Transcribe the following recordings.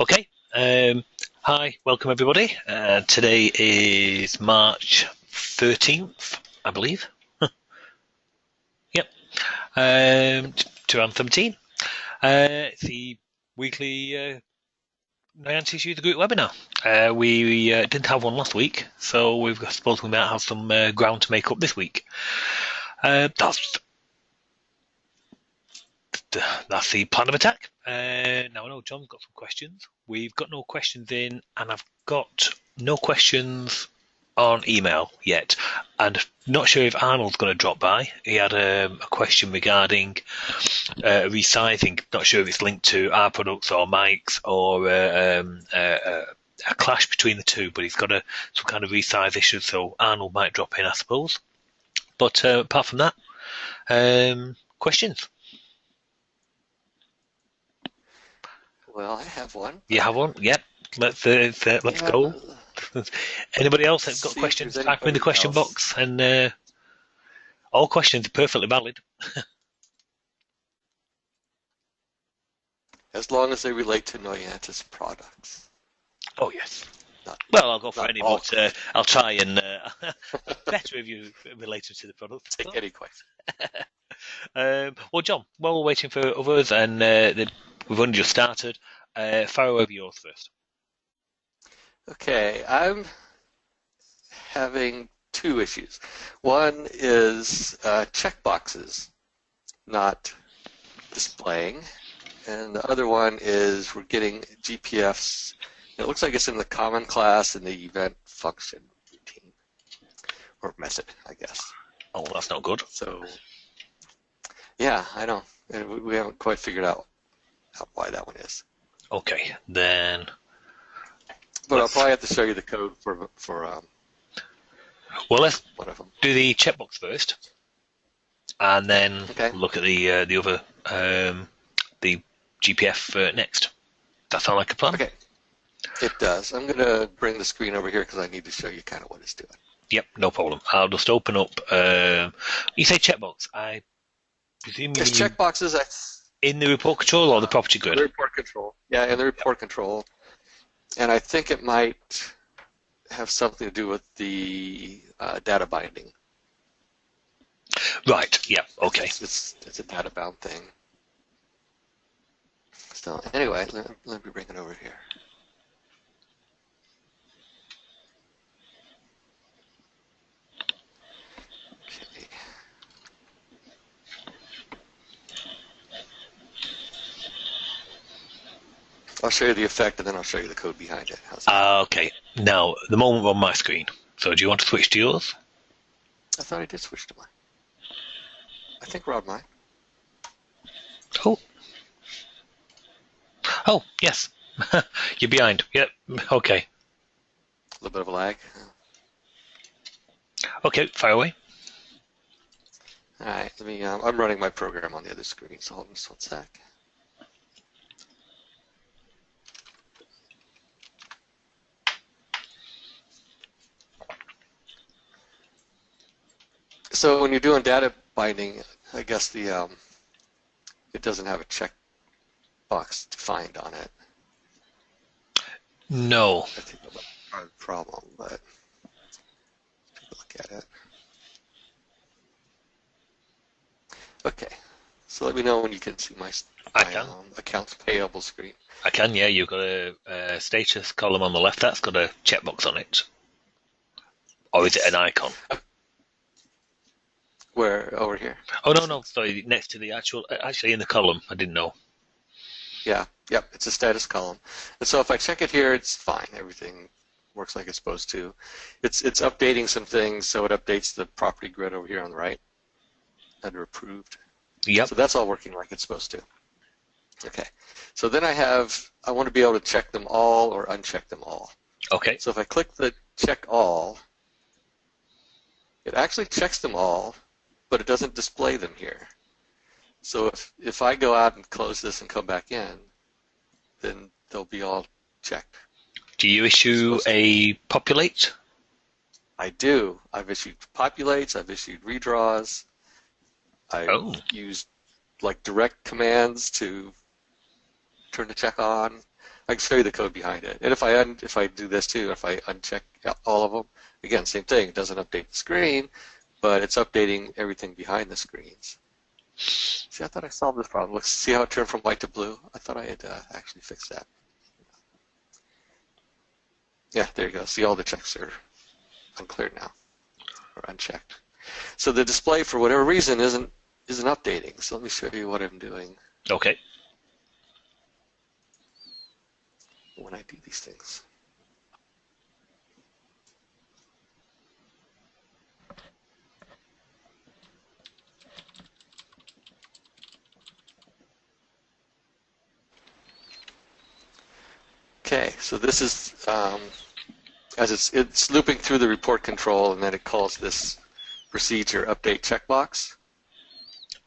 Okay. Hi, welcome everybody. Today is March 13th, I believe. Yep. 2017. It's the weekly Noyantis Usergroup webinar. We didn't have one last week, so we've suppose we might have some ground to make up this week. That's the plan of attack. Now I know John's got some questions. We've got no questions in, and I've got no questions on email yet. And not sure if Arnold's going to drop by. He had a question regarding resizing. Not sure if it's linked to our products or Mike's or a clash between the two, but he's got some kind of resize issue, so Arnold might drop in, I suppose. But apart from that, questions? Well, I have one. You have one? Yep. Let's go. Anybody else that's got questions? Type them in the question box, and all questions are perfectly valid. As long as they relate to Noyantis products. Oh yes. Well, I'll go for any, but I'll try and better if you related to the product. Take any question. Well, John, while we're waiting for others, and we've only just started, fire over yours first. Okay, I'm having two issues. One is checkboxes not displaying, and the other one is we're getting GPFs. It looks like it's in the common class in the event function routine or method, I guess. Oh, that's not good. So, yeah, I know, and we haven't quite figured out why that one is. Okay, then. But I'll probably have to show you the code for well, let's one of them. Do the checkbox first, and then look at the other the GPF next. That sound like a plan? Okay, it does. I'm going to bring the screen over here because I need to show you kind of what it's doing. Yep, no problem. I'll just open up. You say checkbox? I presume it's checkboxes. In the report control or the property grid? The report control. Yeah, in the report control. And I think it might have something to do with the data binding. Right, yeah, okay. It's a data bound thing. So anyway, let me bring it over here. Okay. I'll show you the effect, and then I'll show you the code behind it. Okay. Now, the moment we're on my screen. So do you want to switch to yours? I thought I did switch to mine. I think we're on mine. Oh. Oh, yes. You're behind. Yep. Okay. A little bit of a lag. Okay, fire away. All right. Let me. I'm running my program on the other screen, so hold on just one sec. So when you're doing data binding, I guess the it doesn't have a checkbox defined on it. No. I think that's part of the problem, but let's take a look at it. Okay, so let me know when you can see my accounts payable screen. I can, yeah. You've got a status column on the left that's got a checkbox on it. Or is it an icon? Where? Over here. Oh, no, sorry, next to the actually in the column, I didn't know. Yeah, yep, it's a status column. And so if I check it here, it's fine. Everything works like it's supposed to. It's updating some things, so it updates the property grid over here on the right under approved. Yep. So that's all working like it's supposed to. Okay, so then I want to be able to check them all or uncheck them all. Okay. So if I click the check all, it actually checks them all, but it doesn't display them here. So if I go out and close this and come back in, then they'll be all checked. Do you issue a populate? I do. I've issued populates, I've issued redraws, I've used like direct commands to turn the check on. I can show you the code behind it. And if I do this too, if I uncheck all of them, again, same thing. It doesn't update the screen, but it's updating everything behind the screens. See, I thought I solved this problem. Let's see how it turned from white to blue. I thought I had actually fixed that. Yeah, there you go. See, all the checks are uncleared now, or unchecked. So the display, for whatever reason, isn't updating. So let me show you what I'm doing. Okay. When I do these things. Okay, so this is as it's looping through the report control, and then it calls this procedure update checkbox.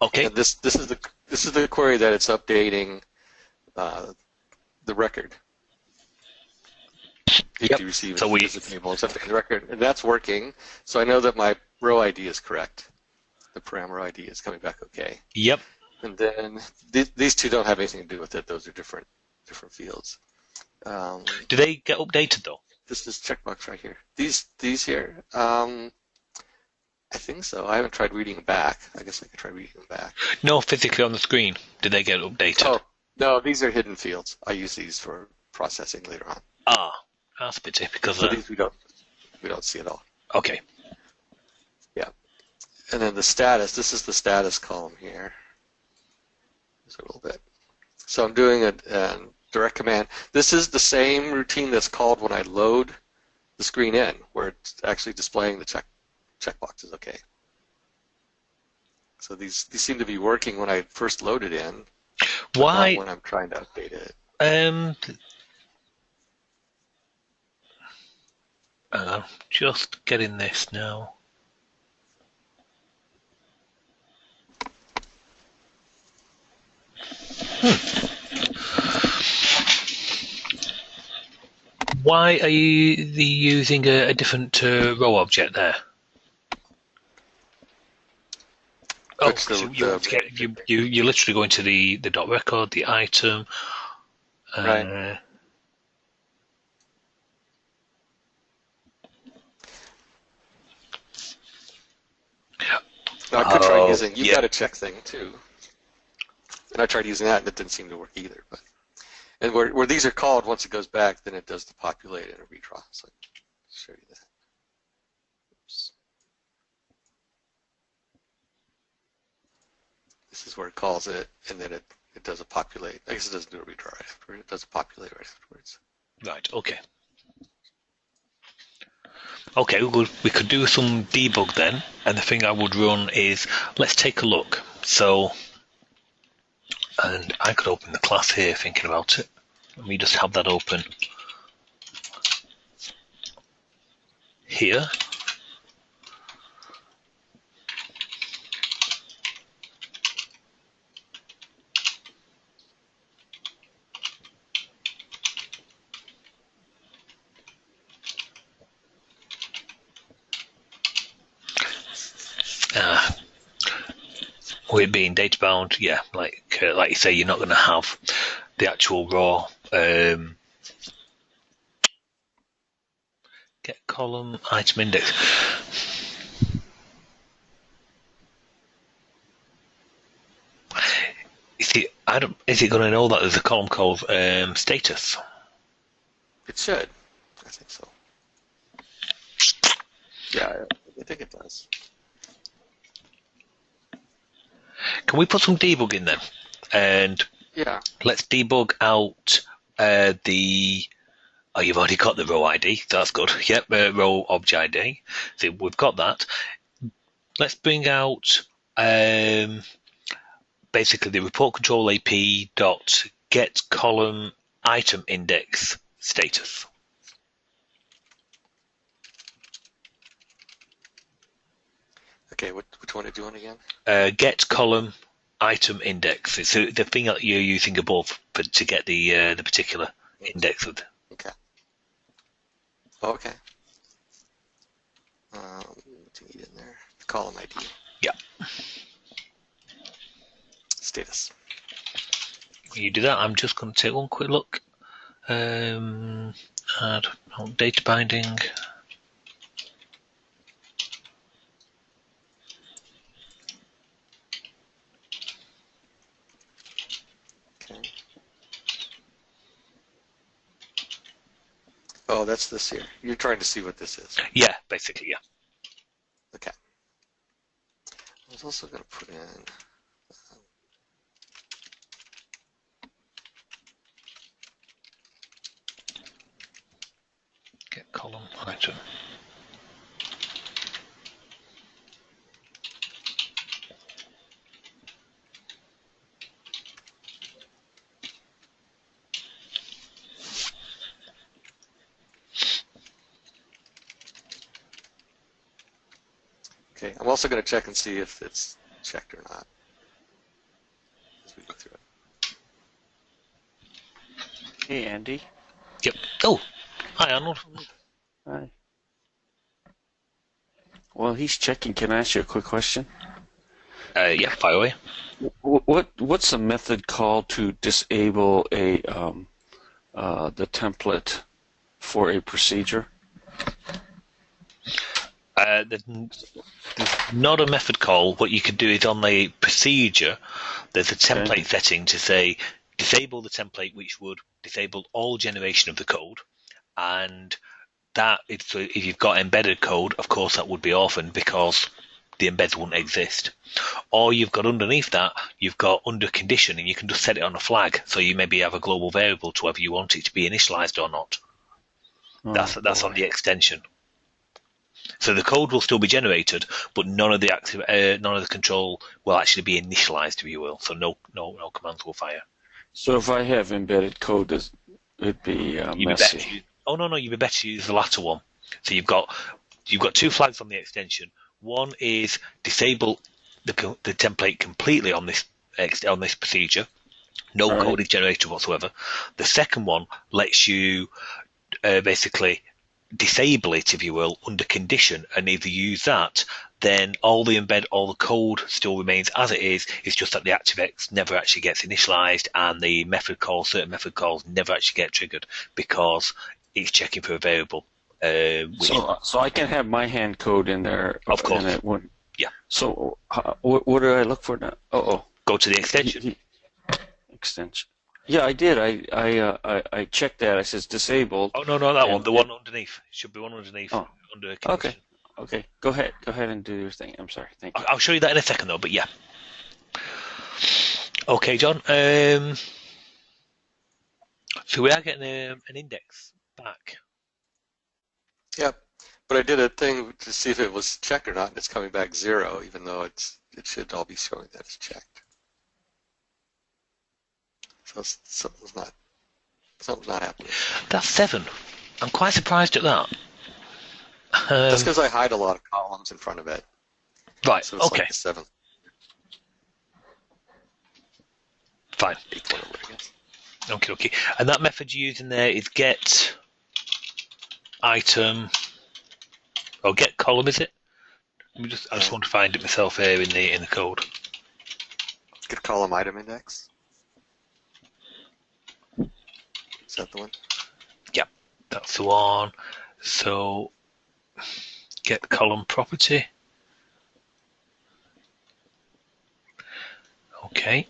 Okay. And this is the query that it's updating the record. If you receive so it's updating the record, and that's working. So I know that my row ID is correct. The parameter ID is coming back okay. Yep. And then these two don't have anything to do with it. Those are different fields. Do they get updated though? This is checkbox right here. These here, I think so. I haven't tried reading them back. I guess I could try reading them back. No, physically on the screen. Do they get updated? Oh, no, these are hidden fields. I use these for processing later on. Ah, that's a pity because so these we don't see at all. Okay. Yeah, and then the status. This is the status column here. Just a little bit. So I'm doing a direct command. This is the same routine that's called when I load the screen in, where it's actually displaying the checkboxes. Okay. So these seem to be working when I first load it in. Why? Not when I'm trying to update it. Just getting this now. Why are you using a different row object there? Oh, you're literally going to the dot record, the item. Right. Now, I could try using, you've got a check thing too. And I tried using that and it didn't seem to work either. But and where these are called, once it goes back, then it does the populate and a redraw. So I'll show you that. Oops. This is where it calls it, and then it does a populate. I guess it doesn't do a redraw right afterwards. It does a populate right afterwards. Right, okay. Okay, we could do some debug then, and the thing I would run is, let's take a look. So, and I could open the class here thinking about it. Let me just have that open here. With it being data bound, yeah, like you say, you're not going to have the actual raw get column item index. Is it going to know that there's a column called status? It should. I think so. Yeah, I think it does. Can we put some debug in then? And yeah, let's debug out the. Oh, you've already got the row ID. That's good. Yep, row object ID. So we've got that. Let's bring out basically the report control AP dot get column item index status. Okay, which one are you doing again? Get column item index. It's the thing that you're using above to get the particular index of. Okay. Okay. What do you need in there? The column ID. Yeah. Status. When you do that, I'm just going to take one quick look Add data binding. Okay. Oh, that's this here. You're trying to see what this is. Yeah, basically, yeah. Okay. I was also going to put in Get column item. Okay, I'm also going to check and see if it's checked or not as we go through it. Hey, Andy. Yep. Oh, hi, Arnold. Hi. While he's checking, can I ask you a quick question? Yeah, fire away. What's the method called to disable a the template for a procedure? There's not a method call. What you could do is on the procedure, there's a template setting to say disable the template, which would disable all generation of the code. And that, so if you've got embedded code, of course, that would be orphaned because the embeds wouldn't exist. Or you've got underneath that, you've got under condition, and you can just set it on a flag. So you maybe have a global variable to whether you want it to be initialized or not. That's on the extension. So the code will still be generated, but none of the control will actually be initialized, if you will. So no commands will fire. So if I have embedded code, it'd be messy. You'd be better to use the latter one. So you've got two flags on the extension. One is disable the template completely on this procedure. No code is generated whatsoever. The second one lets you basically disable it, if you will, under condition, and if you use that, then all the code still remains as it is. It's just that the ActiveX never actually gets initialized, and the certain method calls never actually get triggered because it's checking for a variable. So I can have my hand code in there. Of course. And it wouldn't. Yeah. So what do I look for now? Go to the extension. Extension. Yeah, I did. I checked that. It says disabled. Oh no, that one. The one underneath. Should be one underneath. Oh. Under condition. Okay. Go ahead and do your thing. I'm sorry. Thank you. I'll show you that in a second, though. But yeah. Okay, John. So we are getting an index back. Yep. But I did a thing to see if it was checked or not, and it's coming back 0, even though it should all be showing that it's checked. So something's not happening. That's 7. I'm quite surprised at that. That's because I hide a lot of columns in front of it. Right. So it's okay. Like the 7. Fine. 8th one over, I guess. Okay. And that method you use in there is get item or get column, is it? I just want to find it myself here in the code. Get column item index. Is that the one? Yeah, that's the one. So get column property. Okay.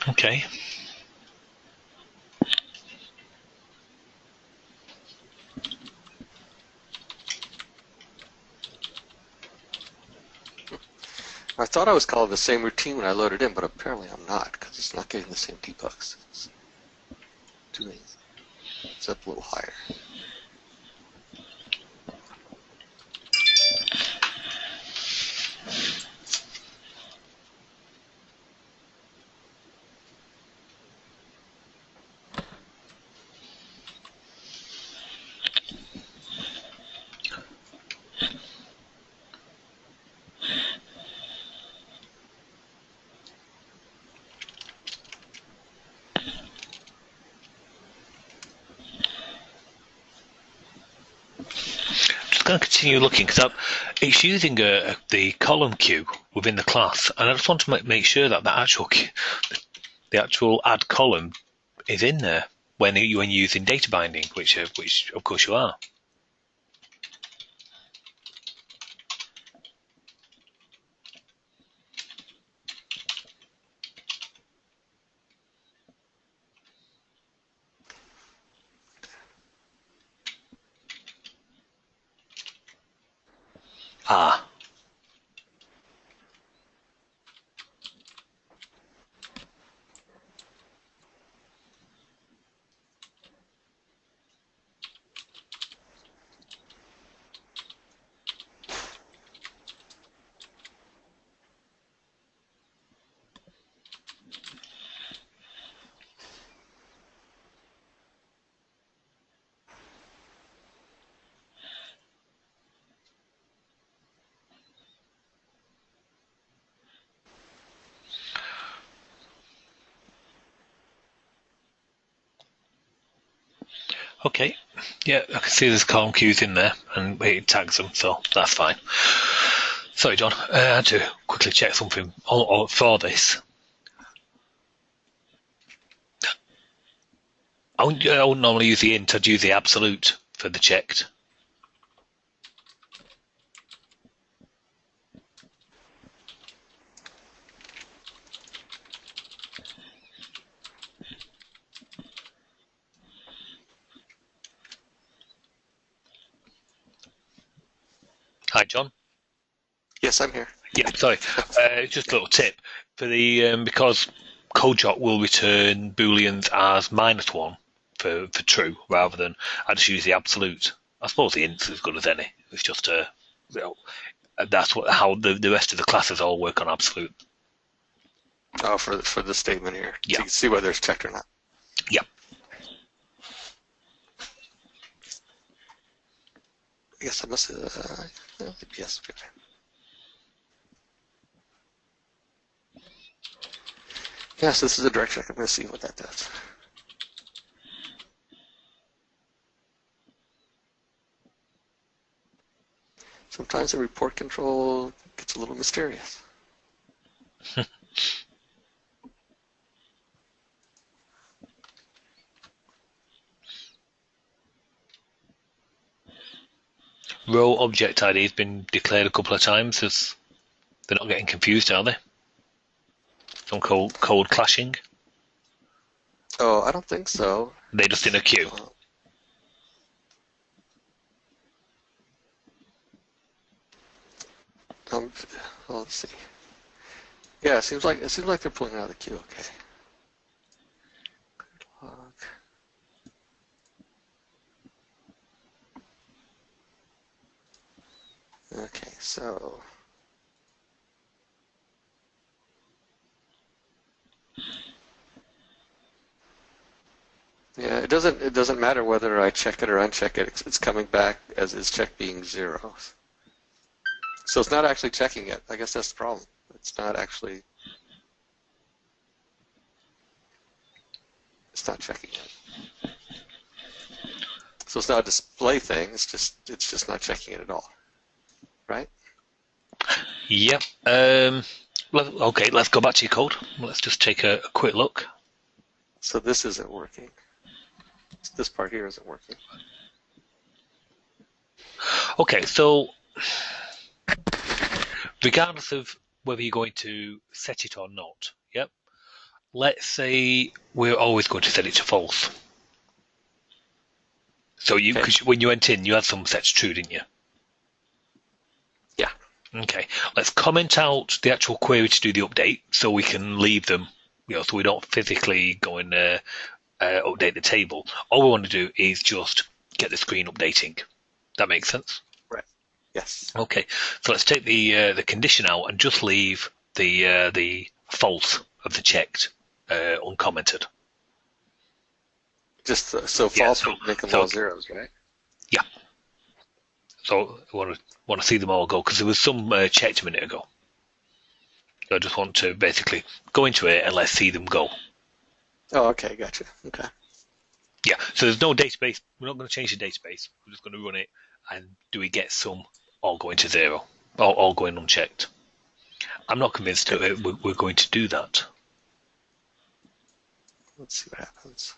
Okay. I thought I was calling the same routine when I loaded in, but apparently I'm not, because it's not getting the same debugs. It's doing it's up a little higher. going to continue looking because it's using the column queue within the class, and I just want to make sure that the actual add column is in there when you're using data binding, which of course you are. Ah. Okay, yeah, I can see there's column queues in there, and it tags them, so that's fine. Sorry, John, I had to quickly check something for this. I wouldn't normally use the int, I'd use the absolute for the checked. Hi, John. Yes, I'm here. Yeah, sorry. Just a little tip for the because CodeShot will return booleans as -1 for true rather than I just use the absolute. I suppose the int's as good as any. It's just that's how the rest of the classes all work on absolute. Oh, for the statement here. Yeah. To see whether it's checked or not. Yeah. I guess I must. Yes. Good. Yes, this is a direct check. I'm going to see what that does. Sometimes the report control gets a little mysterious. Row object ID has been declared a couple of times. As they're not getting confused, are they? Some code clashing. Oh, I don't think so. They're just in a queue. Well, let's see. Yeah, it seems like they're pulling out of the queue. Okay. Log. Okay, so. Yeah, it doesn't matter whether I check it or uncheck it. It's coming back as is check being 0. So it's not actually checking it. I guess that's the problem. It's not actually. It's not checking it. So it's not a display thing. It's just not checking it at all. Right? Yep. Okay, let's go back to your code. Let's just take a quick look. So this isn't working. This part here isn't working. Okay, so regardless of whether you're going to set it or not, yep. Let's say we're always going to set it to false. So because when you went in, you had some sets true, didn't you? Yeah. Okay. Let's comment out the actual query to do the update, so we can leave them. So we don't physically go and update the table. All we want to do is just get the screen updating. That makes sense? Right. Yes. Okay. So let's take the condition out and just leave the false of the checked uncommented. Just so false would make them all zeros, right? Yeah. So I want to see them all go because there was some checked a minute ago. So I just want to basically go into it and let's see them go. Oh, okay, gotcha. Okay. Yeah, so there's no database. We're not going to change the database. We're just going to run it And do we get some all going to 0 or all going unchecked? I'm not convinced that we're going to do that. Let's see what happens.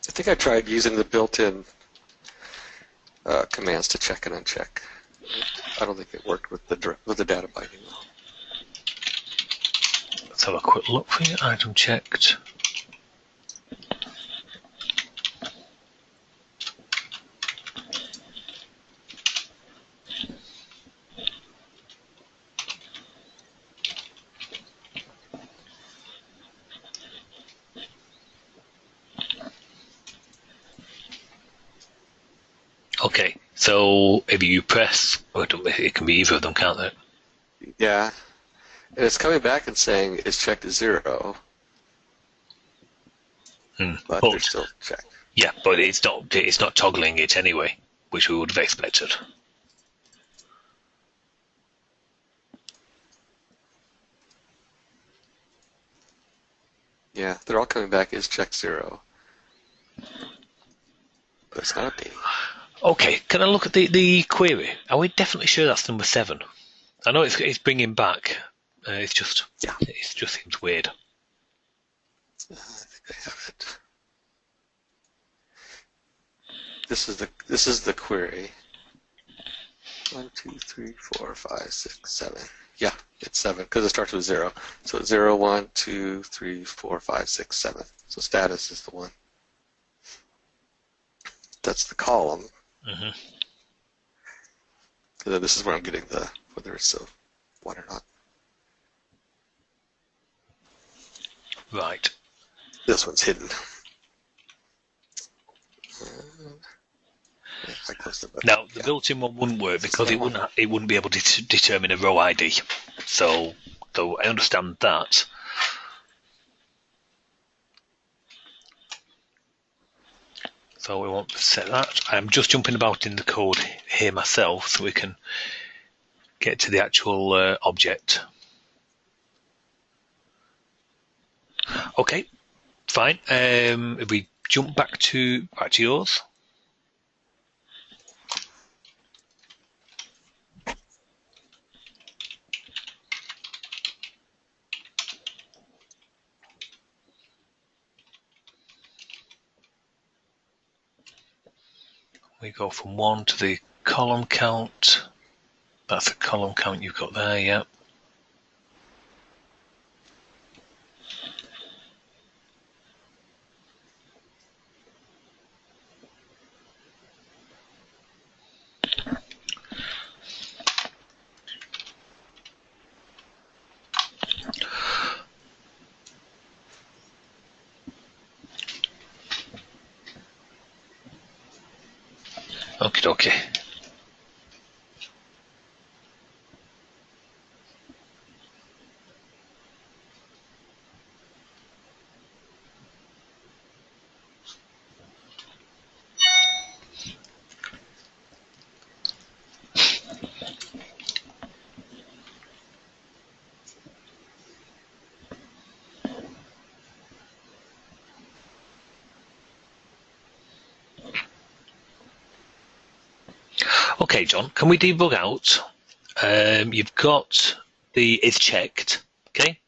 I think I tried using the built-in commands to check and uncheck. I don't think it worked with the data binding though. Let's have a quick look for you. Item checked. Okay, so if you press, it can be either of them, can't it? Yeah, and it's coming back and saying it's checked as 0, but they're still checked. Yeah, but it's not toggling it anyway, which we would have expected. Yeah, they're all coming back as checked 0, but it's not updating. Okay, can I look at the query? Are we definitely sure that's number 7? I know it's bringing back. It just seems weird. I think I have it. This is the query. 1, 2, 3, 4, 5, 6, 7. Yeah, it's 7 because it starts with 0. So it's 0, 1, 2, 3, 4, 5, 6, 7. So status is the one. That's the column. Mm-hmm. And then this is where I'm getting the whether it's a 1 or not. Right. This one's hidden. I closed the button. Now the built-in one wouldn't work because it wouldn't be able to determine a row ID. So I understand that. So we want to set that. I'm just jumping about in the code here myself so we can get to the actual object. Okay, fine. If we jump back to yours. We go from 1 to the column count. That's the column count you've got there, yeah. Okie dokie. Okay, John, can we debug out? You've got the is checked, okay?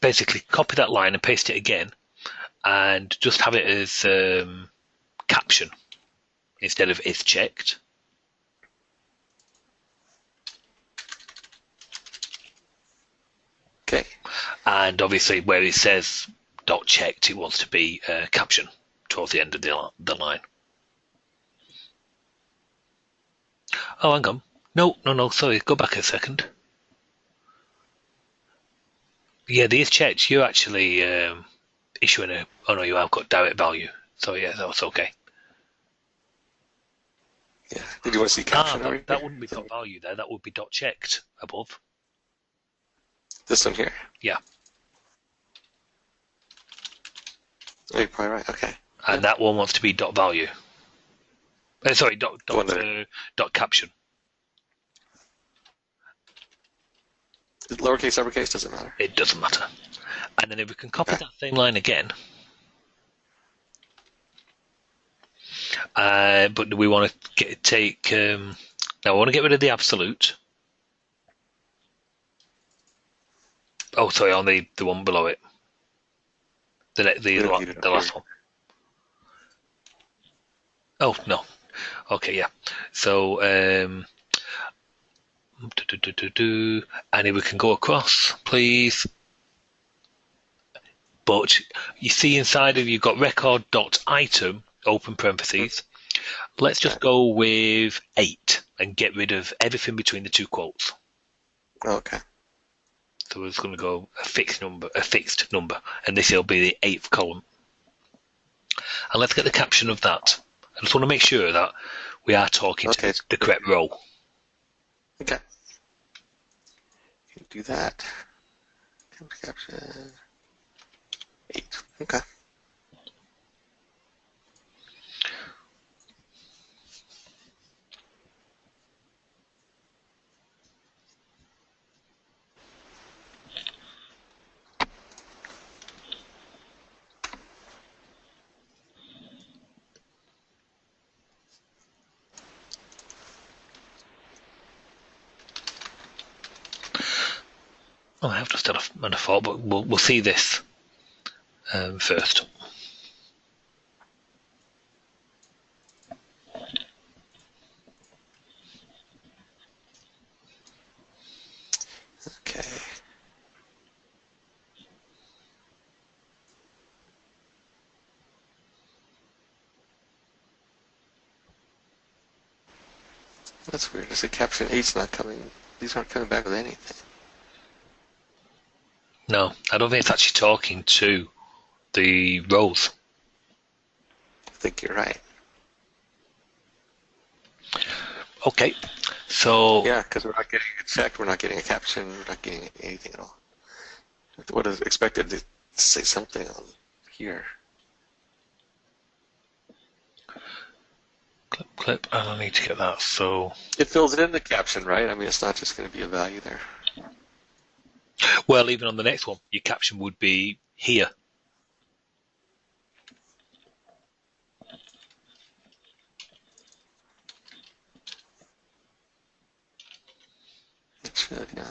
Basically copy that line and paste it again, and just have it as caption instead of is checked. Okay. And obviously, where it says dot checked, it wants to be caption towards the end of the line. Oh, hang on. No, sorry, go back a second. Yeah, the is checked, you're actually issuing a, oh no, you have got direct value. So yeah, that's okay. Yeah. Did you want to see caption? That wouldn't be dot value there, that would be dot checked above. This one here. Yeah. Oh, you're probably right. Okay. And that one wants to be dot value. Sorry, dot caption. Lowercase, uppercase, doesn't matter. It doesn't matter. And then if we can copy that same line again, but we want to take. Now I want to get rid of the absolute. Oh, sorry, on the one below it. The last one. Oh no. Okay, yeah. So and if we can go across, please. But you see inside of you've got record.item, open parentheses. Let's just go with 8 and get rid of everything between the two quotes. Okay. So we're just going to go a fixed number, and this will be the 8th column. And let's get the caption of that. I just want to make sure that we are talking to the correct row. Okay. You do that. Caption 8. Okay. Oh, I have just done a default, but we'll see this first. Okay. That's weird. It's a caption 8's not coming. These aren't coming back with anything. No, I don't think it's actually talking to the rows. I think you're right. Okay, so Yeah, because we're not getting a check, we're not getting a caption, we're not getting anything at all. What is expected to say something on here? clip, and I need to get that. So It fills it in the caption, right? I mean, it's not just going to be a value there. well, even on the next one, your caption would be here. It should, yeah.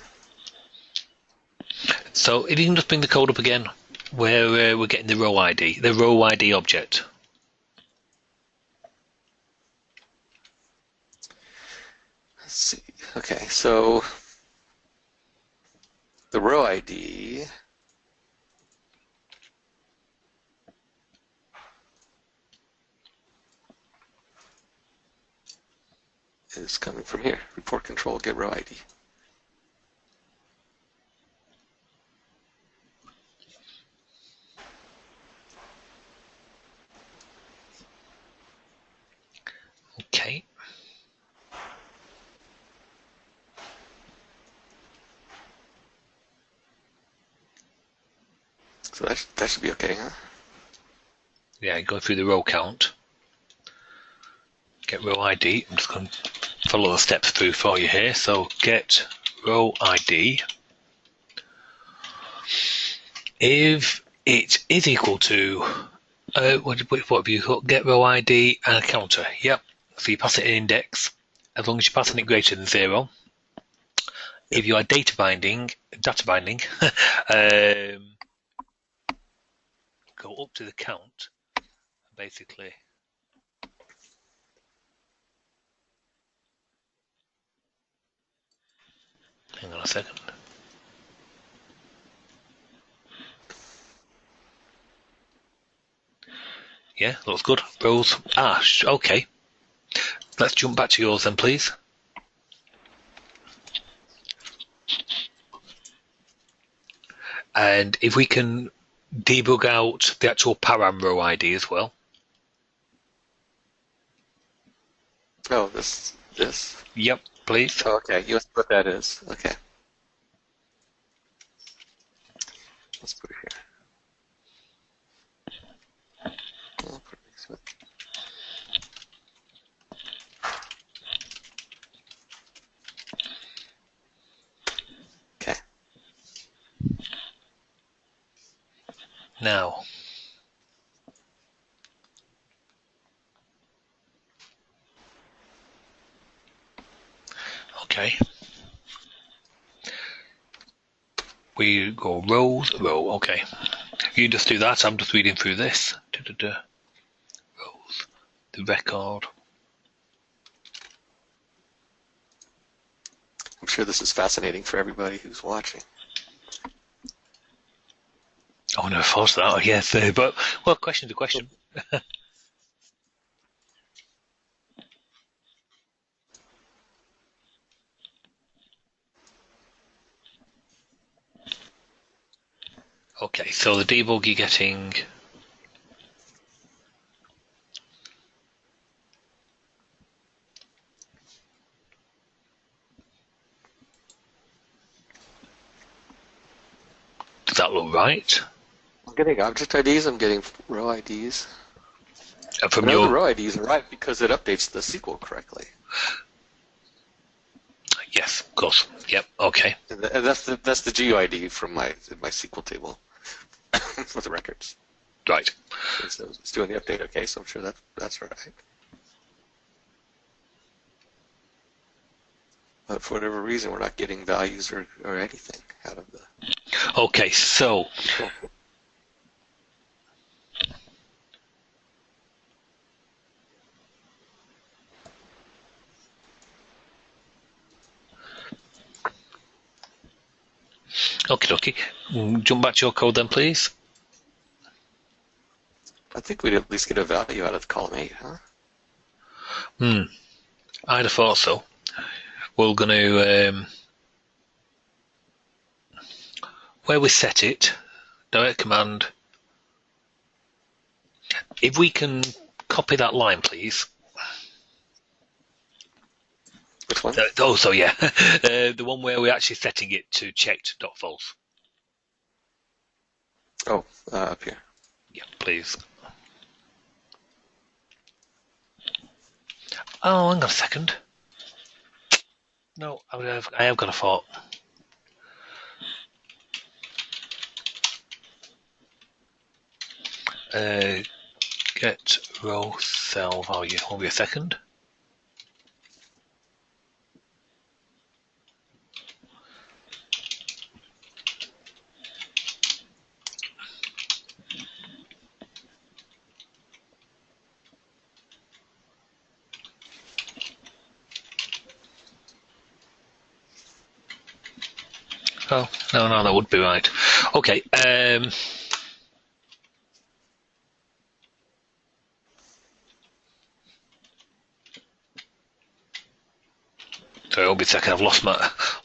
So if you can just bring the code up again, where we're getting the row ID object. Let's see. Okay, so the row ID is coming from here. Report control, get row ID. Okay. So that should be okay, huh? Yeah, go through the row count. Get row ID. I'm just going to follow the steps through for you here. So get row ID. If it is equal to what have you got? Get row ID and a counter. Yep. So you pass it an index as long as you're passing it greater than 0. If you are data binding, go up to the count, basically. Hang on a second. Yeah, looks good. Rows. Okay. Let's jump back to yours then, please. And if we can debug out the actual param row ID as well. Oh, this. Yep, please. Oh, okay, you know what that is. Okay. Let's put it here. I'll put it next to it. Okay. Now, okay. We go rows, row, okay. You just do that, I'm just reading through this. Rows, the record. I'm sure this is fascinating for everybody who's watching. Oh no, force that, yes, but, well, question to question. Okay, so the debug you're getting. Does that look right? I'm getting object IDs, I'm getting row IDs. From The your row IDs are right because it updates the SQL correctly. yes, of course. Yep. Okay. And that's the GUID from my SQL table for the records. Right. So it's doing the update okay, so I'm sure that's right. But for whatever reason, we're not getting values or anything out of the. Okay. So. Okay. Jump back to your code then, please. I think we'd at least get a value out of column 8, huh? I'd have thought so. We're going to where we set it, direct command. If we can copy that line, please. Which one? So yeah, the one where we're actually setting it to checked.false. Oh, up here. Yeah, please. Oh, hang on a second. No, I have got a thought. Get row cell value. Hold me a second. Oh, no, that would be right. Okay. Sorry, it'll be a second. I've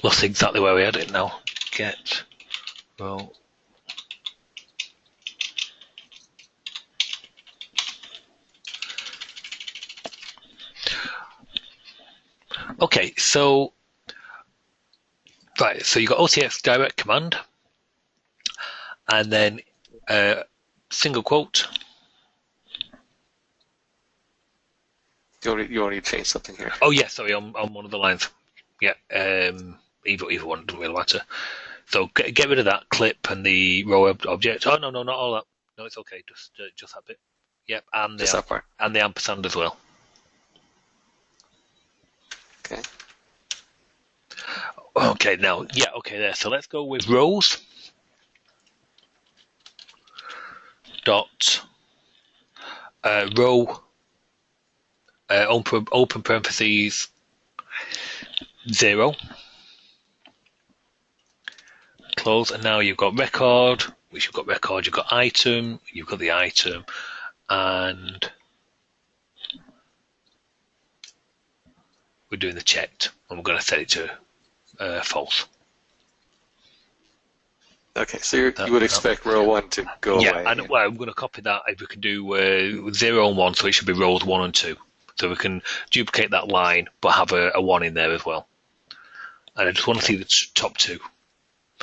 lost exactly where we had it now. Get row. Okay, so right, so you got OTX direct command, and then single quote. You want to change something here? Oh yeah, sorry, on one of the lines. Yeah, either one doesn't really matter. So get rid of that clip and the row object. Oh no, not all that. No, it's okay. Just that bit. Yep, and Just that part. And the ampersand as well. Okay. Okay, now okay there. So let's go with rows. Dot row open parentheses 0 close, and now you've got record, which you've got record, you've got item, you've got the item, and we're doing the checked, and we're going to set it to false. Okay, so you would expect row 1 to go away. Yeah, and well, I'm going to copy that. If we can do 0 and 1, so it should be rows 1 and 2. So we can duplicate that line, but have a 1 in there as well. And I just want to see the top 2.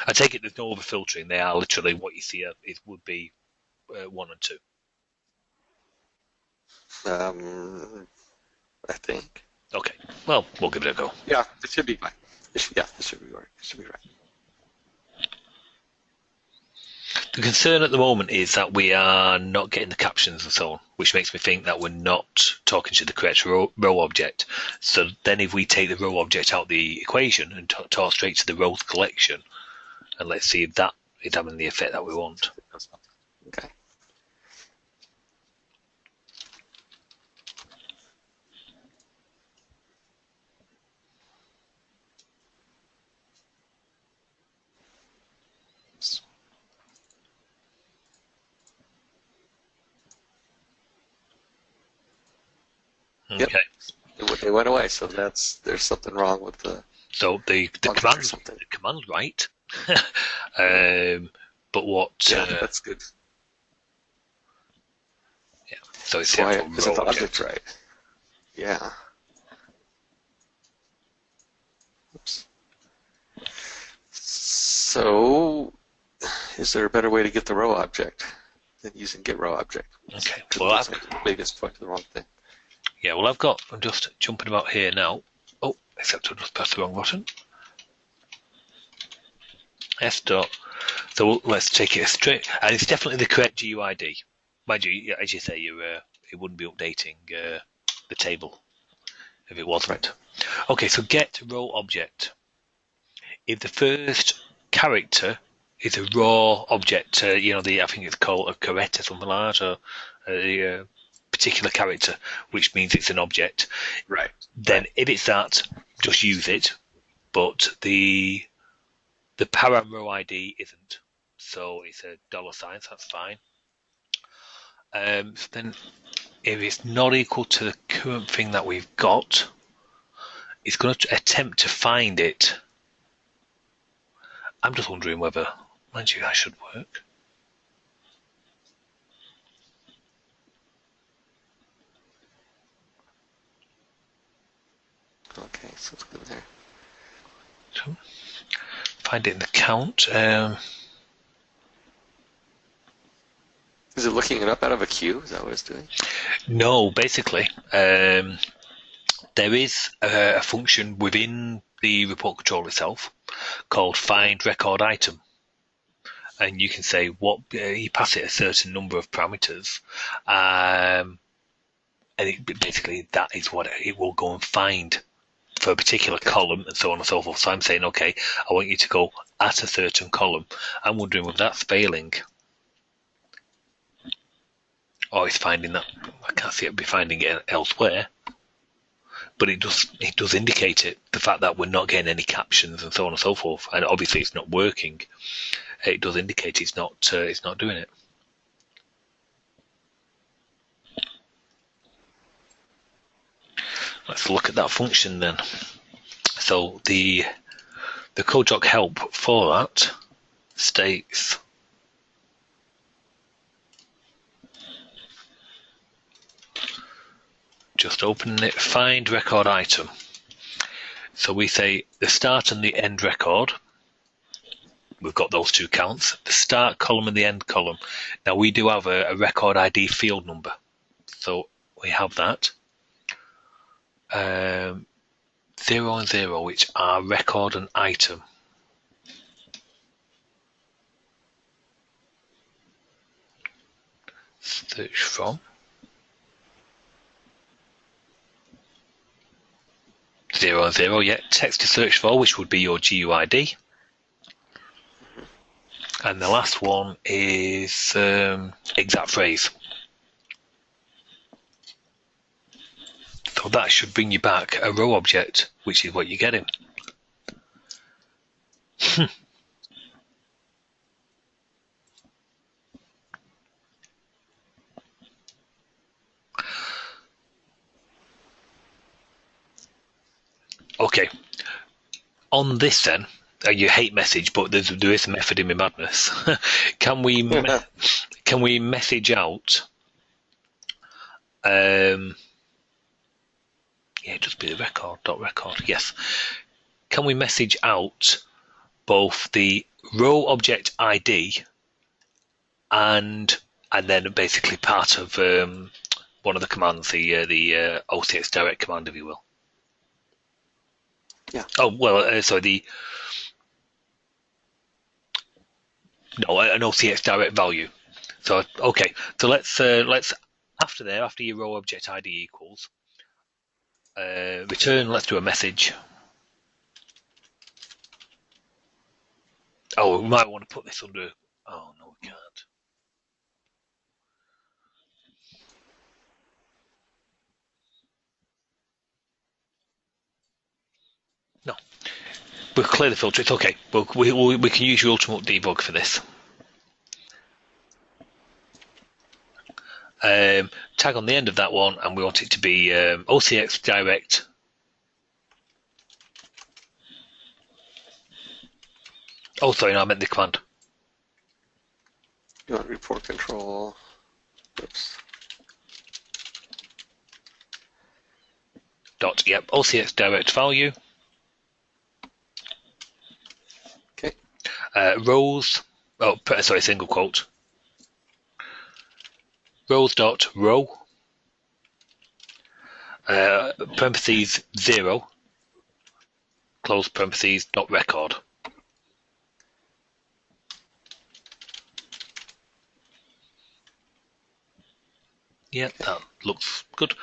I take it there's no over filtering. They are literally what you see would be 1 and 2. I think. Okay, well, we'll give it a go. Yeah, it should be fine. It should be right. It should be right. The concern at the moment is that we are not getting the captions and so on, which makes me think that we're not talking to the correct row object. So then if we take the row object out of the equation and talk straight to the rows collection, and let's see if that is having the effect that we want. Okay. Okay. Yep. They went away, so there's something wrong with the. So the command's right, but what? Yeah, that's good. Yeah. So it's Why the isn't row the object object right? Yeah. Oops. So, is there a better way to get the row object than using get row object? Okay. Well, maybe it's pointing to the wrong thing. Yeah. Well, I'm just jumping about here now. Oh, except I just pressed the wrong button. S dot. So let's take it straight, and it's definitely the correct GUID. Mind you, as you say, it wouldn't be updating the table if it wasn't. Right. Okay, so get row object. If the first character is a raw object, I think it's called a character, something like that, or a particular character, which means it's an object. Right. Then if it's that, just use it. But the param row ID isn't, so it's a $sign, so that's fine. So then, if it's not equal to the current thing that we've got, it's going to attempt to find it. I'm just wondering whether, mind you, that should work. Okay, so it's good there. So, find it in the count. Is it looking it up out of a queue? Is that what it's doing? No, basically, there is a function within the report control itself called find record item, and you can say what you pass it a certain number of parameters, and basically that is what it will go and find for a particular column and so on and so forth. So I'm saying, okay, I want you to go at a certain column. I'm wondering whether that's failing. Or it's finding that. I can't see it be finding it elsewhere. But it does indicate it, the fact that we're not getting any captions and so on and so forth. And obviously it's not working. It does indicate it's not doing it. Let's look at that function then. So the code doc help for that states just opening it, find record item. So we say the start and the end record. We've got those two counts, the start column and the end column. Now we do have a record ID field number. So we have that. 0 and 0, which are record and item. Search from. 0 and 0, yeah, text to search for, which would be your GUID. And the last one is exact phrase. So that should bring you back a row object, which is what you're getting. Okay. On this then, you hate message, but there is a method in my madness. Can we message out? Yeah, just be the record. Yes. Can we message out both the row object ID and then basically part of one of the commands, the OCX direct command, if you will. Yeah. Oh well, sorry. An OCX direct value. So okay, so let's after your row object ID equals return. Let's do a message. Oh, we might want to put this under. Oh no, we can't. No, we'll clear the filter. It's okay. We can use your ultimate debug for this. Tag on the end of that one, and we want it to be OCX direct. Oh, sorry, no, I meant the command. You want report control. Oops. Yep, OCX direct value. Okay. Rows. Oh, sorry, single quote. Rows dot row. Parentheses 0. Close parentheses dot record. Yeah, that looks good.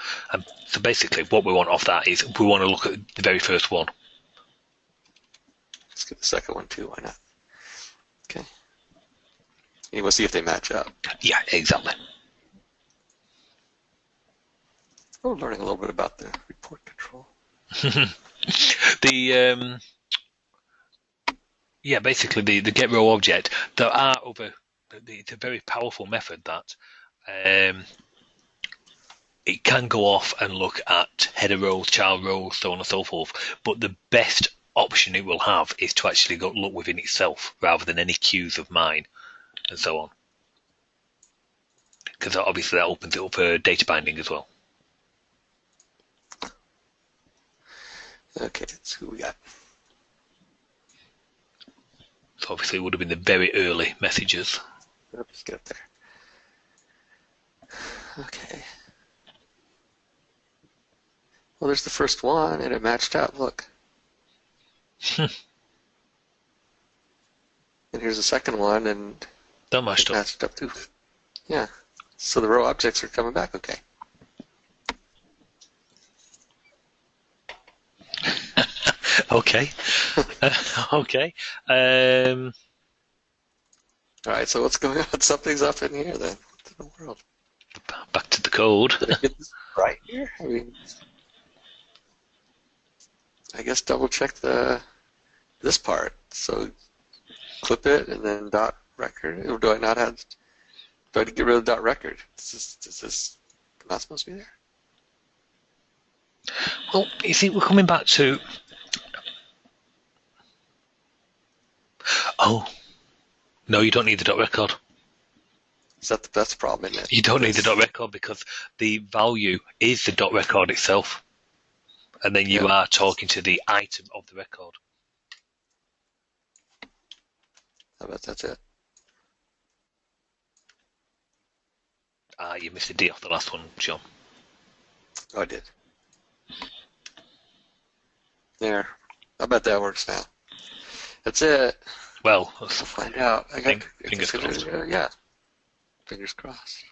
So basically, what we want off that is we want to look at the very first one. Let's get the second one too. Why not? Okay. And we'll see if they match up. Yeah, exactly. We're learning a little bit about the report control. Basically the get row object. There are other. It's a very powerful method that. It can go off and look at header rows, child rows, so on and so forth. But the best option it will have is to actually go look within itself rather than any queues of mine and so on. Because obviously that opens it up for data binding as well. Okay, let's see who we got. So obviously it would have been the very early messages. Let's get up there. Okay. Well, there's the first one, and it matched up. Look. And here's the second one, and That it matched up too. Yeah. So the row objects are coming back okay. Okay. Okay. All right, so what's going on? Something's up in here then. What in the world? Back to the code. Did I get this right here? I mean, I guess double check this part. So clip it and then dot record. Or do I not have? Do I get rid of dot record? Is this not supposed to be there? Well, you see, we're coming back to. Oh, no, you don't need the dot record. That's the problem, isn't it? You don't need the dot record because the value is the dot record itself. And then you are talking to the item of the record. I bet that's it. You missed a D off the last one, Sean. Oh, I did. There. I bet that works now. That's it. Well, We'll find out. Fingers crossed. Yeah. Fingers crossed.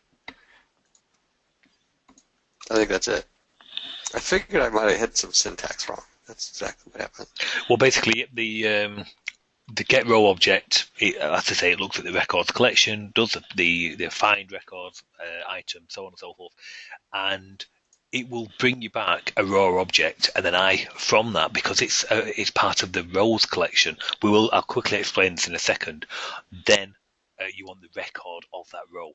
I think that's it. I figured I might have hit some syntax wrong. That's exactly what happened. Well, basically, the get row object, as I say, it looks at the records collection, does the find records item, so on and so forth, and it will bring you back a raw object, and then from that, because it's part of the rows collection. I'll quickly explain this in a second. Then you want the record of that row.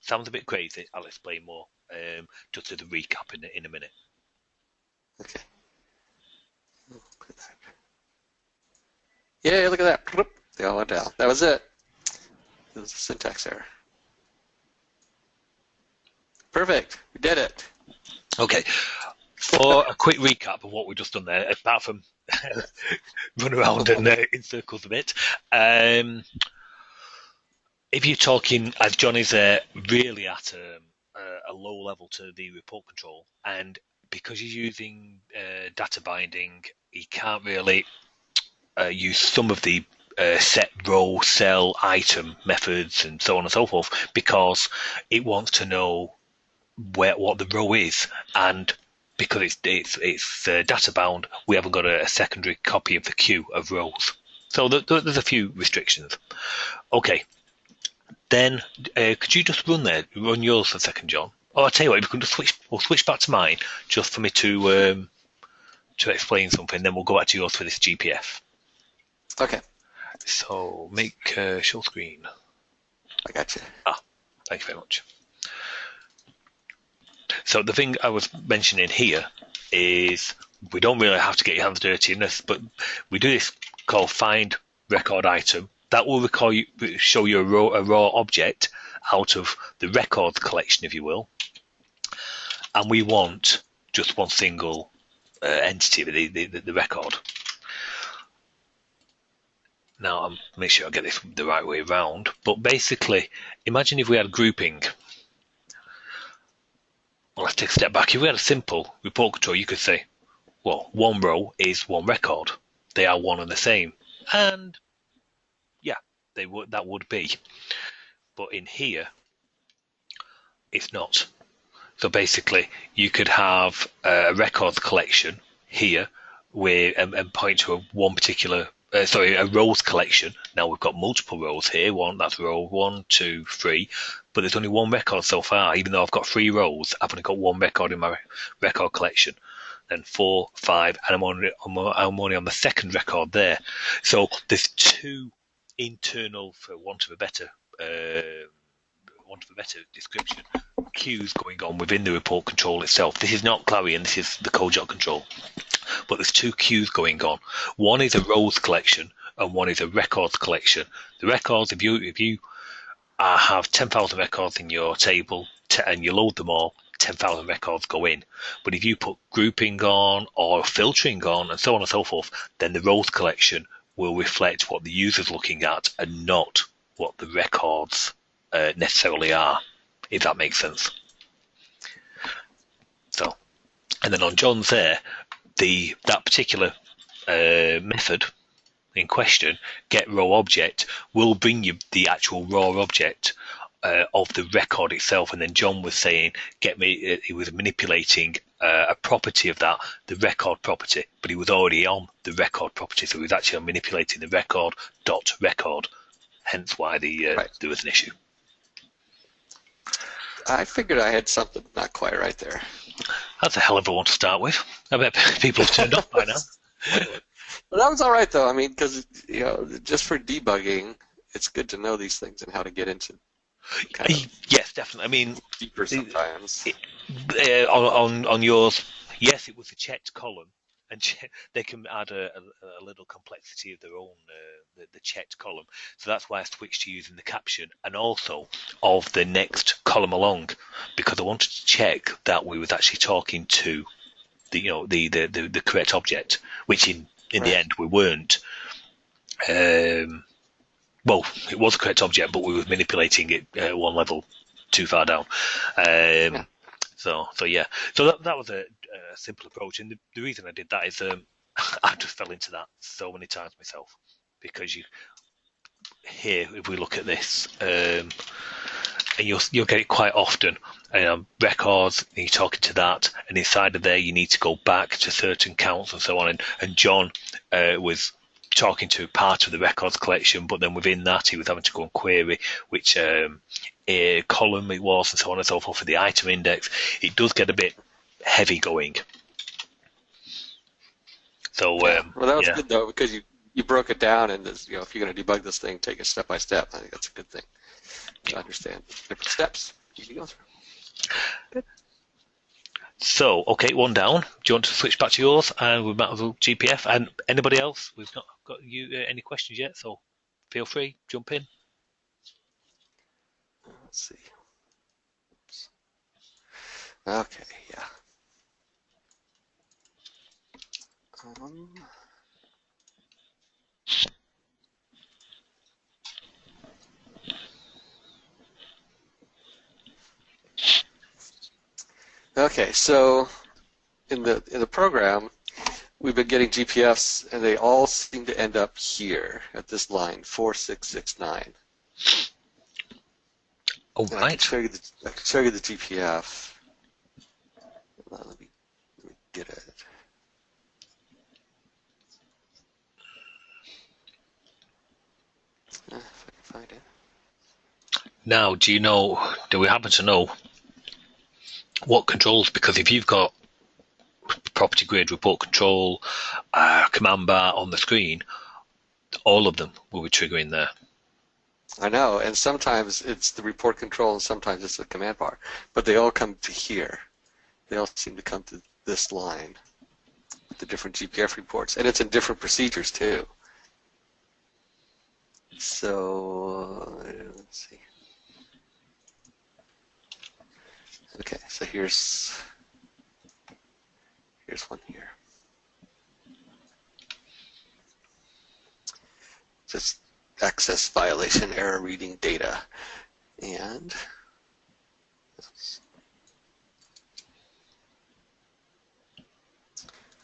Sounds a bit crazy. I'll explain more just as a recap in a minute. Okay. Look at that. Yeah, look at that. They all went down. That was it. It was a syntax error. Perfect. We did it. Okay. For a quick recap of what we've just done there, apart from run around and in circles a bit. If you're talking, as John is really at a low level to the report control, and because he's using data binding, he can't really use some of the set row, cell, item methods and so on and so forth, because it wants to know what the row is, and because it's data bound, we haven't got a secondary copy of the queue of rows. So there's a few restrictions. Okay, then could you just run yours for a second, John? Oh, I'll tell you what, if we can just we'll switch back to mine just for me to explain something, then we'll go back to yours for this GPF. Okay. So make show screen. I got you. Thank you very much. So the thing I was mentioning here is we don't really have to get your hands dirty in this, but we do this called find record item. That will show you a raw object out of the records collection, if you will. And we want just one single entity, the record. Now, I'll make sure I get this the right way around. But basically, imagine if we had grouping. Well, let's take a step back. If we had a simple report control, you could say, well, one row is one record. They are one and the same. And yeah, that would be. But in here, it's not. So basically, you could have a records collection here and point to one particular, a rows collection. Now we've got multiple rows here. That's row 1, 2, 3. But there's only one record so far. Even though I've got 3 rows, I've only got one record in my record collection. Then 4, 5, and I'm only on the second record there. So there's 2 internal, for want of a better description, queues going on within the report control itself. This is not Clarion, this is the CodeJot control. But there's 2 queues going on. One is a rows collection and one is a records collection. The records, if you have 10,000 records in your table and you load them all, 10,000 records go in. But if you put grouping on or filtering on and so on and so forth, then the rows collection will reflect what the user's looking at and not what the records necessarily are, if that makes sense. So, and then on John's there, that particular method in question, get raw object, will bring you the actual raw object of the record itself. And then John was saying, he was manipulating a property of that, the record property, but he was already on the record property, so he was actually manipulating the record. Hence why there was an issue. I figured I had something not quite right there. That's a hell of a one to start with. I bet people have turned off by now. Well, that was all right, though. I mean, because just for debugging, it's good to know these things and how to get into. Yes, definitely. I mean, deeper sometimes. On yours, yes, it was a checked column, and they can add a little complexity of their own, the checked column. So that's why I switched to using the caption and also of the next column along, because I wanted to check that we was actually talking to the correct object, which in the end we weren't. Well, it was a correct object, but we were manipulating it one level too far down. So that was a simple approach, and the reason I did that is I just fell into that so many times myself, because here, if we look at this, and you'll get it quite often. Records, and you're talking to that, and inside of there you need to go back to certain counts and so on. And John was talking to part of the records collection, but then within that he was having to go and query which column it was and so on and so forth for the item index. It does get a bit heavy going. So well, that was good though, because you broke it down, and if you're going to debug this thing, take it step by step. I think that's a good thing to understand different steps you can go through. Good. So, okay, one down. Do you want to switch back to yours? And we might as well GPF. And anybody else? We've not got you any questions yet, so feel free, jump in. Let's see. Okay, yeah. Okay, so in the program, we've been getting GPFs, and they all seem to end up here at this line 4669. Oh, And I can right. show you the GPF. Let me get it. If I can find it. Now, do we happen to know what controls? Because if you've got property grid, report control, command bar on the screen, all of them will be triggering there. I know, and sometimes it's the report control, and sometimes it's the command bar, but they all come to here. They all seem to come to this line with the different GPF reports, and it's in different procedures too. So let's see. Okay, so here's one here. Just access violation error reading data, and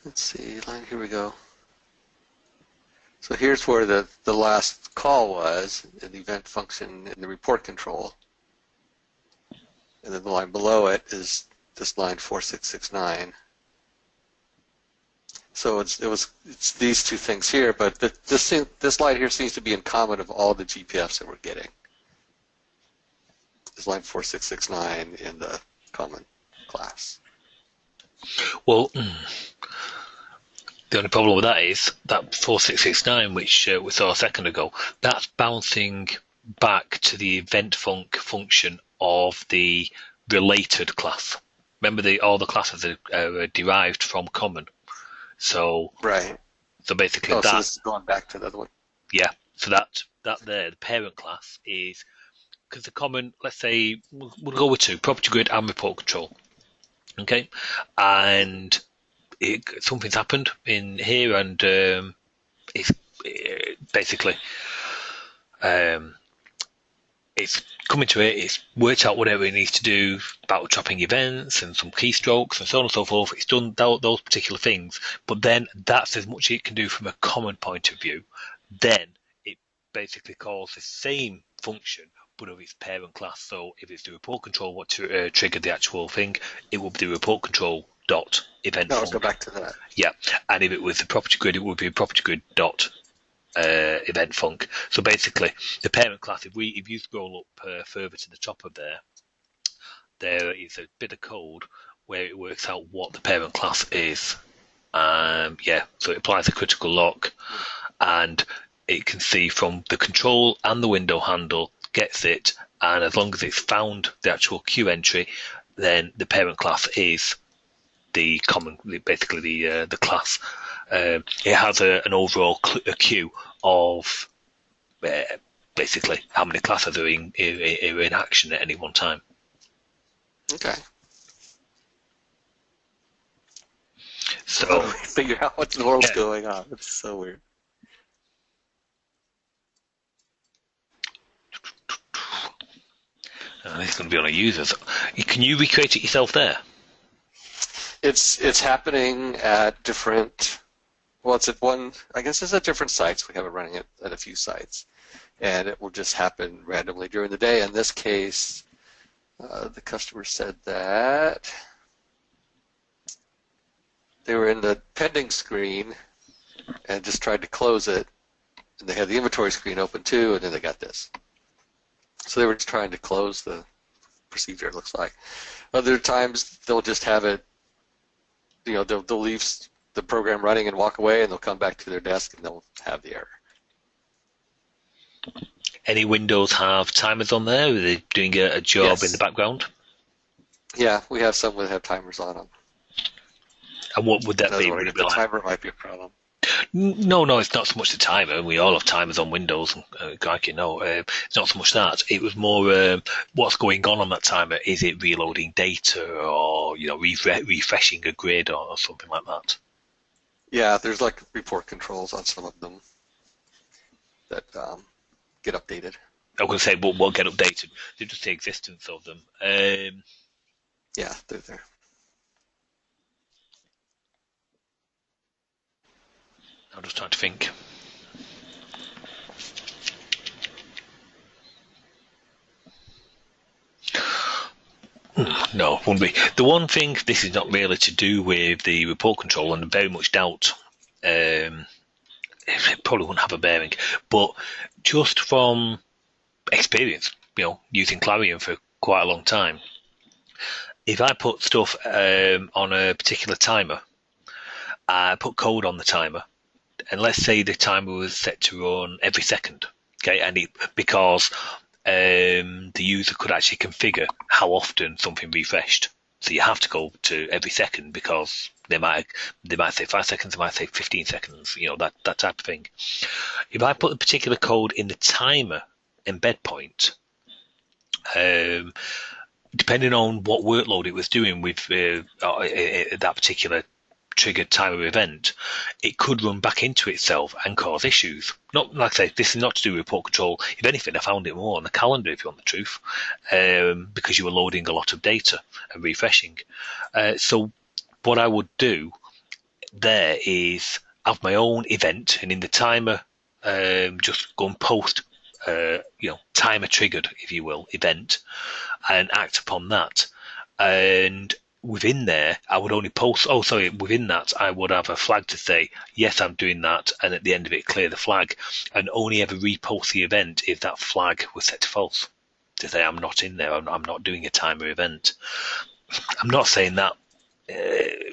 let's see, line, here we go. So here's where the last call was, an event function in the report control. And then the line below it is this line 4669. So it's these two things here, but this line here seems to be in common of all the GPFs that we're getting. This line 4669 in the common class. Well, the only problem with that is that 4669, which we saw a second ago, that's bouncing back to the event function of the related class. Remember, all the classes are derived from common. So right. So basically, so this is going back to the other one. Yeah. So that there, the parent class is, because the common, let's say we'll go with two: property grid and report control. Okay, and something's happened in here, and it's basically it's coming to it. It's worked out whatever it needs to do about trapping events and some keystrokes and so on and so forth. It's done those particular things, but then that's as much as it can do from a common point of view. Then it basically calls the same function, but of its parent class. So if it's the report control what to trigger the actual thing, it will be the report control dot event. No, let's go back to that. Yeah, and if it was the property grid, it would be property grid dot event func. So basically, the parent class. If you scroll up further to the top of there is a bit of code where it works out what the parent class is. Yeah, so it applies a critical lock, and it can see from the control and the window handle gets it, and as long as it's found the actual queue entry, then the parent class is the common, basically the class. It has an overall queue of basically how many classes are in action at any one time. Okay. So figure out what in the world's going on. It's so weird. This is going to be on a user. So can you recreate it yourself there? It's happening at different. Well, it's at one. I guess it's at different sites. We have it running at a few sites, and it will just happen randomly during the day. In this case, the customer said that they were in the pending screen and just tried to close it, and they had the inventory screen open too, and then they got this. So they were just trying to close the procedure, it looks like. Other times they'll just have it, they'll leave the program running and walk away, and they'll come back to their desk and they'll have the error. Any windows have timers on there? Are they doing a job in the background? Yeah, we have some that have timers on them. And what would that be? Would it be the like... timer might be a problem. No, it's not so much the timer. We all have timers on Windows. It's not so much that. It was more what's going on that timer. Is it reloading data or refreshing a grid or something like that? Yeah, there's like report controls on some of them that get updated. I was going to say, what get updated? They're just the existence of them. Yeah, they're there. I'm just trying to think. No, wouldn't be. The one thing, this is not really to do with the report control, and I very much doubt it probably wouldn't have a bearing, but just from experience, using Clarion for quite a long time, if I put stuff on a particular timer, I put code on the timer, and let's say the timer was set to run every second, okay, and because the user could actually configure how often something refreshed. So you have to go to every second because they might say 5 seconds, they might say 15 seconds, that type of thing. If I put the particular code in the timer embed point, depending on what workload it was doing with that particular triggered timer event, it could run back into itself and cause issues. Not like I say, this is not to do with report control. If anything, I found it more on the calendar, if you want the truth, because you were loading a lot of data and refreshing. So what I would do there is have my own event, and in the timer, just go and post, timer triggered, if you will, event, and act upon that. And within there, I would only post. Within that, I would have a flag to say, yes, I'm doing that, and at the end of it, clear the flag, and only ever repost the event if that flag was set to false. To say I'm not in there, I'm not doing a timer event. I'm not saying that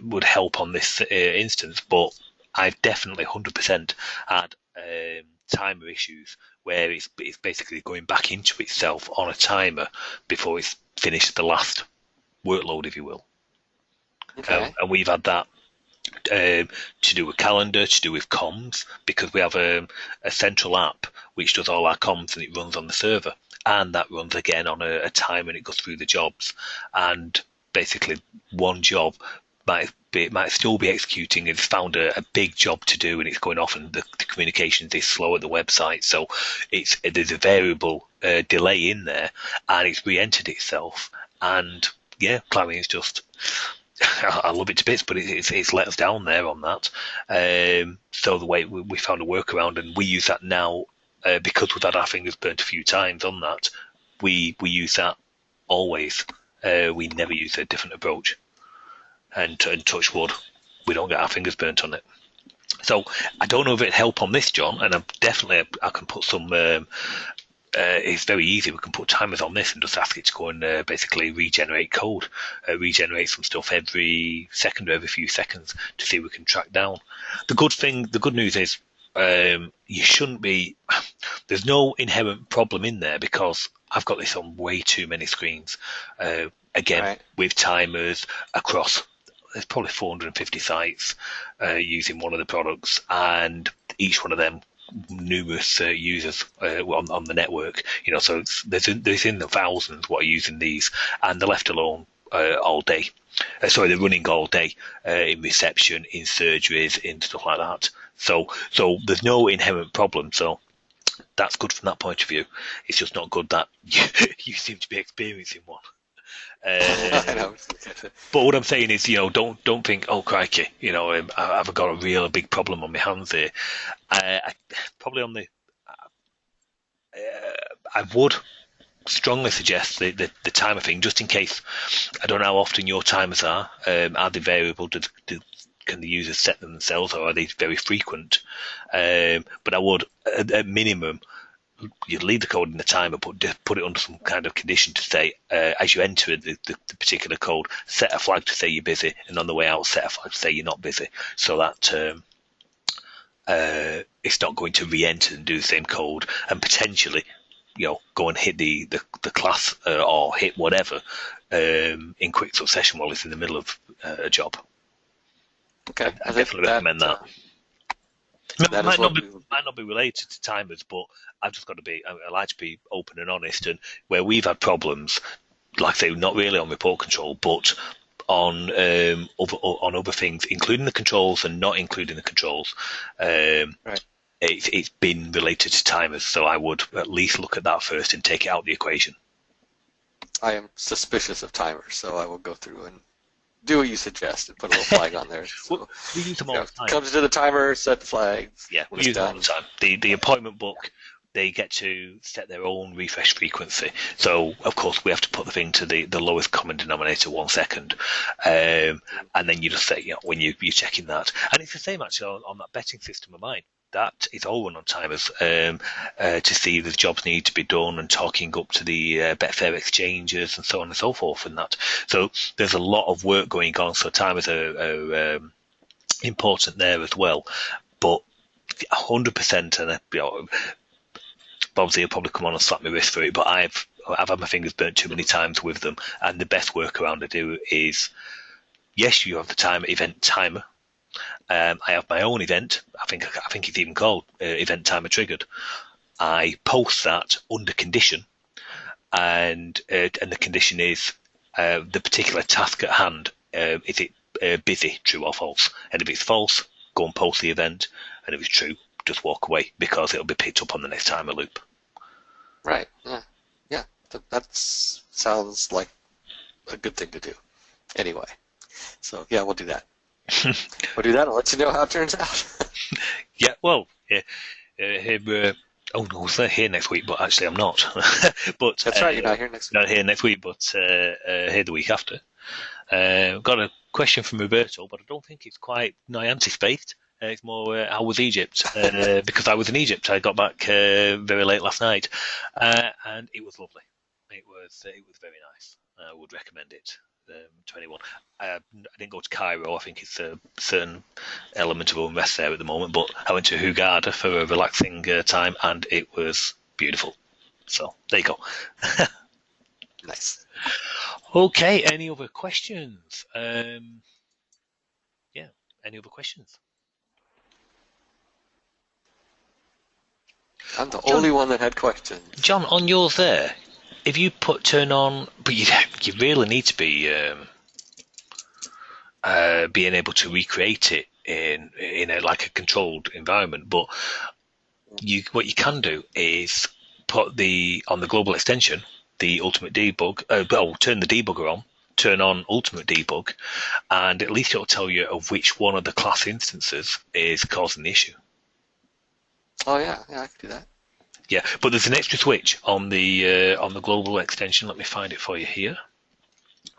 would help on this instance, but I've definitely 100% had timer issues where it's basically going back into itself on a timer before it's finished the last workload, if you will. Okay. And we've had that to do with calendar, to do with comms, because we have a central app which does all our comms and it runs on the server, and that runs again on a timer and it goes through the jobs, and basically one job might still be executing. It's found a big job to do and it's going off, and the communications is slow at the website, so there's a variable delay in there, and it's re-entered itself. And yeah, Clarion's just I love it to bits, but it's let us down there on that. So the way we found a workaround, and we use that now because we've had our fingers burnt a few times on that. We use that always. We never use a different approach. And touch wood, we don't get our fingers burnt on it. So I don't know if it'd help on this, John, and I can put some. It's very easy. We can put timers on this and just ask it to go and basically regenerate code, regenerate some stuff every second or every few seconds to see if we can track down. The good news is you shouldn't be. There's no inherent problem in there because I've got this on way too many screens. Again, right, with timers across. There's probably 450 sites using one of the products, and each one of them numerous users on the network. So there's in the thousands what are using these, and they're left alone all day. They're running all day in reception, in surgeries, in stuff like that. So there's no inherent problem. So that's good from that point of view. It's just not good that you seem to be experiencing one. But what I'm saying is, don't think, oh crikey, I've got a real big problem on my hands here. I probably I would strongly suggest the timer thing, just in case. I don't know how often your timers are. Are they variable? Can the users set them themselves, or are they very frequent? But I would, at minimum, you'd leave the code in the timer, but put it under some kind of condition to say, as you enter the particular code, set a flag to say you're busy, and on the way out, set a flag to say you're not busy, so that it's not going to re-enter and do the same code, and potentially, go and hit the class or hit whatever in quick succession while it's in the middle of a job. Okay, I definitely recommend that. It might not be related to timers, but I've just got to be. I like to be open and honest. And where we've had problems, like I say, not really on report control, but on other things, including the controls and not including the controls, right. It's been related to timers. So I would at least look at that first and take it out of the equation. I am suspicious of timers, so I will go through and do what you suggest and put a little flag on there. So, we use them all the time. Comes to the timer, set the flag. Yeah, we use them all the time. The appointment book, they get to set their own refresh frequency. So, of course, we have to put the thing to the lowest common denominator 1 second. And then you just say, when you're checking that. And it's the same, actually, on that betting system of mine. That is all run on timers to see the jobs need to be done and talking up to the Betfair exchanges and so on and so forth and that. So there's a lot of work going on, so timers are important there as well. But 100%, and obviously he'll probably come on and slap my wrist for it, but I've had my fingers burnt too many times with them, and the best workaround I do is, yes, you have the event timer. I have my own event. I think it's even called event timer triggered. I post that under condition, and the condition is the particular task at hand. Is it busy, true or false? And if it's false, go and post the event, and if it's true, just walk away because it'll be picked up on the next timer loop. Right. Yeah. That sounds like a good thing to do. Anyway, so yeah, we'll do that. We'll do that. I'll let you know how it turns out. Yeah, well, yeah. Oh no, I was here next week, but actually I'm not. But that's right, you're not here next week. Not here next week, but here the week after. Got a question from Roberto, but I don't think it's quite Noyantis based. It's more how was Egypt? Because I was in Egypt. I got back very late last night, and it was lovely. It was very nice. I would recommend it to anyone. I didn't go to Cairo. I think it's a certain element of unrest there at the moment. But I went to Hurghada for a relaxing time, and it was beautiful. So there you go. Nice. Okay. Any other questions? Yeah. Any other questions? I'm the only one that had questions. John, on yours there, if you turn on, but you really need to be being able to recreate it in like a controlled environment. But what you can do is put on the global extension the ultimate debug. Turn the debugger on, turn on ultimate debug, and at least it'll tell you of which one of the class instances is causing the issue. Oh yeah, I can do that. Yeah, but there's an extra switch on the global extension. Let me find it for you here.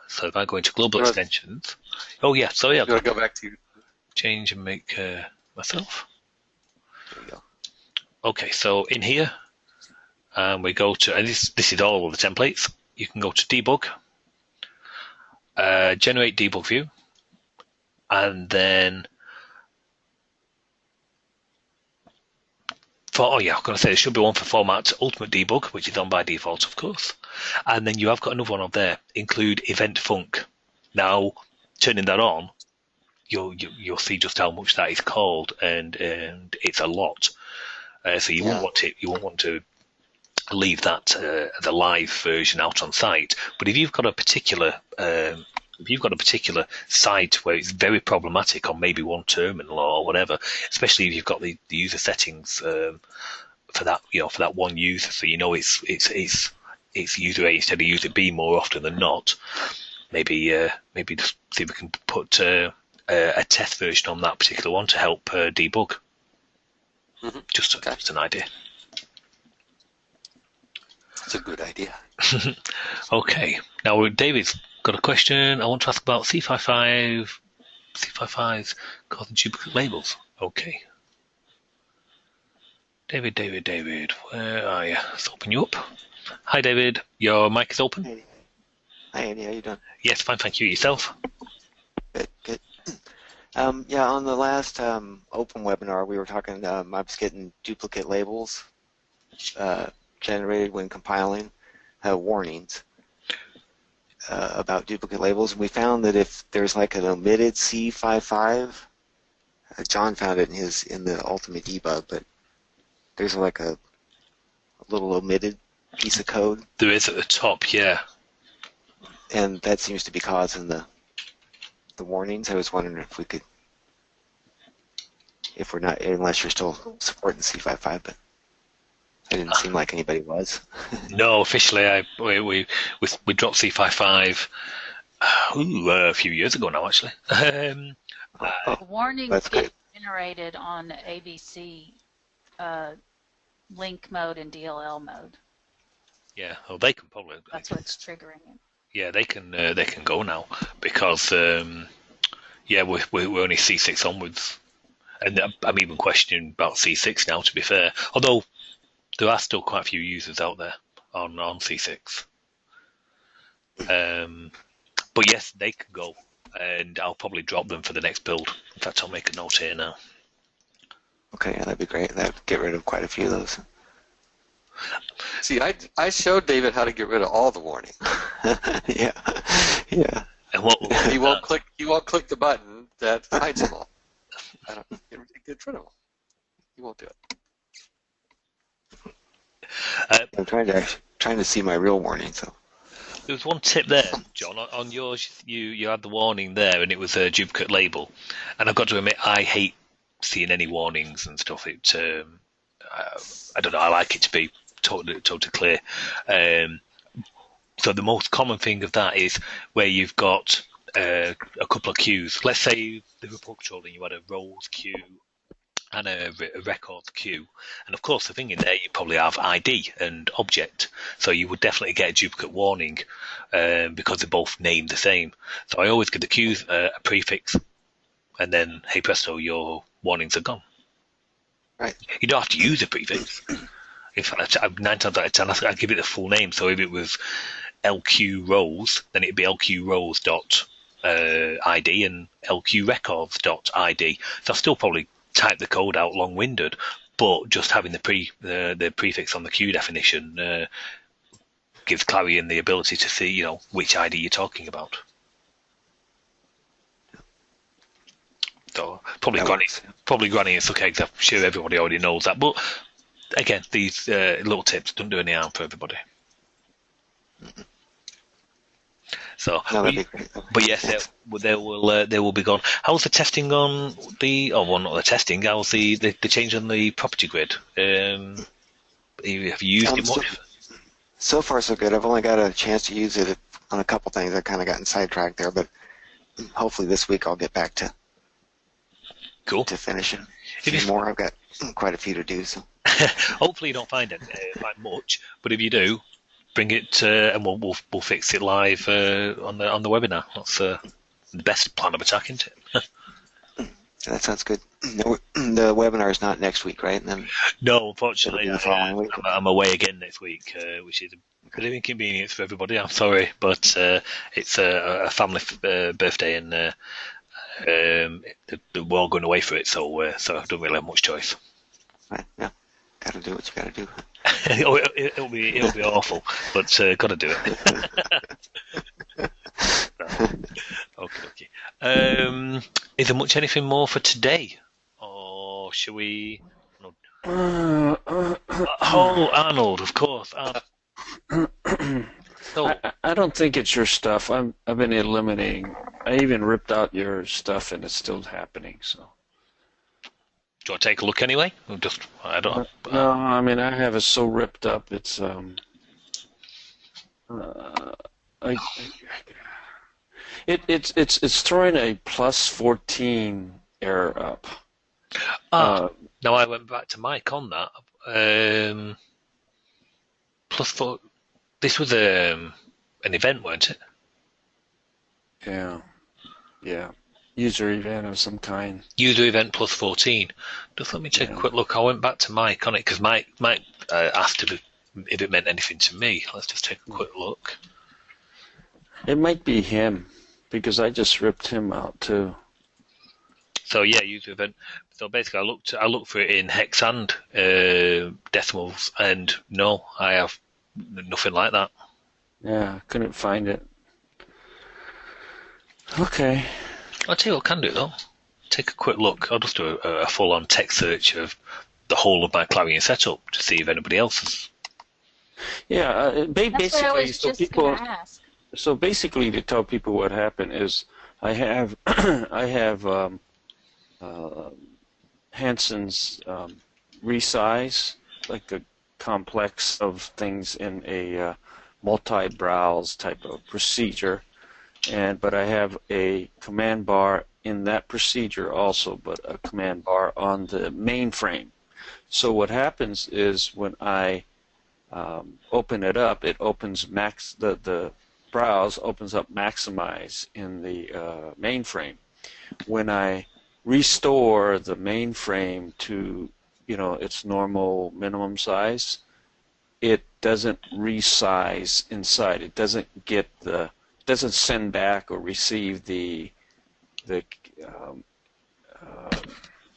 So if I go into global extensions, oh yeah, sorry, I'll go back to change and make myself. There you go. Okay, so in here, we go to, and this is all of the templates. You can go to debug, generate debug view, and then I'm going to say there should be one for format ultimate debug, which is on by default, of course. And then you have got another one up there, include event func. Now, turning that on, you'll see just how much that is called, and it's a lot. So you won't want to leave that the live version out on site. But if you've got a particular site where it's very problematic on maybe one terminal or whatever, especially if you've got the user settings for that one user, so it's user A instead of user B more often than not. Maybe just see if we can put a test version on that particular one to help debug. Mm-hmm. Just an idea. That's a good idea. Okay. Now David's got a question. I want to ask about C55's causing duplicate labels. Okay. David, where are you? Let's open you up. Hi, David. Your mic is open. Hey. Hi, Andy. How you doing? Yes, fine, thank you. Yourself? Good. Yeah, on the last open webinar, we were talking. I was getting duplicate labels generated when compiling warnings about duplicate labels. And we found that if there's like an omitted C55, John found it in the ultimate debug, but there's like a little omitted piece of code. There is at the top, yeah. And that seems to be causing the warnings. I was wondering if we're not, unless you're still supporting C55, but it didn't seem like anybody was. No, officially, we dropped C55 A few years ago now, actually. Oh, The warnings that's get good. generated on ABC link mode and DLL mode. Yeah, well, they can probably. That's what's triggering it. Yeah, they can go now because yeah, we're only C6 onwards, and I'm even questioning about C6 now. To be fair, although there are still quite a few users out there on C6. But yes, they can go, and I'll probably drop them for the next build. In fact, I'll make a note here now. Okay, yeah, that'd be great. That'd get rid of quite a few of those. See, I showed David how to get rid of all the warnings. Yeah, yeah. And what He won't click. He won't click the button that hides them all. I don't get rid of them. He won't do it. I'm trying to see my real warning. So There was one tip there, John. On yours, you had the warning there, and it was a duplicate label. And I've got to admit, I hate seeing any warnings and stuff. It, I don't know. I like it to be totally clear. So the most common thing of that is where you've got a couple of queues. Let's say the report controlling, you had a roles queue and a records queue, and of course the thing in there you probably have ID and object, so you would definitely get a duplicate warning because they're both named the same. So I always give the queues a prefix, and then hey presto, your warnings are gone. right. You don't have to use a prefix. In fact, 9 times out of 10 I give it the full name. So if it was LQ roles, then it'd be LQ roles dot ID and LQ records dot ID. So I'll still probably type the code out long-winded, but just having the prefix on the queue definition gives Clarion the ability to see, which ID you're talking about. So probably Granny is okay, because I'm sure everybody already knows that. But again, these little tips don't do any harm for everybody. So, No, that'd be great. but yes, they will be gone. How's the testing on the? Oh, well, not the testing. How's the change on the property grid? Have you used it much? So far, so good. I've only got a chance to use it on a couple things. I've kind of gotten sidetracked there, but hopefully this week I'll get back to finishing. A few more. I've got quite a few to do. So hopefully you don't find it much, but if you do, bring it and we'll fix it live on the webinar. That's the best plan of attack, isn't it? that sounds good. The webinar is not next week, right? And then no, unfortunately, the following week. I'm away again next week, which is a bit of inconvenience for everybody. I'm sorry, but it's a family birthday, and we're all going away for it, so I don't really have much choice. Right, yeah, got to do what you got to do. It'll be awful, but got to do it. Okay. Is there much anything more for today, or should we? Arnold, of course. So, I don't think it's your stuff. I've been eliminating. I even ripped out your stuff, and it's still happening. So. Do you want to take a look anyway? I don't. No, I mean I have it so ripped up. It's it's throwing a plus 14 error up. Now I went back to Mike on that. Plus 4. This was an event, weren't it? Yeah. User event of some kind. User event plus 14. Just let me take a quick look. I went back to Mike on it because Mike asked if it meant anything to me. Let's just take a quick look. It might be him because I just ripped him out too. So yeah, user event. So basically, I looked for it in hex and decimals, and no, I have nothing like that. Yeah, I couldn't find it. Okay. I'll tell you what I can do though. Take a quick look. I'll just do a full-on text search of the whole of my Clarion setup to see if anybody else has. Yeah, That's what I was so just people. going to ask. So basically, to tell people what happened is, I have Hansen's resize, like the complex of things in a multi-browse type of procedure, but I have a command bar in that procedure also, but a command bar on the mainframe. So what happens is when I open it up, it opens the browse opens up maximize in the mainframe. When I restore the mainframe to its normal minimum size, it doesn't resize inside. It doesn't send back or receive the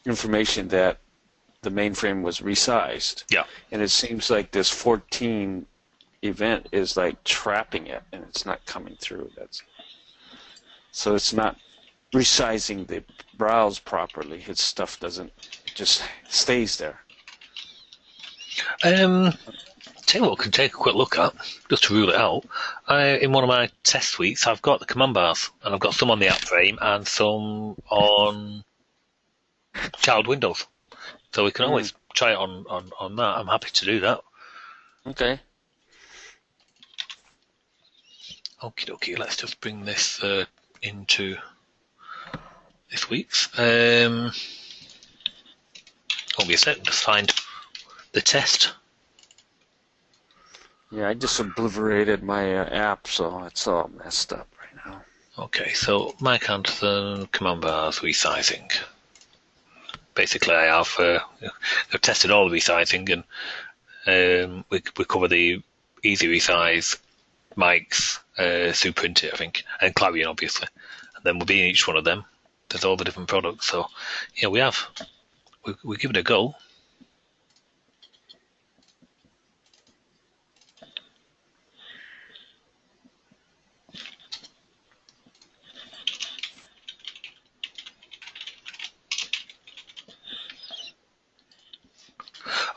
information that the mainframe was resized. Yeah. And it seems like this 14 event is like trapping it, and it's not coming through. So it's not resizing the browse properly. Its stuff just stays there. Tell you what, we can take a quick look at, just to rule it out. In one of my test suites, I've got the command bars, and I've got some on the app frame and some on child Windows. So we can always try it on that. I'm happy to do that. Okay. Okie dokie, let's just bring this into this week's. Won't be a sec, just find the test. Yeah, I just obliterated my app, so it's all messed up right now. Okay, so Mike Anderson, command bars, resizing. Basically, I've tested all the resizing, and we cover the easy resize, Mike's, Superint it, I think, and Clarion, obviously. And then within each one of them, there's all the different products. So, yeah, we give it a go.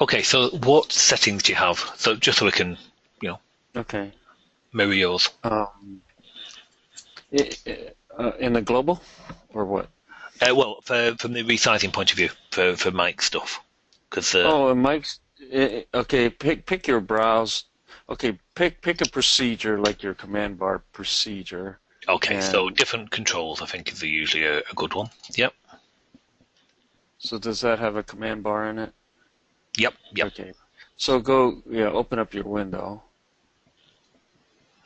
Okay, so what settings do you have? So just so we can, Okay. mirror yours. In the global, or what? Well, from the resizing point of view, for Mike stuff. And Mike's okay. Pick your browse. Okay, pick a procedure like your command bar procedure. Okay, so different controls, I think, is usually a good one. Yep. So does that have a command bar in it? Yep. Okay. So open up your window.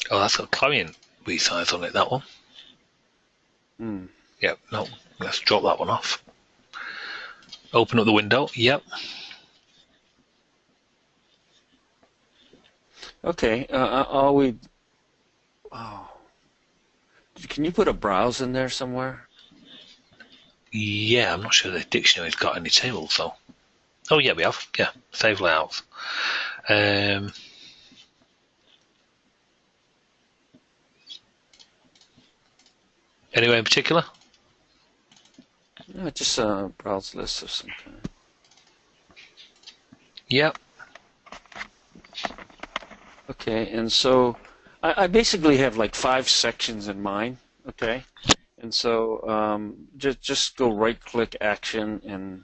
Oh, that's got Clarion resize on it, that one. Yep, no, let's drop that one off. Open up the window, yep. Okay, can you put a browse in there somewhere? Yeah, I'm not sure the dictionary's got any tables, though. Oh, yeah, we have. Yeah, save layouts. Anywhere in particular? No, just a browse list of some kind. Yep. Okay, and so I basically have like 5 sections in mind. Okay, and so just go right-click action and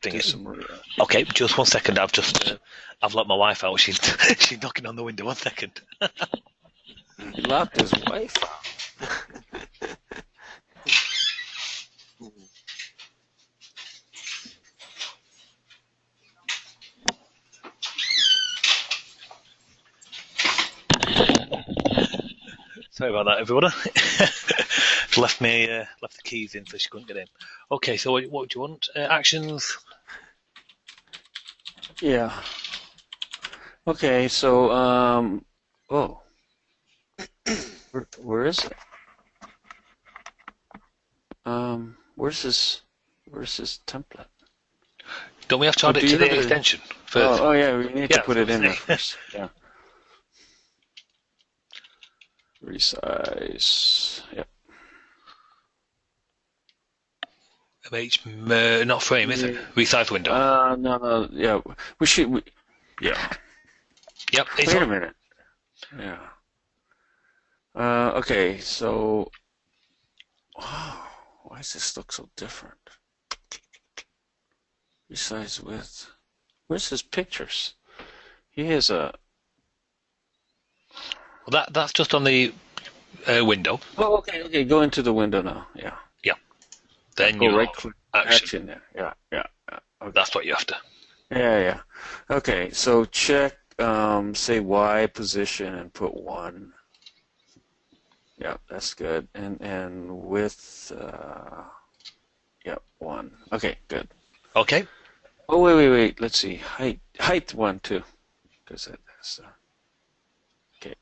do some. Okay, just 1 second. I've let my wife out. She's knocking on the window. 1 second. He locked his wife out. Sorry about that, everyone. left the keys in, so she couldn't get in. Okay, so what do you want? Actions. Yeah. Okay, so where is it? Where's this template? Don't we have to add it to the extension first? Oh yeah, we need to put it in there first. Yeah. Resize. Yep. MH, not frame, is it? Resize window. No. Yeah, yeah. Yep. Wait a minute. Yeah. Okay, so. Wow, why does this look so different? Resize width. Where's his pictures? He has a. Well, that's just on the window. Oh, okay. Go into the window now. Yeah. Then Go you right have click action. action there. Yeah. Okay. That's what you have to. Yeah. Okay, so check, say Y position and put 1. Yeah, that's good. And width, 1. Okay, good. Okay. Oh, wait. Let's see. Height 1 too, because that's okay.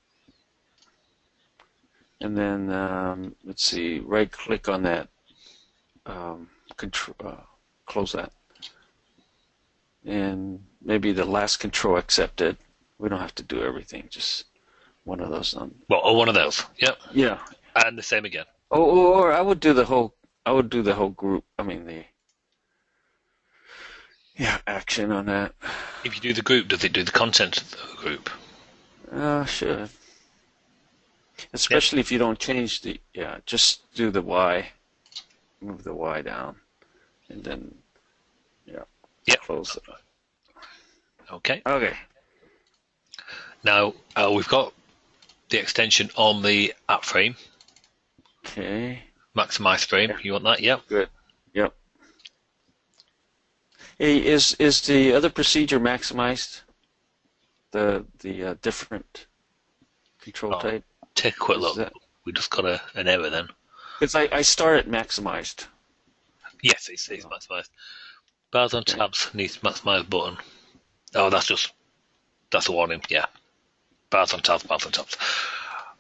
And then let's see. Right click on that. Control. Close that. And maybe the last control accepted. We don't have to do everything. Just one of those. Well, or one of those. Yep. Yeah. And the same again. Or I would do the whole. I would do the whole group. I mean action on that. If you do the group, does it do the content of the group? Should. Especially if you don't change the. Yeah, just do the Y. Move the Y down, and then close it. Okay. Okay. Now we've got the extension on the app frame. Okay. Maximize frame. Yeah. You want that? Yep. Good. Yep. Hey, is the other procedure maximized? The different control type? Take a quick look. We just got an error then. Because I start it maximized. Yes, it's maximized. Bars on tabs needs maximize button. Oh, that's a warning. Yeah. Bars on tabs.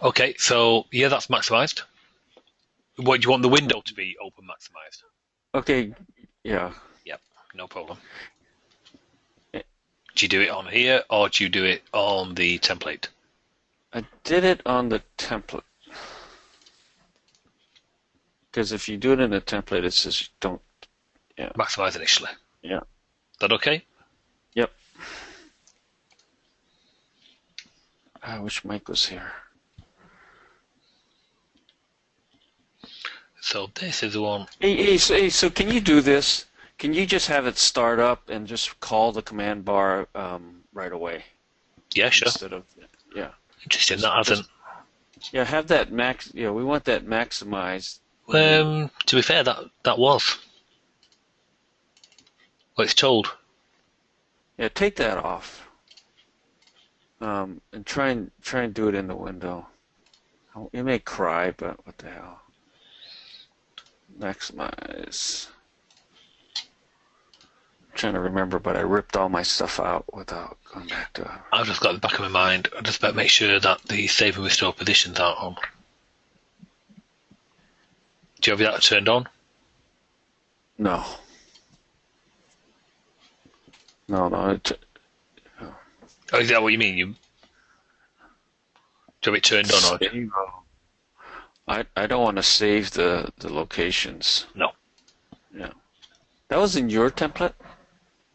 Okay, so yeah, that's maximized. What do you want the window to be open maximized? Okay. Yeah. Yep, no problem. Do you do it on here or do you do it on the template? I did it on the template. Because if you do it in a template, it says don't. Yeah. Maximize initially. Yeah. Is that okay? Yep. I wish Mike was here. So this is the one. Hey, so can you do this? Can you just have it start up and just call the command bar right away? Yeah, sure. Instead of Interesting. That hasn't. Yeah, have that max. Yeah, we want that maximized. To be fair, that was. Well, it's told. Yeah, take that off. And try and do it in the window. You may cry, but what the hell? Maximize. I'm trying to remember, but I ripped all my stuff out without going back to it. I've just got in the back of my mind. I just better make sure that the save and restore positions aren't on. Do you have that turned on? No. No. Oh, is that what you mean? Do you have it turned on? Or? I don't want to save the locations. No. Yeah. That was in your template?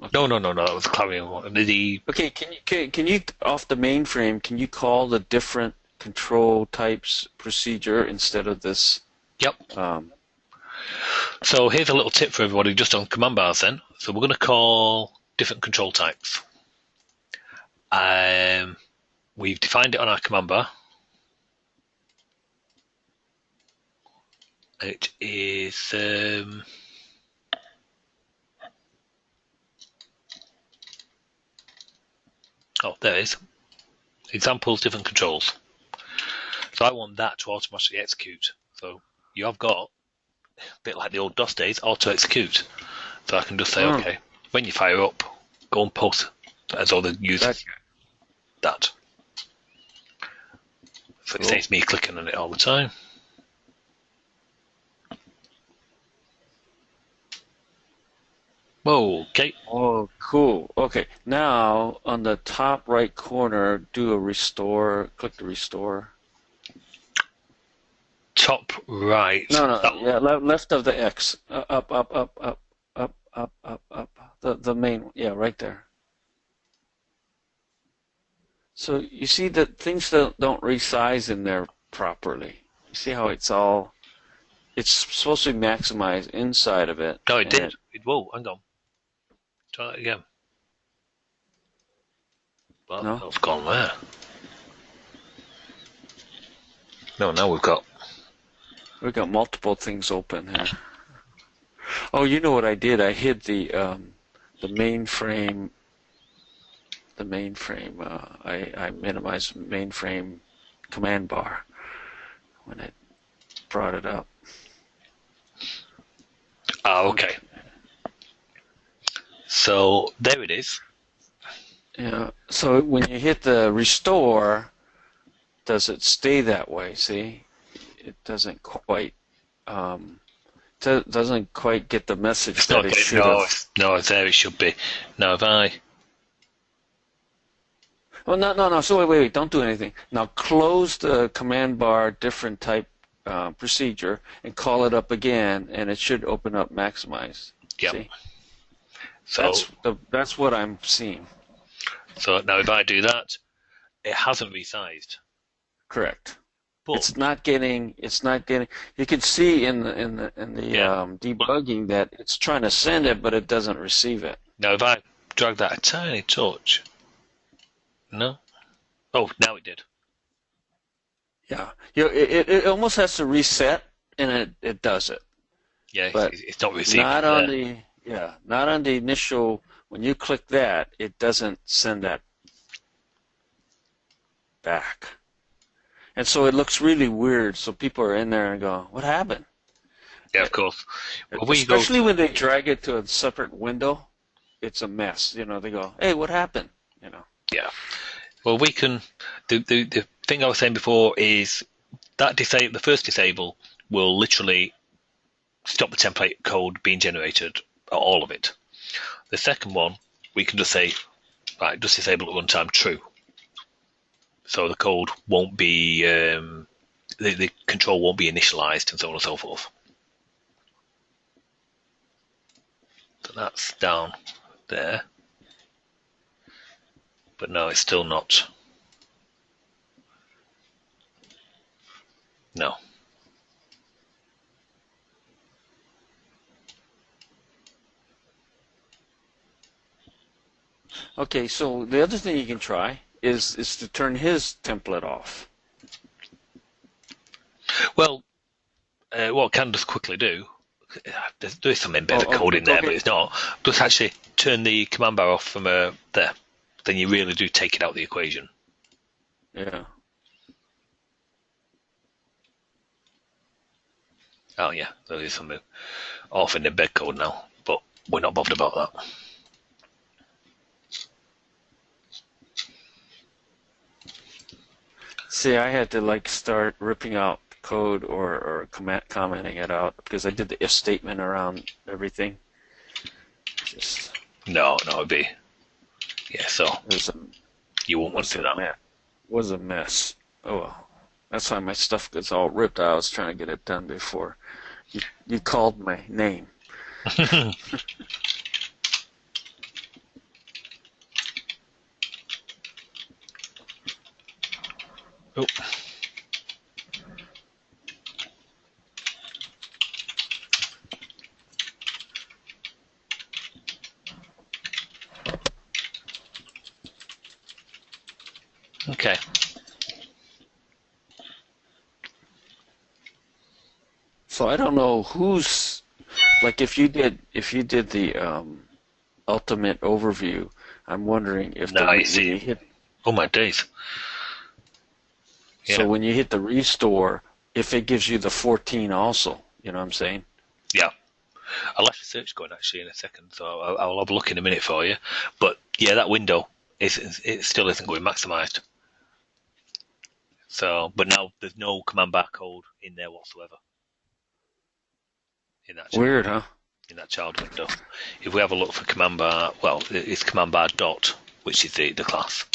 Okay. No. That was Clarion one. Okay, can you off the mainframe? Can you call the different control types procedure instead of this? Yep. So here's a little tip for everybody just on command bars then. So we're going to call different control types. We've defined it on our command bar. It is there it is. Examples, different controls. So I want that to automatically execute. So you have got, a bit like the old DOS days, auto execute. So I can just say, okay, when you fire up, go and post as other users. That. So it saves me clicking on it all the time. Whoa, okay. Oh, cool. Okay, now on the top right corner, do a restore. Click the restore. Top right. No. Yeah, left of the X. Up. The main one. Yeah, right there. So you see that things don't resize in there properly. You see how it's supposed to be maximized inside of it. No, it did. Whoa, hang on. Try that again. Well, No? it's gone there. No, now we've got. multiple things open here. Oh, you know what I did? I hid the mainframe. The mainframe. I minimized mainframe command bar when I brought it up. Oh, okay. So there it is. Yeah. So when you hit the restore, does it stay that way? See, it doesn't quite doesn't quite get the message It's that not it getting, should have. no, it's there it should be. Now if I. Well, no. So wait. Don't do anything. Now close the command bar different type procedure and call it up again, and it should open up maximize. Yep. See? So That's what I'm seeing. So now if I do that, it hasn't resized. Correct. But It's not getting. You can see in the Yeah. debugging that it's trying to send it, but it doesn't receive it. now if I drag that a tiny touch, no. Oh, now it did. Yeah. It almost has to reset, and it does it. Yeah, But it's not receiving. Not on the initial. When you click that, it doesn't send that back, and so it looks really weird. So people are in there and go, "What happened?" Yeah, of course. Well, Especially when they drag it to a separate window, it's a mess. They go, "Hey, what happened?" Yeah. Well, we can. The thing I was saying before is that the first disable will literally stop the template code being generated, all of it. The second one, we can just say, right, just disable at runtime true. So the code won't be, the control won't be initialized and so on and so forth. So that's down there. But no, it's still not. No. Okay, so the other thing you can try is to turn his template off. Well, what I can just quickly do, there's some embedded code in there, okay. but it's not. Just actually turn the command bar off from there. Then you really do take it out of the equation. Yeah. Oh yeah, there is something off in the embed code now, but we're not bothered about that. See, I had to start ripping out code or commenting it out because I did the if statement around everything. No, it'd be so you won't want to do that. It was a mess. Oh well. That's why my stuff gets all ripped out. I was trying to get it done before you called my name. Oh. Okay. So I don't know who's if you did the ultimate overview. I'm wondering if Nice. when you hit. Oh my days. Yeah. So when you hit the restore, if it gives you the 14 also, you know what I'm saying? Yeah. I'll have the search going actually in a second, so I'll have a look in a minute for you. But yeah, that window it still isn't going maximized. So, but now there's no command bar code in there whatsoever. In that Weird, huh? In that child window. If we have a look for command bar, well, it's command bar dot, which is the class,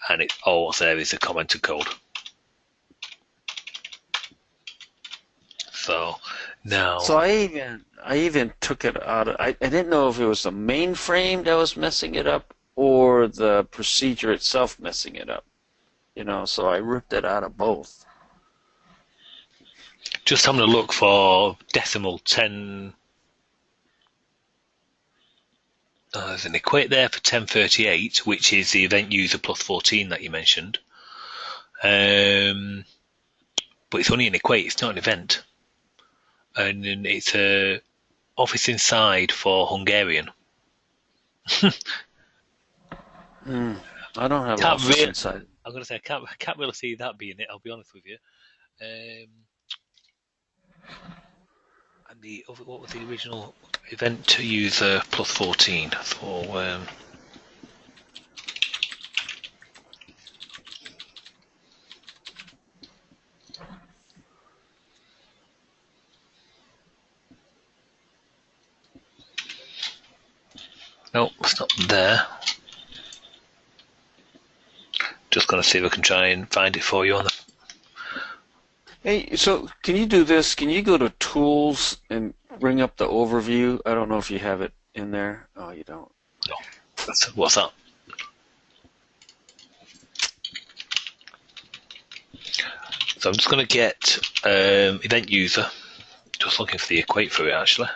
and all there is a commented code. So now. So I even took it out of. I didn't know if it was the mainframe that was messing it up or the procedure itself messing it up. So I ripped it out of both. Just having a look for decimal 10. There's an equate there for 1038, which is the event user plus 14 that you mentioned. but it's only an equate. It's not an event, and then it's a office inside for Hungarian. I don't have Can't office really. inside. I'm gonna say I can't really see that being it. I'll be honest with you. And what was the original event user plus 14? So no, it's not there. Just gonna see if I can try and find it for you on the. Hey, so can you do this? Can you go to Tools and bring up the overview? I don't know if you have it in there. Oh, you don't. No, what's that? So I'm just gonna get event user. Just looking for the equate for it actually.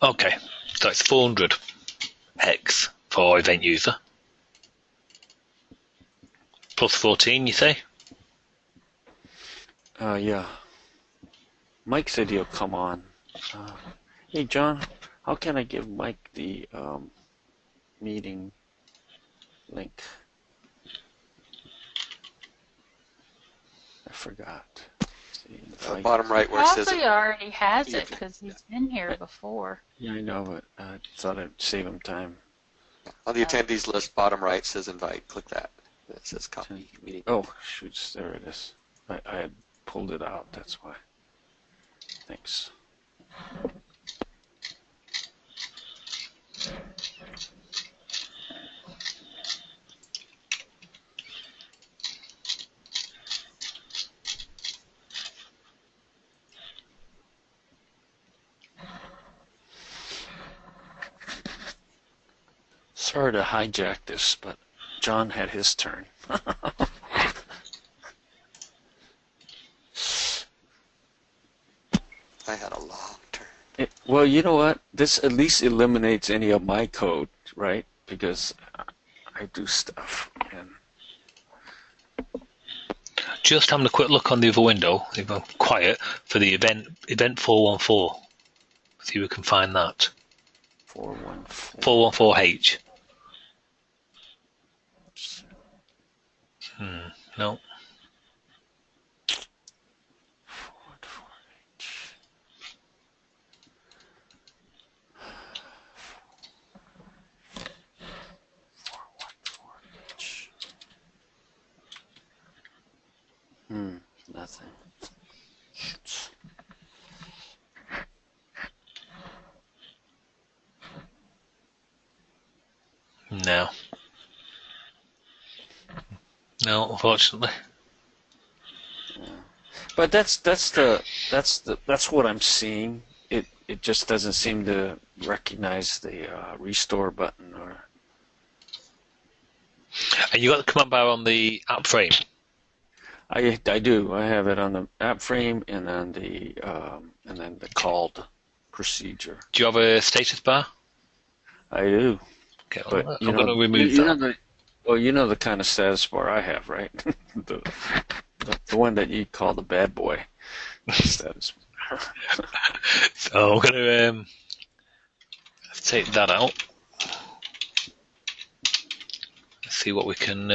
Okay, so it's 400 hex for event user. Plus 14, you say? Yeah. Mike said he'll come on. Hey, John, how can I give Mike the meeting link? I forgot. Bottom right where it says Probably already has it because he's been here before. Yeah, I know, but I thought I'd save him time. on the attendees list, bottom right says invite. Click that. It says copy meeting. Oh, shoots, there it is. I had pulled it out, that's why. Thanks. Sorry to hijack this, but John had his turn. I had a long turn. Well, you know what? This at least eliminates any of my code, right? Because I do stuff. And Just having a quick look on the other window, if I'm quiet, for the event 414. See if we can find that. 414. 414H. No. 414H. Nothing. No. No, unfortunately. But that's what I'm seeing. It just doesn't seem to recognize the restore button or. And you got the command bar on the app frame. I do. I have it on the app frame and on the and then the called procedure. Do you have a status bar? I do. Okay, But I'm going to remove you that. know you know the kind of status bar I have, right? the one that you call the bad boy status bar. So I'm going to take that out. Let's see what we can.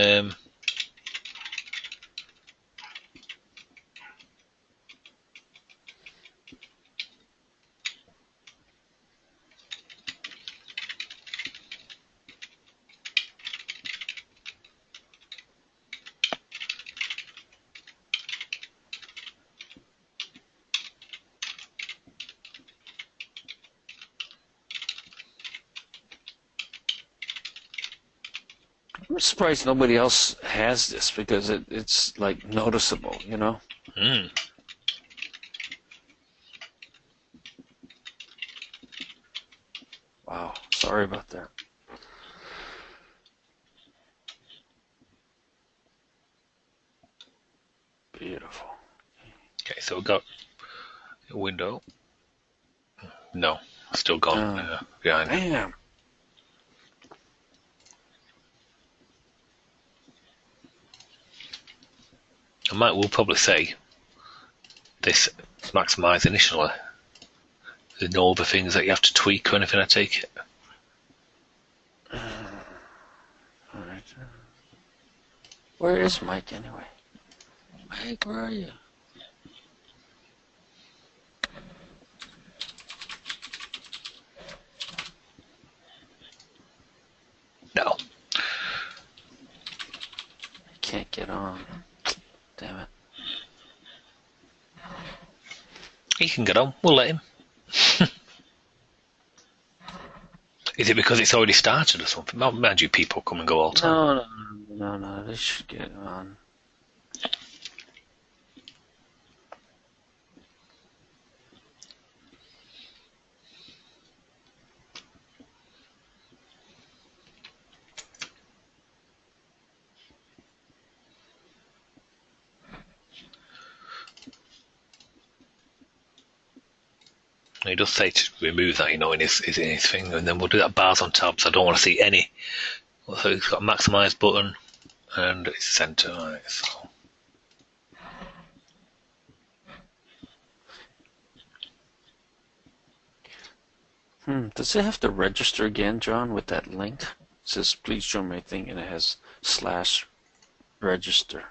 I'm surprised nobody else has this because it's like noticeable, you know? Wow, sorry about that. Beautiful. Okay, so we've got a window. No, still gone behind. Damn. I might will probably say this is maximise initially. There's no other things that you have to tweak or anything, I take it. Alright. Where is Mike anyway? Mike, where are you? No. I can't get on. Damn it. He can get on. We'll let him. Is it because it's already started or something? Mind you, people come and go all the time. No. They should get on. He does say to remove that, in his thing, and then we'll do that bars on tabs. I don't want to see any. So it's got a maximise button, and it's centre. Right, so. Does it have to register again, John, with that link? It says, please join my thing, and it has /register.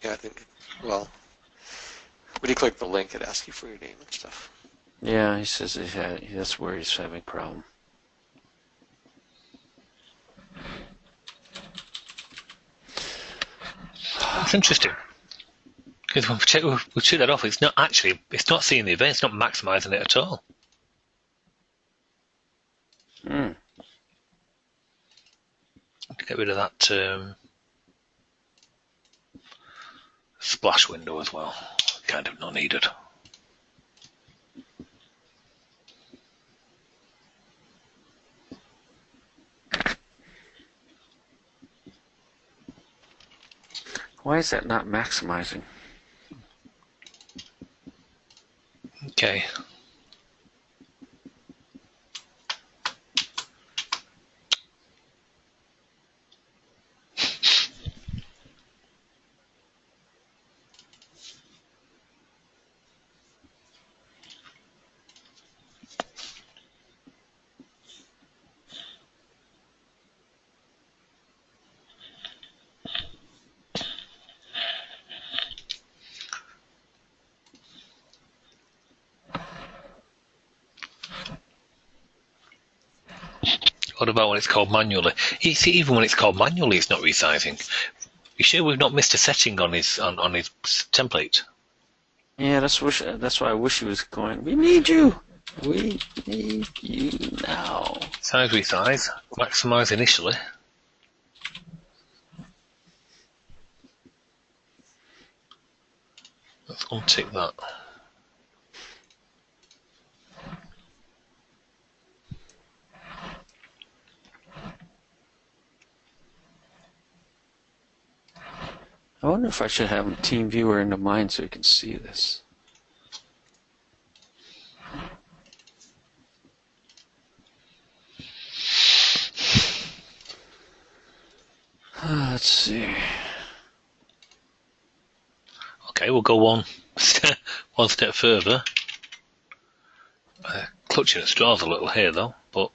Yeah, I think, well, when you click the link, it asks you for your name and stuff. Yeah, he says that's where he's having a problem. That's interesting. Because when we check that off, it's not seeing the event, it's not maximising it at all. Get rid of that splash window as well. Kind of not needed. Why is that not maximizing? Okay. What about when it's called manually? You see, even when it's called manually, it's not resizing. You sure we've not missed a setting on his template? Yeah, that's why I wish he was going. We need you. We need you now. Size resize. Maximise initially. Let's untick that. I wonder if I should have a team viewer into mine so you can see this. Let's see. Okay, we'll go one step further. Clutching at straws a little here though, but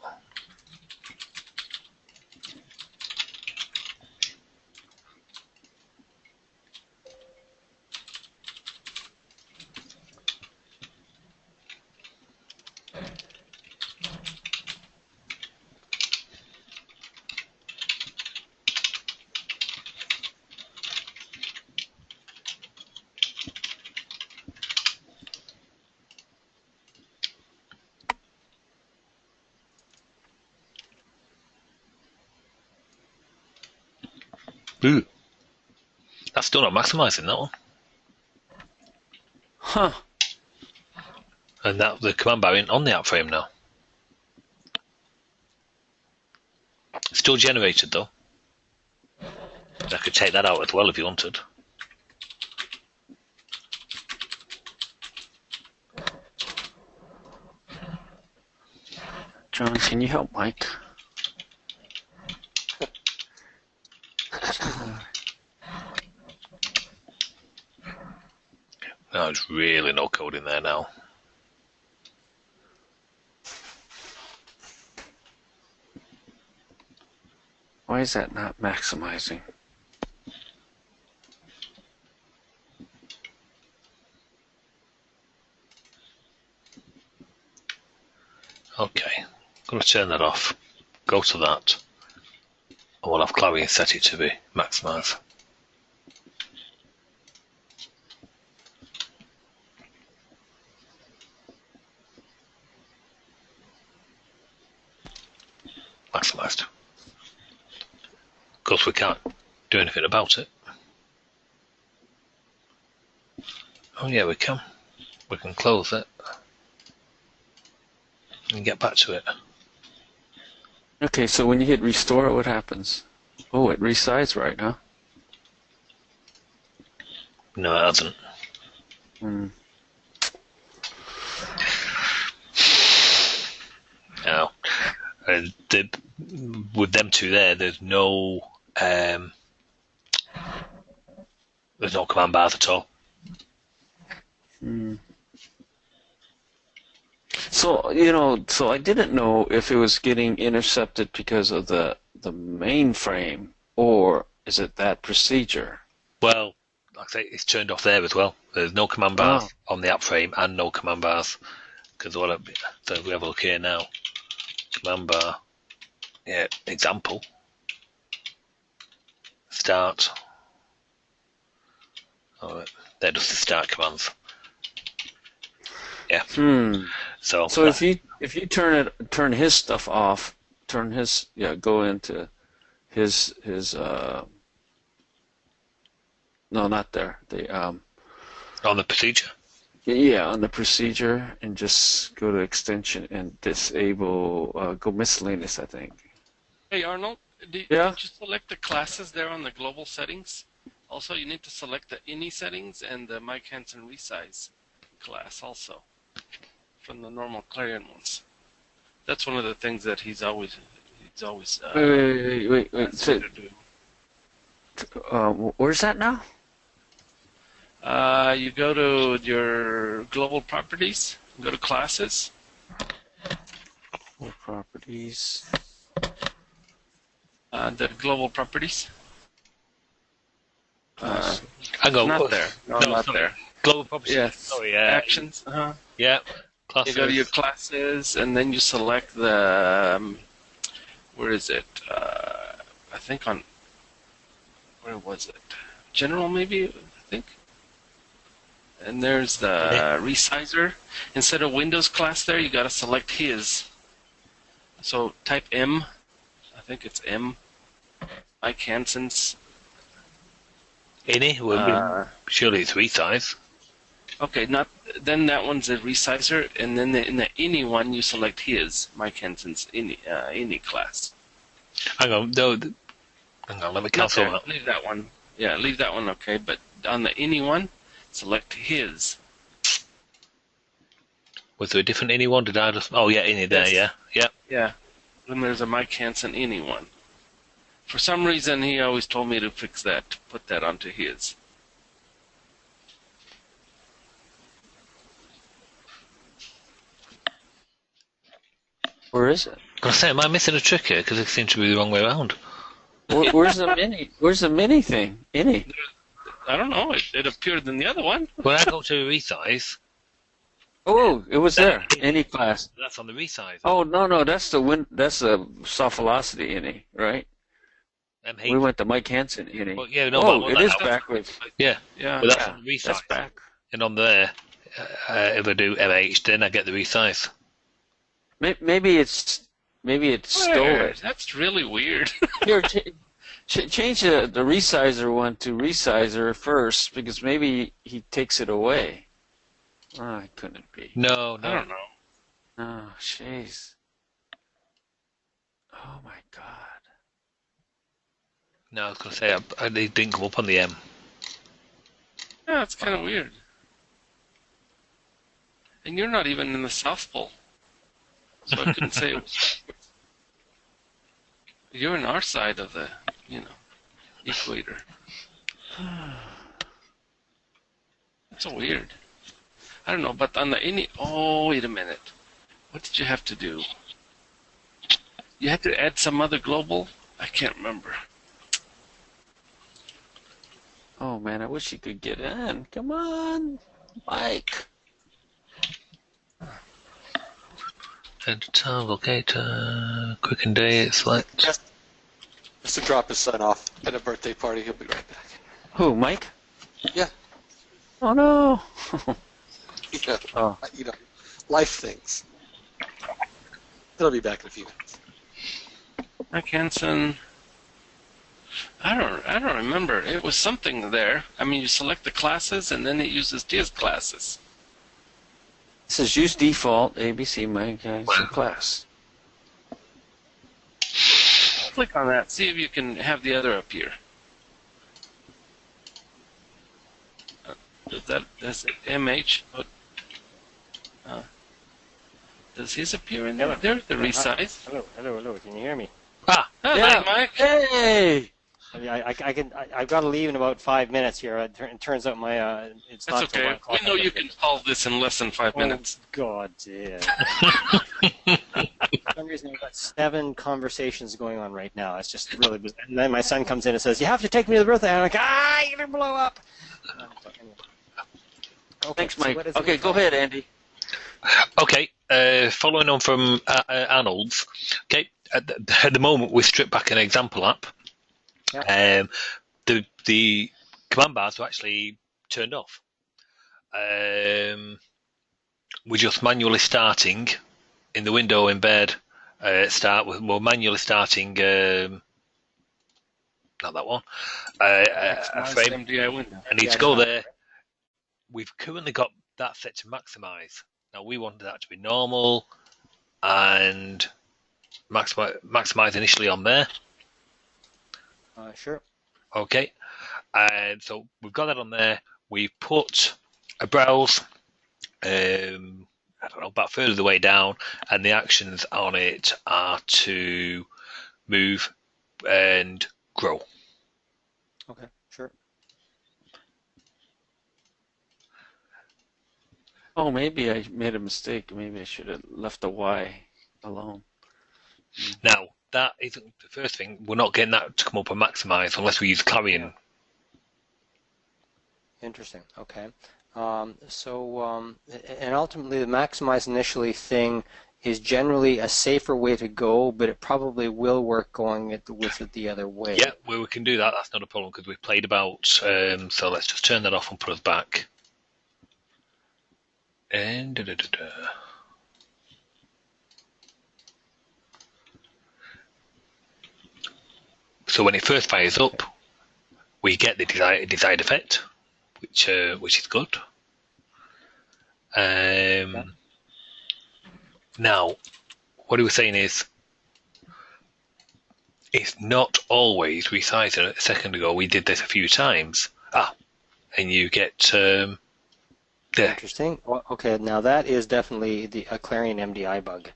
ooh, that's still not maximising that one. Huh. And that the command bar isn't on the app frame now. Still generated though. I could take that out as well if you wanted. John, can you help Mike? No, there's really no code in there now. Why is that not maximizing? Okay, I'm going to turn that off. Go to that. And we'll have Chloe set it to be maximize. Maximized. Of course, we can't do anything about it. Oh yeah, we can. We can close it and get back to it. Okay, so when you hit restore, what happens? Oh, it resized right, huh? No, it hasn't. No. With them two there, there's no command bars at all. So, so I didn't know if it was getting intercepted because of the mainframe, or is it that procedure? Well, like I say, it's turned off there as well. There's no command bars on the app frame and no command bars. Because so if we have a look here now, command bar, yeah, example, start. Oh, they're just the start commands. Yeah. So if you turn his stuff off, go into his no, not there. On the procedure. Yeah, on the procedure, and just go to extension and disable. Go miscellaneous, I think. Hey Arnold, did you select the classes there on the global settings? Also, you need to select the ini settings and the Mike Hansen resize class also from the normal Clarion ones. That's one of the things that he's always. Wait. Where's that now? You go to your global properties, go to classes. Global properties. The global properties. I go. Not there. No, not sorry. there. Global properties. Yes. Sorry, Actions. Yeah. Classes. You go to your classes, and then you select the. Where is it? I think on. Where was it? General, maybe. I think. And there's the resizer. Instead of Windows class there, you got to select his. So type M. I think it's M. Mike Hansen's. Any? Surely it's resize. Okay, then that one's a resizer, and then in the ini one you select his, Mike Hansen's ini class. Hang on, let me cancel that. Leave that one. Yeah, leave that one. Okay, but on the ini one, select his. Was there a different ini one? Did I just? Oh yeah, ini there. Yes. Yeah. Yeah. Then there's a Mike Hansen ini one. For some reason, he always told me to fix that, to put that onto his. Where is it? I was saying, am I missing a trick here? Because it seems to be the wrong way around. Where's the mini? Where's the mini thing? Ini. I don't know. It appeared in the other one. When I go to resize. Oh, it was there. Any class. That's on the resize. Oh no, that's the soft velocity ini, right? We went to Mike Hansen ini. Well, yeah, no, oh, it is backwards. Yeah. Yeah. But that's on the resize. That's back. And on there, if I do MH, then I get the resize. Maybe it stole it. That's really weird. Here, change the resizer one to resizer first, because maybe he takes it away. Oh, it couldn't be. No. I don't know. Oh, jeez. Oh my God. No, I was going to say they didn't come up on the M. Yeah, it's kind of weird. And you're not even in the South Pole, so I couldn't say it was. You're in our side of the, equator. That's so weird. I don't know, but on the oh, wait a minute. What did you have to do? You had to add some other global? I can't remember. Oh man, I wish you could get in. Come on, Mike. Enter time, locator, quick and day, select. Just to drop his son off at a birthday party. He'll be right back. Who, Mike? Yeah. Oh no. Oh. Life things. He'll be back in a few minutes. Mike Hansen. I don't remember. It was something there. I mean, you select the classes, and then it uses his classes. It says use default ABC Mike Hansen class. Click on that. See if you can have the other appear. Does MH? Does his appear in there? Hello. There's the resize. Hello. Can you hear me? Hello, Yeah. Mike. Hey! I've got to leave in about 5 minutes here. It turns out my it's That's not till 1 okay. o'clock. We know you can solve this in less than 5 minutes. Oh, God, yeah. For some reason, I've got 7 conversations going on right now. It's just really bizarre. And then my son comes in and says, "You have to take me to the birthday." I'm like, you're going to blow up. Anyway. Okay, Thanks, so Mike. what is it Okay, we're go ahead, Andy. Okay, following on from Arnold's. Okay, at the moment we strip back an example app. Yeah. The command bars were actually turned off. We're just manually starting in the window embed. We're manually starting. Not that one. A frame. MDI window. I need to go there. We've currently got that set to maximize. Now we wanted that to be normal and maximize initially on there. Sure. Okay, and so we've got that on there. We've put a browse, I don't know, about further the way down, and the actions on it are to move and grow. Okay, sure. Oh, maybe I made a mistake. Maybe I should have left the Y alone. Now, that isn't the first thing. We're not getting that to come up and maximize unless we use carrying. Interesting. Okay. And ultimately, the maximize initially thing is generally a safer way to go, but it probably will work going with it the other way. Yeah, well, we can do that. That's not a problem because we've played about. So let's just turn that off and put us back. And so when it first fires up, we get the desired effect, which is good. Now, what he was saying is, it's not always resizing. A second ago, we did this a few times. And you get there. Interesting. Well, okay, now that is definitely a Clarion MDI bug.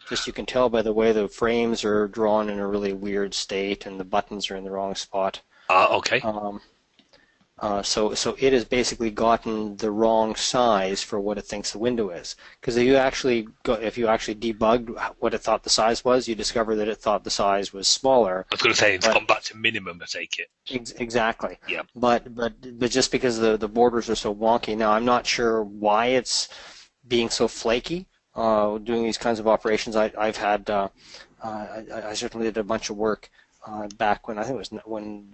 Just you can tell by the way the frames are drawn in a really weird state and the buttons are in the wrong spot. Okay. So it has basically gotten the wrong size for what it thinks the window is. Because if you actually debugged what it thought the size was, you discover that it thought the size was smaller. I was going to say it's gone back to minimum. I take it. Exactly. Yeah. But just because the borders are so wonky now, I'm not sure why it's being so flaky. Doing these kinds of operations, I certainly did a bunch of work. Back when I think it was when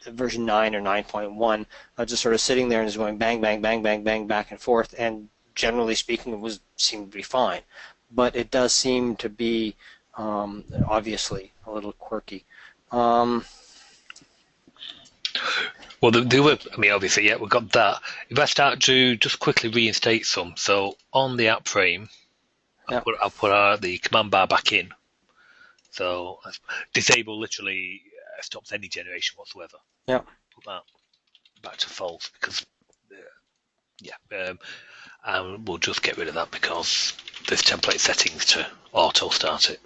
version 9 or 9.1, just sort of sitting there and just going bang, bang, bang, bang, bang, back and forth, and generally speaking, it seemed to be fine. But it does seem to be obviously a little quirky. Well, obviously, yeah, we've got that. If I start to just quickly reinstate some, so on the app frame, Yep. I'll put the command bar back in. So disable literally it stops any generation whatsoever. Yeah. Put that back to false because, and we'll just get rid of that because there's template settings to auto start it.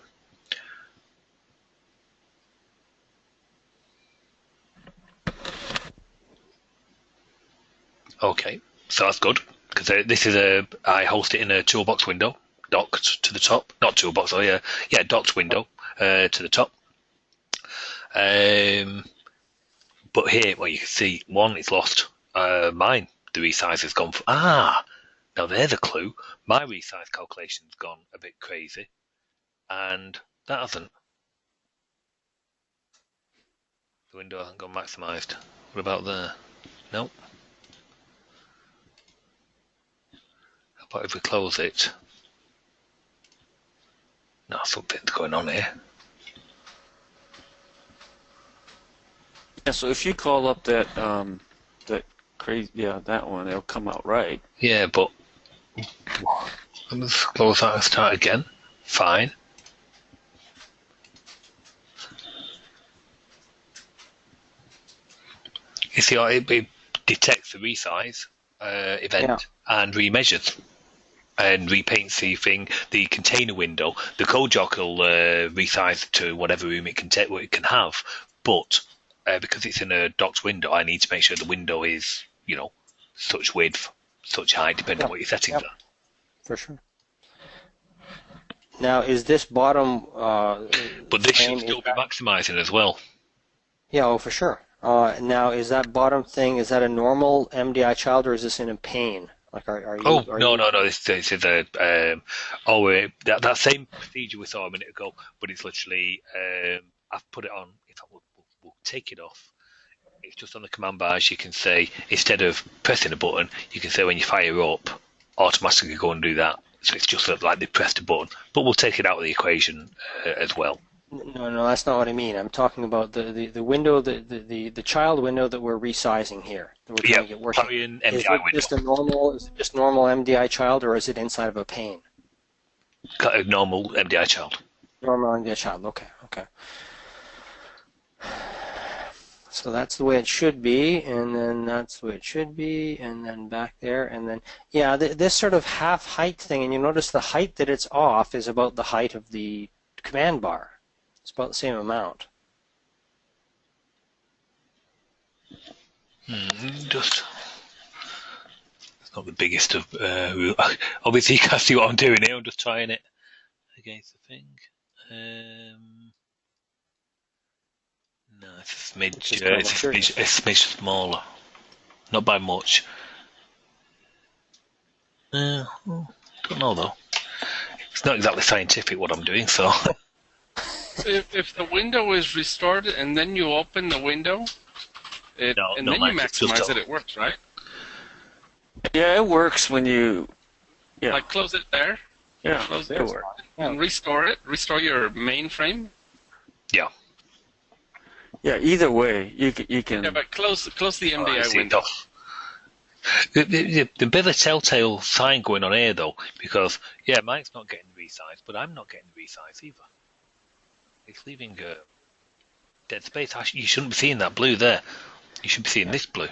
Okay, so that's good because this is I host it in a toolbox window, docked to the top. Not toolbox, docked window to the top. But here, well, you can see one, it's lost. Mine, the resize has gone. Now there's a clue. My resize calculation's gone a bit crazy, and that hasn't. The window hasn't gone maximised. What about there? Nope. How about if we close it? No, something's going on here. Yeah, so if you call up that that one, it'll come out right. Yeah, but let's close that and start again. Fine. You see, it detects the resize event and remeasures and repaints the container window. The code jock will resize to whatever room it can have, but because it's in a docked window, I need to make sure the window is, such width, such height, depending on what your settings are. For sure. Now, is this bottom? But this should still be maximizing as well. Yeah, for sure. Now, is that bottom thing? Is that a normal MDI child, or is this in a pane? Like, are you? No. This is that same procedure we saw a minute ago, but it's literally I've put it on. In fact, we'll take it off. It's just on the command bar. As you can say, instead of pressing a button, you can say when you fire up, automatically go and do that. So it's just like they pressed a button. But we'll take it out of the equation as well. No, that's not what I mean. I'm talking about the window, the child window that we're resizing here. That we're trying to get working. Is it just a normal? Is it just normal MDI child, or is it inside of a pane? A normal MDI child. Normal MDI child. Okay. So that's the way it should be, and then that's the way it should be, and then back there, and then this sort of half height thing, and you notice the height that it's off is about the height of the command bar. It's about the same amount. It's not the biggest of. Obviously, you can't see what I'm doing here. I'm just trying it against the thing. No, it's a smidge smaller. Not by much. Don't know though. It's not exactly scientific what I'm doing, so. If the window is restored and then you open the window, you maximize it works, right? Yeah, it works when you. Yeah. Like close it there. Yeah, close it works. And restore it. Restore your mainframe. Yeah. Yeah. Either way, you can. Yeah, but close the MDI window. The bit of a telltale sign going on here though, because Mike's not getting resized, but I'm not getting resized either. It's leaving dead space. You shouldn't be seeing that blue there. You should be seeing this blue.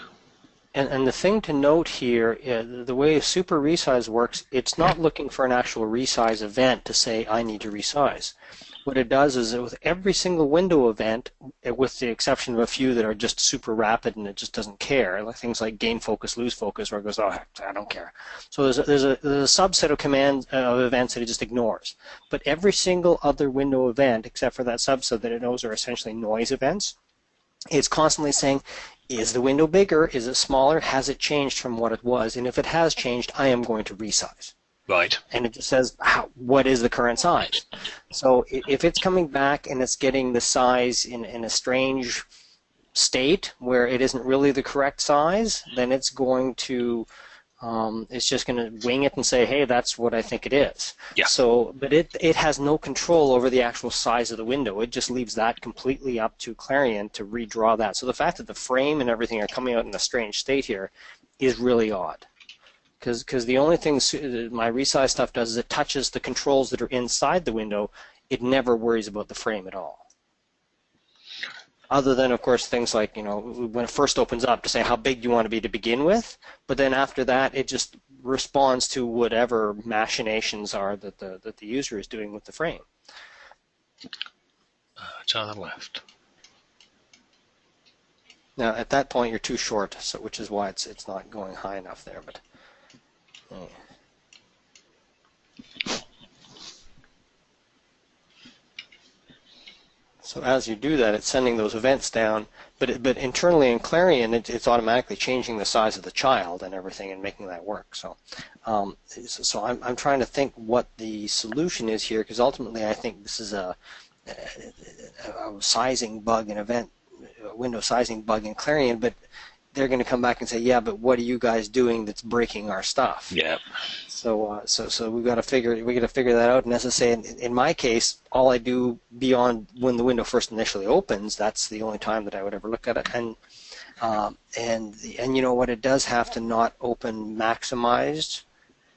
And the thing to note here, the way super resize works, it's not looking for an actual resize event to say, I need to resize. What it does is with every single window event, with the exception of a few that are just super rapid and it just doesn't care, like things like gain focus, lose focus, where it goes, I don't care. So there's a subset of commands of events that it just ignores. But every single other window event, except for that subset that it knows are essentially noise events, it's constantly saying, is the window bigger? Is it smaller? Has it changed from what it was? And if it has changed, I am going to resize. Right. And it just says, what is the current size? So if it's coming back and it's getting the size in a strange state where it isn't really the correct size, then it's going to, it's just going to wing it and say, hey, that's what I think it is. Yeah. So, but it has no control over the actual size of the window. It just leaves that completely up to Clarion to redraw that. So the fact that the frame and everything are coming out in a strange state here is really odd. Because the only thing my resize stuff does is it touches the controls that are inside the window. It never worries about the frame at all. other than, of course, things like, when it first opens up to say how big do you want to be to begin with, but then after that it just responds to whatever machinations are that the user is doing with the frame. To the left. Now, at that point, you're too short, so which is why it's not going high enough there. But so as you do that, it's sending those events down. But internally in Clarion, it's automatically changing the size of the child and everything and making that work. So I'm trying to think what the solution is here, because ultimately I think this is a sizing bug, a window sizing bug in Clarion, but they're going to come back and say, yeah, but what are you guys doing that's breaking our stuff? Yeah. So we've got to figure that out. And as I say, in my case, all I do beyond when the window first initially opens, that's the only time that I would ever look at it. And you know what? It does have to not open maximized,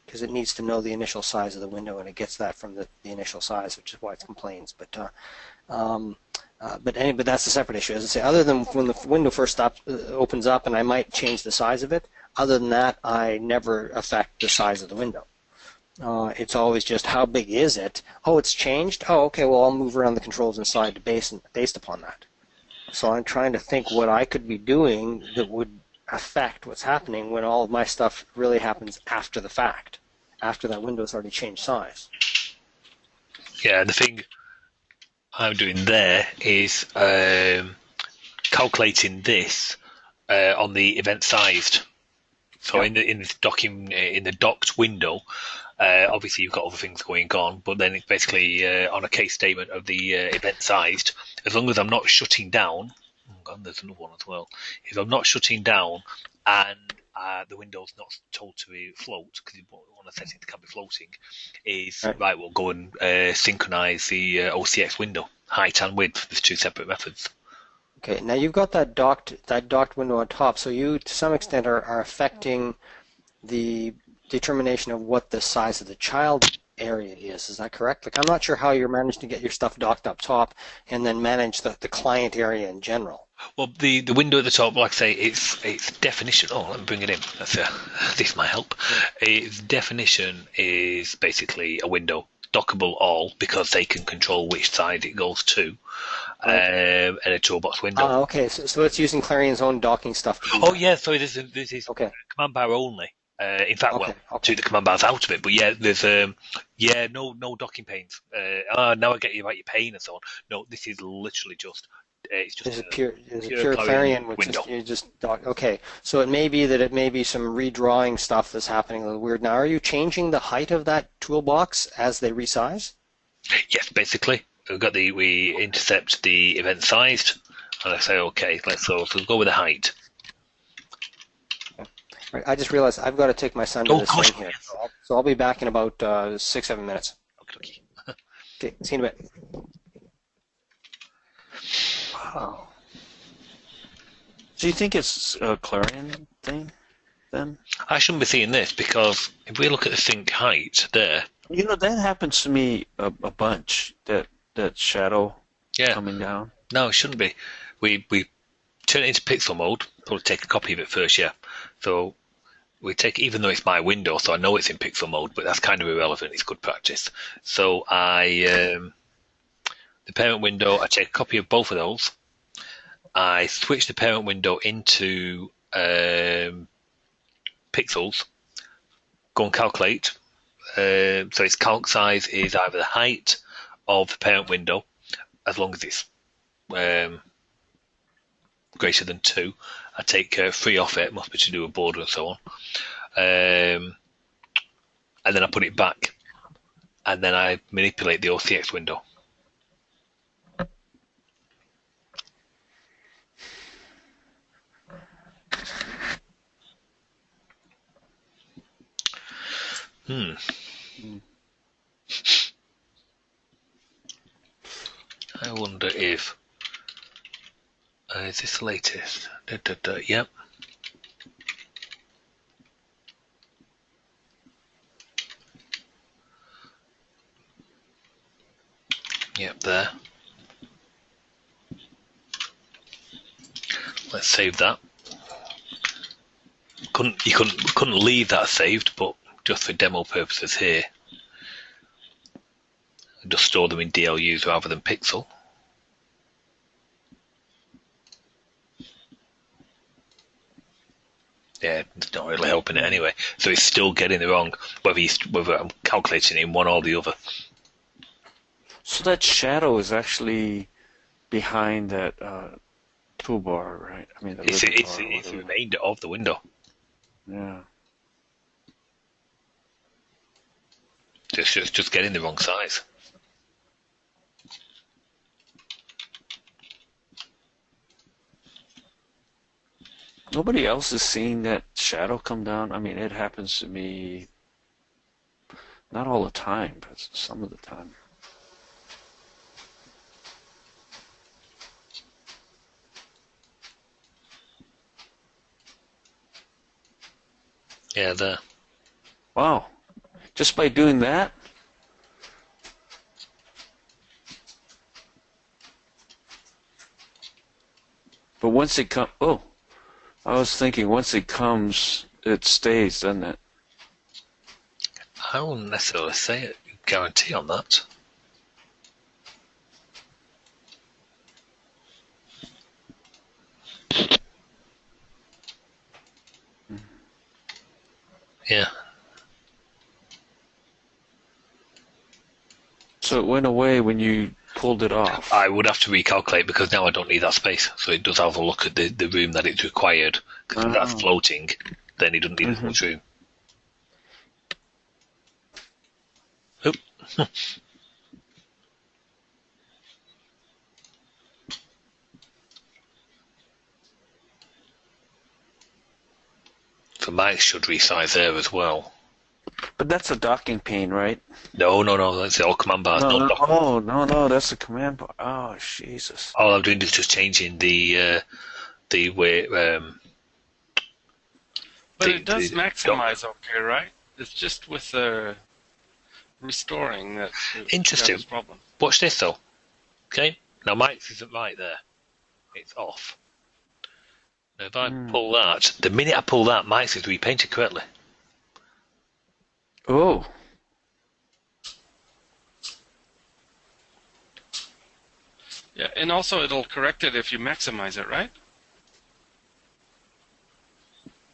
because it needs to know the initial size of the window, and it gets that from the initial size, which is why it complains. But that's a separate issue. As I say, other than when the window first opens up, and I might change the size of it, other than that, I never affect the size of the window. It's always just how big is it? Oh, it's changed? Oh, okay, well, I'll move around the controls inside based upon that. So I'm trying to think what I could be doing that would affect what's happening when all of my stuff really happens after the fact, after that window's already changed size. Yeah, the thing I'm doing there is calculating this on the event sized. So in the docked window, obviously you've got other things going on, but then it's basically on a case statement of the event sized. As long as I'm not shutting down, oh God, there's another one as well. If I'm not shutting down and the window's not told to float, because you want to set it to can be floating, right, we'll go and synchronize the OCX window, height and width. There's two separate methods. Okay, now you've got that docked window on top, so you to some extent are affecting the determination of what the size of the child area is. Is that correct? Like, I'm not sure how you're managing to get your stuff docked up top and then manage the client area in general. Well, the window at the top, like I say, its definition. Oh, let me bring it in. This might help. Its definition is basically a window, dockable all, because they can control which side it goes to, and a toolbox window. Okay, so it's using Clarion's own docking stuff to do Oh that. yeah, sorry, this is okay. command bar only. In fact, take the command bars out of it, but yeah, there's no docking panes. Now I get you about your pane and so on. No, this is literally just. It's just a pure Clarion, which you just dock. Okay, so it may be that it may be some redrawing stuff that's happening a little weird. Now, are you changing the height of that toolbox as they resize? Yes, basically. We intercept the event sized, and I say, okay, so go with the height. Right, I just realized I've got to take my son to this thing here, so I'll be back in about 6-7 minutes. Okay. Okay, see you in a bit. Wow. Do you think it's a Clarion thing, then? I shouldn't be seeing this, because if we look at the sync height there... that happens to me a bunch, that shadow coming down. No, it shouldn't be. We turn it into pixel mode, probably take a copy of it first, yeah. So we take, even though it's my window, so I know it's in pixel mode, but that's kind of irrelevant, it's good practice. So the parent window, I take a copy of both of those. I switch the parent window into pixels, go and calculate. So its calc size is either the height of the parent window, as long as it's greater than 2. I take 3 off it, must be to do with border and so on. And then I put it back, and then I manipulate the OCX window. I wonder if is this the latest? Yep. Yep, there. Let's save that. You couldn't leave that saved, but just for demo purposes here, I just store them in DLUs rather than pixel. Yeah, it's not really helping it anyway. So it's still getting it wrong, whether I'm calculating it in one or the other. So that shadow is actually behind that toolbar, right? I mean, It's the remainder of the window. Yeah. Just getting the wrong size. Nobody else is seeing that shadow come down. I mean, it happens to me not all the time, but some of the time. Yeah, there. Wow. Just by doing that? But once it comes, oh, I was thinking once it comes, it stays, doesn't it? I wouldn't necessarily say it. Guarantee on that. Yeah. So it went away when you pulled it off. I would have to recalculate because now I don't need that space. So it does have a look at the room that it's required. Because if that's floating, then it doesn't need as much room. Oop. So Mike should resize there as well. But that's a docking pane, right? No, that's the old command bar. No, that's the command bar. Oh, Jesus. All I'm doing is just changing the way. But it does maximize okay, right? It's just with restoring that. Interesting. Problem. Watch this though. Okay, now Mike's isn't right there. It's off. Now if I pull that, the minute I pull that, Mike's is repainted correctly. Oh. Yeah, and also it'll correct it if you maximize it, right?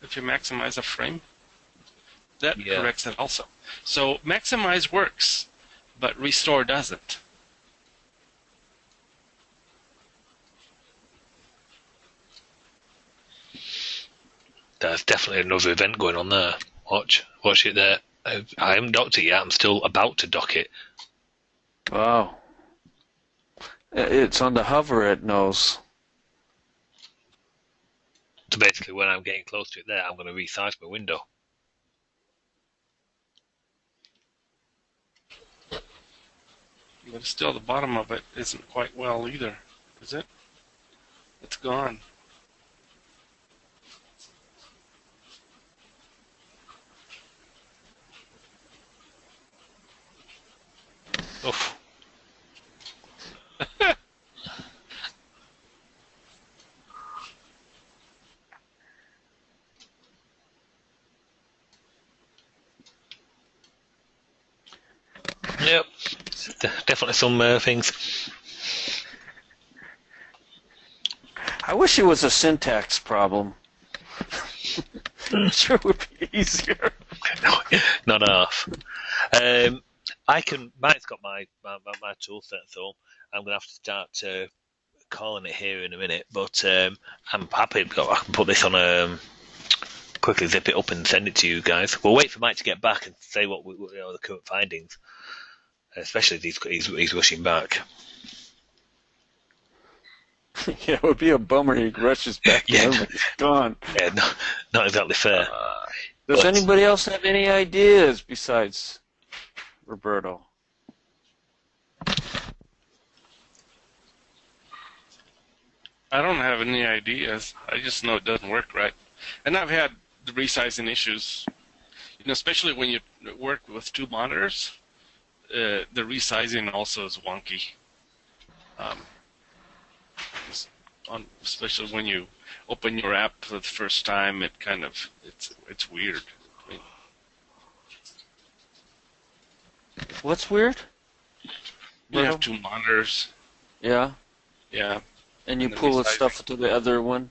If you maximize a frame, that corrects it also. So maximize works, but restore doesn't. There's definitely another event going on there. Watch it there. I haven't docked it yet. I'm still about to dock it. Wow. It's on the hover, it knows. So basically, when I'm getting close to it there, I'm going to resize my window. But still, the bottom of it isn't quite well either, is it? It's gone. Oof. Yep, definitely some things. I wish it was a syntax problem. I'm sure it would be easier. No, not enough. Mike's got my tool set, so I'm gonna have to start calling it here in a minute. But I'm happy I can put this on quickly zip it up and send it to you guys. We'll wait for Mike to get back and say what the current findings, especially if he's rushing back. Yeah, it would be a bummer. He rushes back and everybody's gone. Yeah, not exactly fair. Does anybody else have any ideas besides Roberto? I don't have any ideas. I just know it doesn't work right. And I've had the resizing issues, especially when you work with two monitors. The resizing also is wonky. especially when you open your app for the first time. It's weird. I mean, What's weird? you have two monitors. Yeah. Yeah. And you And the pull the resizing. stuff to the other one.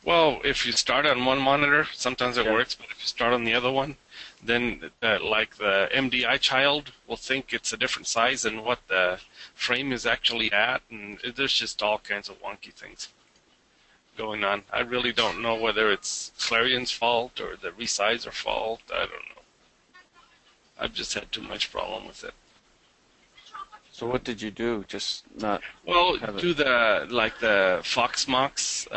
Well, if you start on one monitor, sometimes it Yeah. works, but if you start on the other one, then like the MDI child will think it's a different size than what the frame is actually at, and there's just all kinds of wonky things going on. I really don't know whether it's Clarion's fault or the resizer fault. I don't know. I've just had too much problem with it. So what did you do? Just not. Well, Have it. do the Foxmox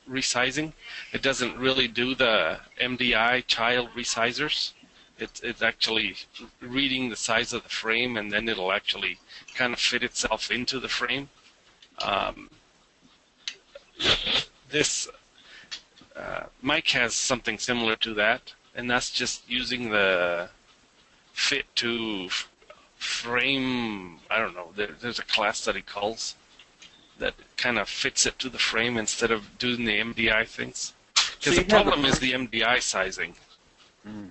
resizing. It doesn't really do the MDI child resizers. It's actually reading the size of the frame, and then it'll actually kind of fit itself into the frame. This mic has something similar to that, and that's just using the fit to frame. I don't know. There's a class that he calls that kind of fits it to the frame instead of doing the MDI things. Because So the you have problem is the MDI sizing. Mm.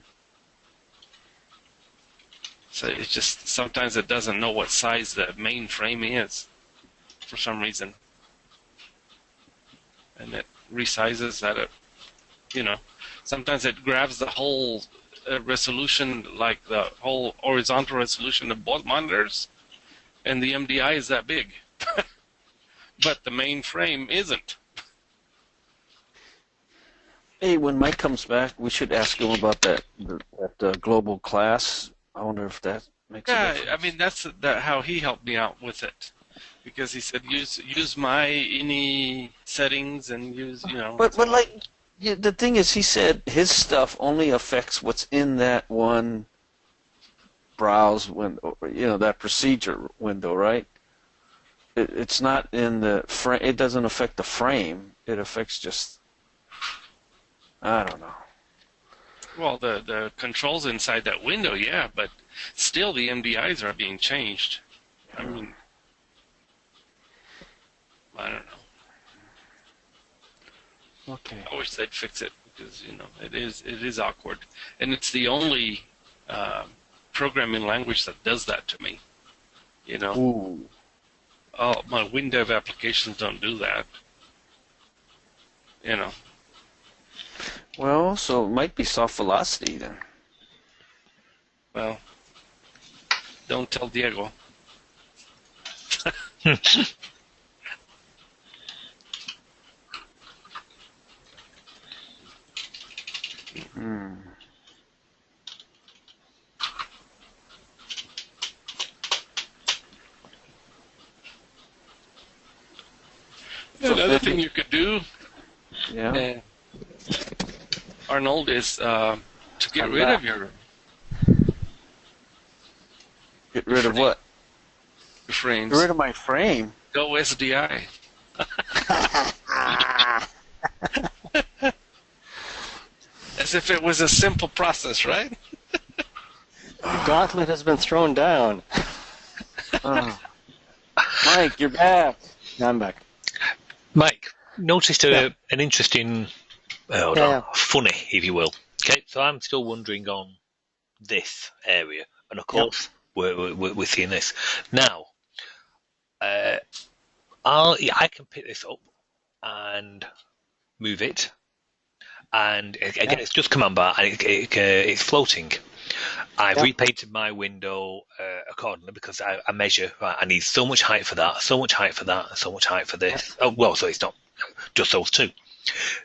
So it's just sometimes it doesn't know what size the main frame is for some reason. And it resizes at it, sometimes it grabs the whole resolution, like the whole horizontal resolution of both monitors, and the MDI is that big. But the main frame isn't. Hey, when Mike comes back, we should ask him about that global class. I wonder if that makes a Yeah, difference. I mean that's how he helped me out with it, because he said use my ini settings and use But like, yeah, the thing is, he said his stuff only affects what's in that one browse window, that procedure window, right? It's not in the frame. It doesn't affect the frame. It affects just, I don't know. Well, the controls inside that window, yeah, but still the MDIs are being changed. I mean, I don't know. Okay. I wish they'd fix it because it is awkward, and it's the only programming language that does that to me. Ooh. Oh, my WinDev applications don't do that. Well, so it might be soft velocity then. Well, don't tell Diego. Hmm. Another thing you could do, Yeah. Arnold, is to get I'm rid back. of your Get rid of what? frames. Get rid of my frame. Go SDI. As if it was a simple process, right? The gauntlet has been thrown down. Oh. Mike, you're back. Now I'm back. Mike, noticed an interesting, Yeah. funny, if you will. Okay, so I'm still wondering on this area, and of course we're seeing this now. I can pick this up and move it, and again it's just command bar, and it's floating. I've repainted my window accordingly because I measure, right, I need so much height for that, so much height for that, and so much height for this. Oh, well, so it's not just those two.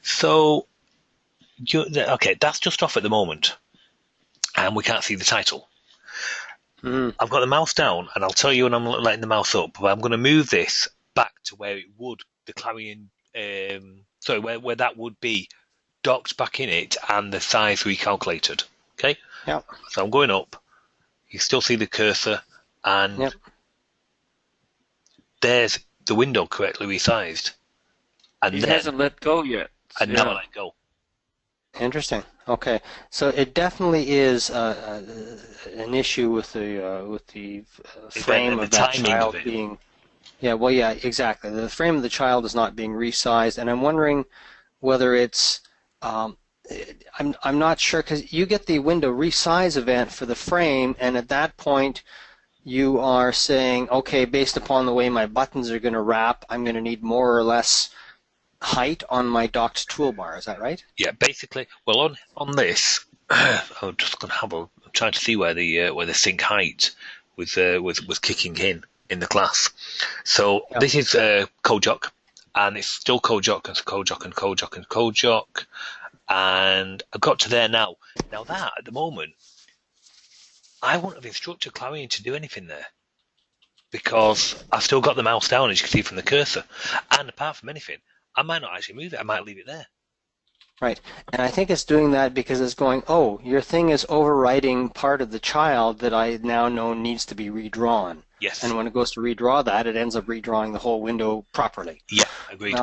So, okay, that's just off at the moment, and we can't see the title. I've got the mouse down, and I'll tell you when I'm letting the mouse up, but I'm going to move this back to where it would, the Clarion, where that would be docked back in it and the size recalculated. Okay? Yep. So I'm going up. You still see the cursor, and there's the window correctly resized. And He then, hasn't let go yet. and now I let go. Interesting. Okay, so it definitely is an issue with the frame the of that timing child of it. being. Yeah, well, yeah, exactly. The frame of the child is not being resized, and I'm wondering whether it's I'm not sure, because you get the window resize event for the frame, and at that point you are saying, okay, based upon the way my buttons are going to wrap, I'm going to need more or less height on my docked toolbar. Is that right? Yeah, basically. Well, on this, I'm just going to have a I'm trying to see where the sync height was kicking in the class. So Yeah. this is Kojak, and it's still Kojak and Kojak and Kojak and Kojak, and I've got to there now. Now that at the moment, I wouldn't have instructed Clarion to do anything there because I've still got the mouse down, as you can see from the cursor. And apart from anything, I might not actually move it. I might leave it there. Right. And I think it's doing that because it's going, oh, your thing is overriding part of the child that I now know needs to be redrawn. Yes. And when it goes to redraw that, it ends up redrawing the whole window properly. Yeah, agreed.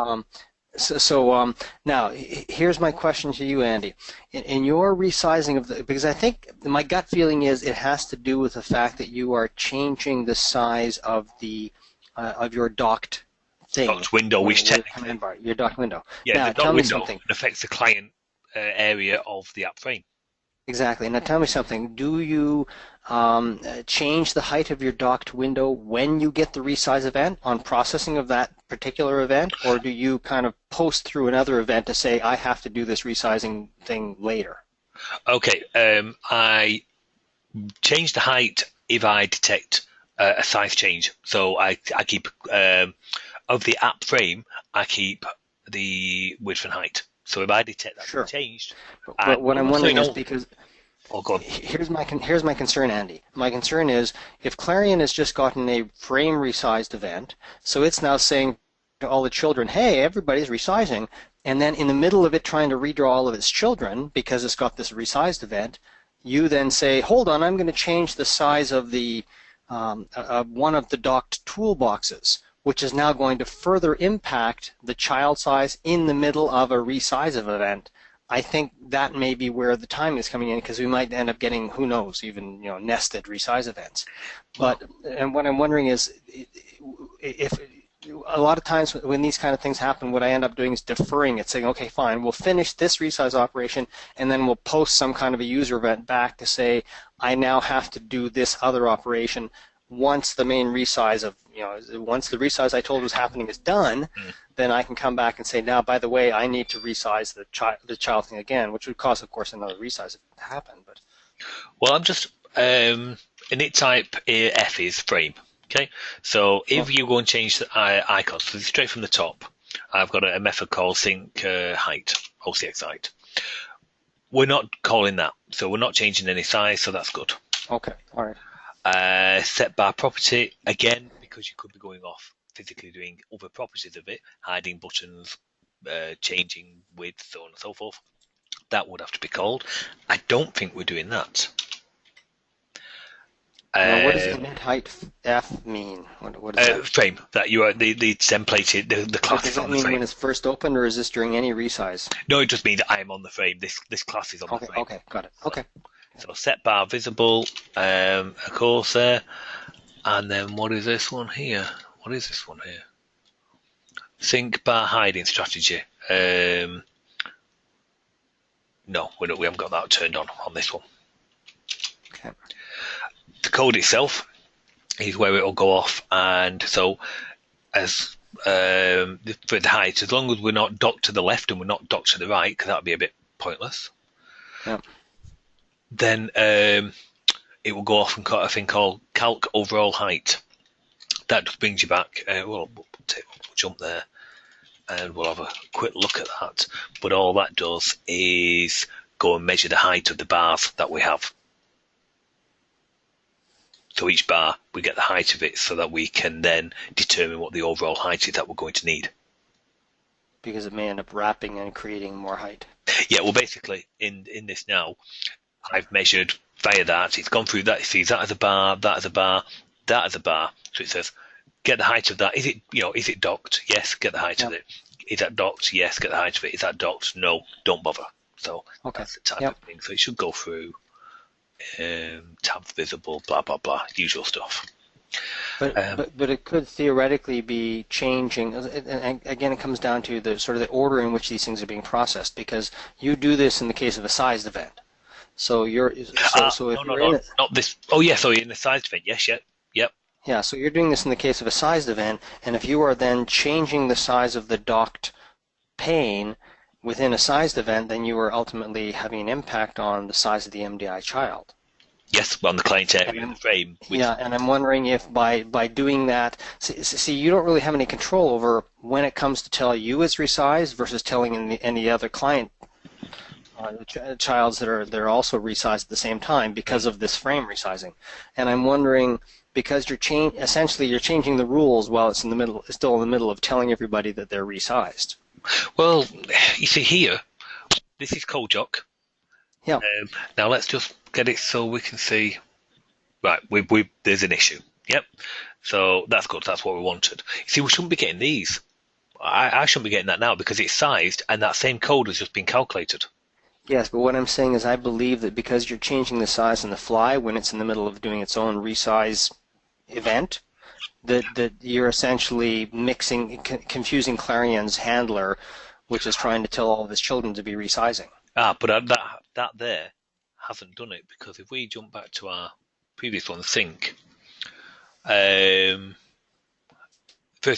So now, here's my question to you, Andy. In your resizing of because I think my gut feeling is it has to do with the fact that you are changing the size of the of your docked thing. Docked window, which technically command bar, your docked window. Yeah, now, the tell dock me window something. affects the client area of the app frame. Exactly. Now tell me something. Do you change the height of your docked window when you get the resize event on processing of that particular event, or do you kind of post through another event to say, I have to do this resizing thing later? Okay, I change the height if I detect a size change. So I keep, of the app frame, I keep the width and height. So if I detect that Sure. changed. But what I'm wondering is because Oh, go on. here's my concern, Andy. My concern is if Clarion has just gotten a frame resized event, so it's now saying to all the children, hey, everybody's resizing, and then in the middle of it trying to redraw all of its children because it's got this resized event, you then say, hold on, I'm going to change the size of the one of the docked toolboxes, which is now going to further impact the child size in the middle of a resize of event. I think that may be where the time is coming in because we might end up getting, who knows, even nested resize events. But and what I'm wondering is, if a lot of times when these kind of things happen, what I end up doing is deferring it, saying, okay, fine, we'll finish this resize operation, and then we'll post some kind of a user event back to say, I now have to do this other operation once the main resize of, once the resize I told was happening is done, then I can come back and say, now, by the way, I need to resize the child thing again, which would cause, of course, another resize to happen. But Well, I'm just, init type F is frame. Okay, so if you go and change the icons, so straight from the top, I've got a method called sync height, OCX height. We're not calling that, so we're not changing any size, so that's good. okay, all right. Set bar property, again, because you could be going off physically doing other properties of it, hiding buttons, changing width, so on and so forth. That would have to be called. I don't think we're doing that. Now, what does init height F mean? What is that? Frame, that you are the template, the class Does is that on the mean frame. when it's first opened, or is this during any resize? No, it just means that I am on the frame. This class is on the frame. Okay, got it. Okay. So set bar visible, of course there. And then what is this one here? What is this one here? Sync bar hiding strategy. No, we haven't got that turned on this one. Okay. The code itself is where it will go off, and so as for the height, as long as we're not docked to the left and we're not docked to the right, because that would be a bit pointless. Yeah. Then it will go off and cut a thing called calc overall height. That just brings you back. We'll jump there and we'll have a quick look at that. But all that does is go and measure the height of the bars that we have. So each bar, we get the height of it so that we can then determine what the overall height is that we're going to need. Because it may end up wrapping and creating more height. Yeah, well, basically, in this now, I've measured via that. It's gone through that. It sees that as a bar, that as a bar, that as a bar. So it says, get the height of that. Is it docked? Yes, get the height of it. Is that docked? Yes, get the height of it. Is that docked? No, don't bother. So that's the type of thing. So it should go through tab visible, blah, blah, blah, usual stuff. But it could theoretically be changing. And again, it comes down to the sort of the order in which these things are being processed. Because you do this in the case of a sized event. So you're so if you're in it, not this. Oh yeah, sorry, in the sized event. Yes, yep. yeah. So you're doing this in the case of a sized event, and if you are then changing the size of the docked pane within a sized event, then you are ultimately having an impact on the size of the MDI child. Yes, on the client area in the frame. Yeah, and I'm wondering if by doing that, see, you don't really have any control over when it comes to tell you it's resized versus telling any other client childs that are also resized at the same time because of this frame resizing. And I'm wondering, because essentially you're changing the rules while it's still in the middle of telling everybody that they're resized. Well, you see here, this is CodeJock. Yeah. Now let's just get it so we can see. Right, there's an issue. Yep. So that's good. That's what we wanted. You see, we shouldn't be getting these. I shouldn't be getting that now because it's sized and that same code has just been calculated. Yes, but what I'm saying is I believe that because you're changing the size on the fly when it's in the middle of doing its own resize event, that you're essentially confusing Clarion's handler, which is trying to tell all of his children to be resizing. But that there hasn't done it, because if we jump back to our previous one, sync, first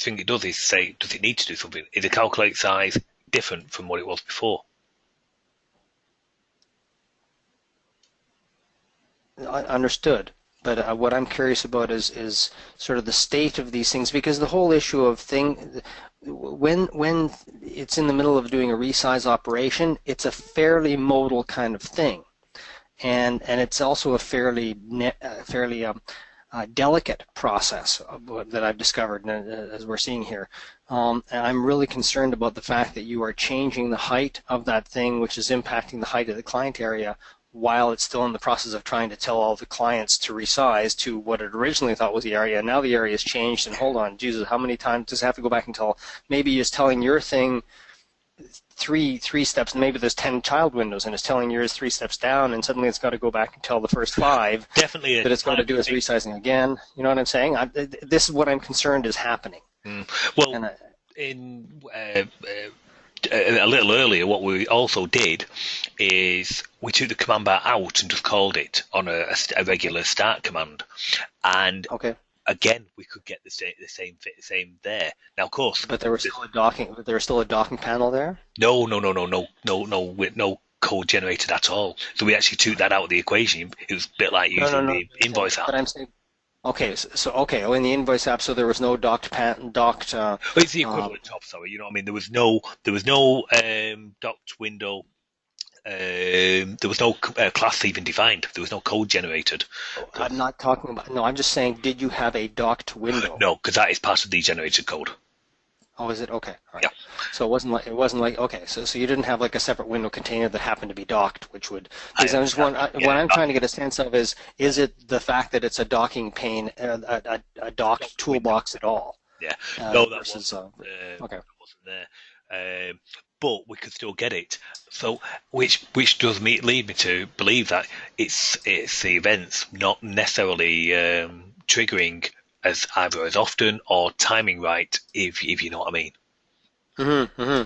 thing it does is say, does it need to do something? Is the calculate size different from what it was before? Understood. But what I'm curious about is sort of the state of these things, because the whole issue of when it's in the middle of doing a resize operation, it's a fairly modal kind of thing, and it's also a fairly delicate process that I've discovered as we're seeing here. And I'm really concerned about the fact that you are changing the height of that thing, which is impacting the height of the client area, while it's still in the process of trying to tell all the clients to resize to what it originally thought was the area. Now the area has changed, and hold on, Jesus, how many times does it have to go back and tell? Maybe it's telling your thing three steps, and maybe there's 10 child windows, and it's telling yours 3 steps down, and suddenly it's got to go back and tell the first 5 Definitely that it's got to do its resizing again. You know what I'm saying? This is what I'm concerned is happening. Well, a little earlier, what we also did is we took the command bar out and just called it on a regular start command, and again we could get the same there. Now, of course, but there was still a docking. But there was still a docking panel there. No, with no code generated at all. So we actually took that out of the equation. It was a bit like using the invoice app. But I'm saying. Okay, in the invoice app, so there was no docked. Well, it's the equivalent of, sorry. You know what I mean? There was no docked window. There was no class even defined. There was no code generated. I'm not talking about. No, I'm just saying. Did you have a docked window? No, because that is part of the generated code. Oh, is it? Okay. All right. Yeah. So it wasn't like okay. So you didn't have like a separate window container that happened to be docked, which would. Because I'm just wondering. What I'm trying to get a sense of is it the fact that it's a docking pane, a docked toolbox at all? Yeah. No, that wasn't. Okay. That wasn't there. But we could still get it. So, which does lead me to believe that it's the events, not necessarily triggering as either as often or timing right, if you know what I mean.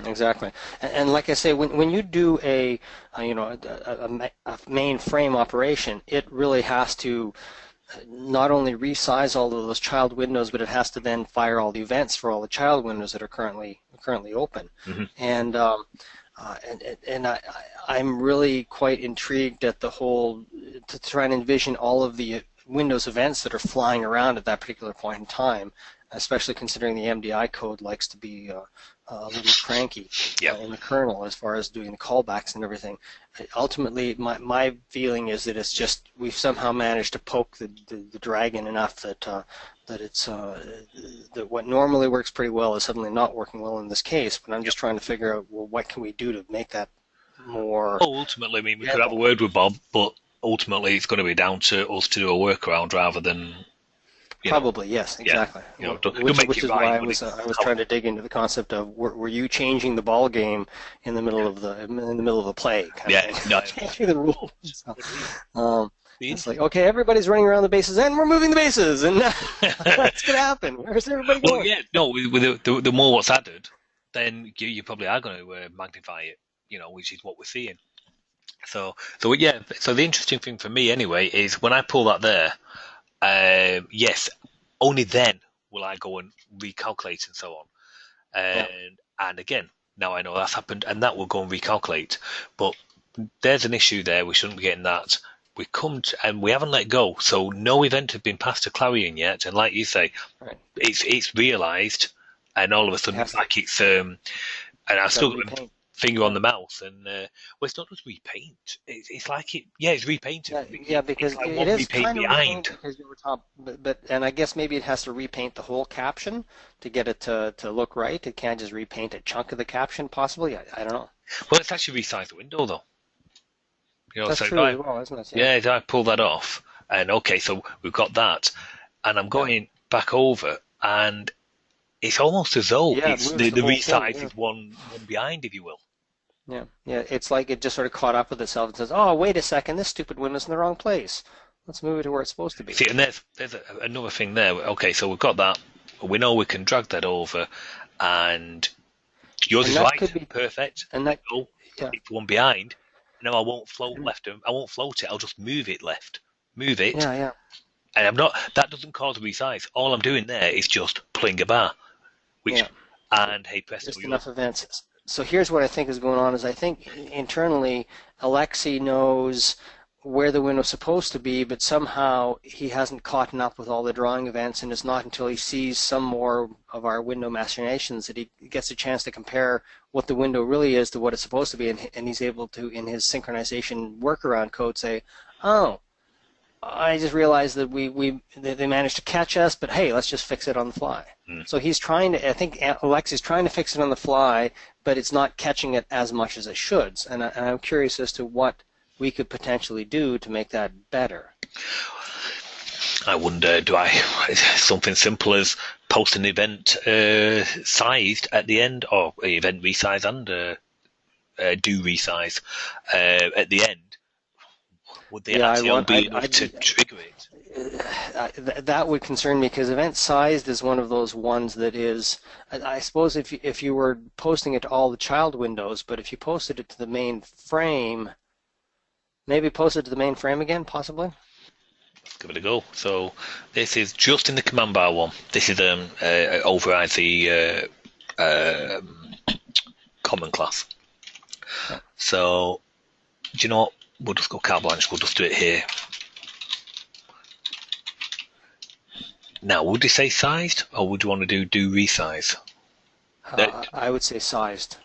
Exactly. And like I say, when you do a mainframe operation, it really has to not only resize all of those child windows, but it has to then fire all the events for all the child windows that are currently open. And I'm really quite intrigued at the whole to try and envision all of the Windows events that are flying around at that particular point in time, especially considering the MDI code likes to be a little cranky in the kernel as far as doing the callbacks and everything. Ultimately, my feeling is that it's just we've somehow managed to poke the dragon enough that it's that what normally works pretty well is suddenly not working well in this case. But I'm just trying to figure out, well, what can we do to make that more. Ultimately, I mean, we could have a word with Bob, but ultimately it's going to be down to us to do a workaround rather than. Probably, yes, exactly. Which is why I was trying to dig into the concept of were you changing the ball game in the middle of the play? Changing the rules. It's like, okay, everybody's running around the bases, and we're moving the bases, and what's going to happen? Where's everybody going? Well, yeah, no. With the more what's added, then you probably are going to magnify it. Which is what we're seeing. So yeah. So the interesting thing for me anyway is when I pull that there. Yes, only then will I go and recalculate and so on. And again, now I know that's happened, and that will go and recalculate. But there's an issue there. We shouldn't be getting that. We come to, and we haven't let go. So no event has been passed to Clarion yet. And like you say, it's realised, and all of a sudden it's like it's and I've still got my finger on the mouse, and well, it's not just repaint. It's like it's repainted. Yeah, because it's like it is repaint kind of behind. because you were but and I guess maybe it has to repaint the whole caption to get it to look right. It can't just repaint a chunk of the caption, possibly. I don't know. Well, it's actually resized the window though. That's true as well, isn't it? Yeah, I pull that off, and okay, so we've got that, and I'm going back over, and it's almost as though it's the resize is one behind, if you will. Yeah, it's like it just sort of caught up with itself and says, "Oh, wait a second, this stupid window's in the wrong place. Let's move it to where it's supposed to be." See, and there's another thing there. Okay, so we've got that. We know we can drag that over, and yours is right, perfect. And that it's one behind. No, I won't float left. I won't float it. I'll just move it left. Move it. Yeah. And I'm not. That doesn't cause a resize. All I'm doing there is just pulling a bar, and hey presto, just enough events. So here's what I think is going on: is I think internally Alexei knows where the window's supposed to be, but somehow he hasn't caught up with all the drawing events, and it's not until he sees some more of our window machinations that he gets a chance to compare what the window really is to what it's supposed to be, and he's able to, in his synchronization workaround code, say, "Oh, I just realized that they managed to catch us, but hey, let's just fix it on the fly." So he's trying to. I think Alexei's trying to fix it on the fly, but it's not catching it as much as it should, and I'm curious as to what we could potentially do to make that better. I wonder, something simple as post an event sized at the end, or event resize and do resize at the end? Would the RTL be enough to trigger it? That would concern me, because event sized is one of those ones that is, I suppose if you were posting it to all the child windows, but if you posted it to the main frame, maybe post it to the main frame again, possibly? Let's give it a go. So this is just in the command bar one. This is override the common class. Yeah. So do you know what? We'll just go carte blanche. We'll just do it here. Now, would you say sized, or would you want to do resize? I would say sized.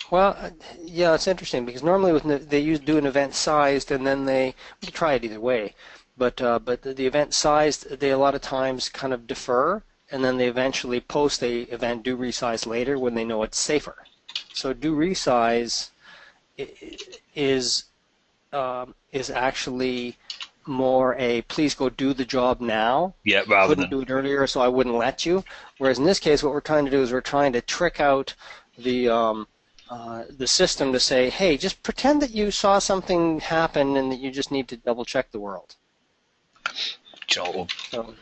Well, yeah, it's interesting because normally they do an event sized, and then we can try it either way. But the event sized, they a lot of times kind of defer, and then they eventually post the event do resize later when they know it's safer. So do resize is actually more a please go do the job now. Yeah, rather couldn't do it earlier, so I wouldn't let you. Whereas in this case, what we're trying to do is we're trying to trick out the system to say, hey, just pretend that you saw something happen and that you just need to double check the world. Joel. So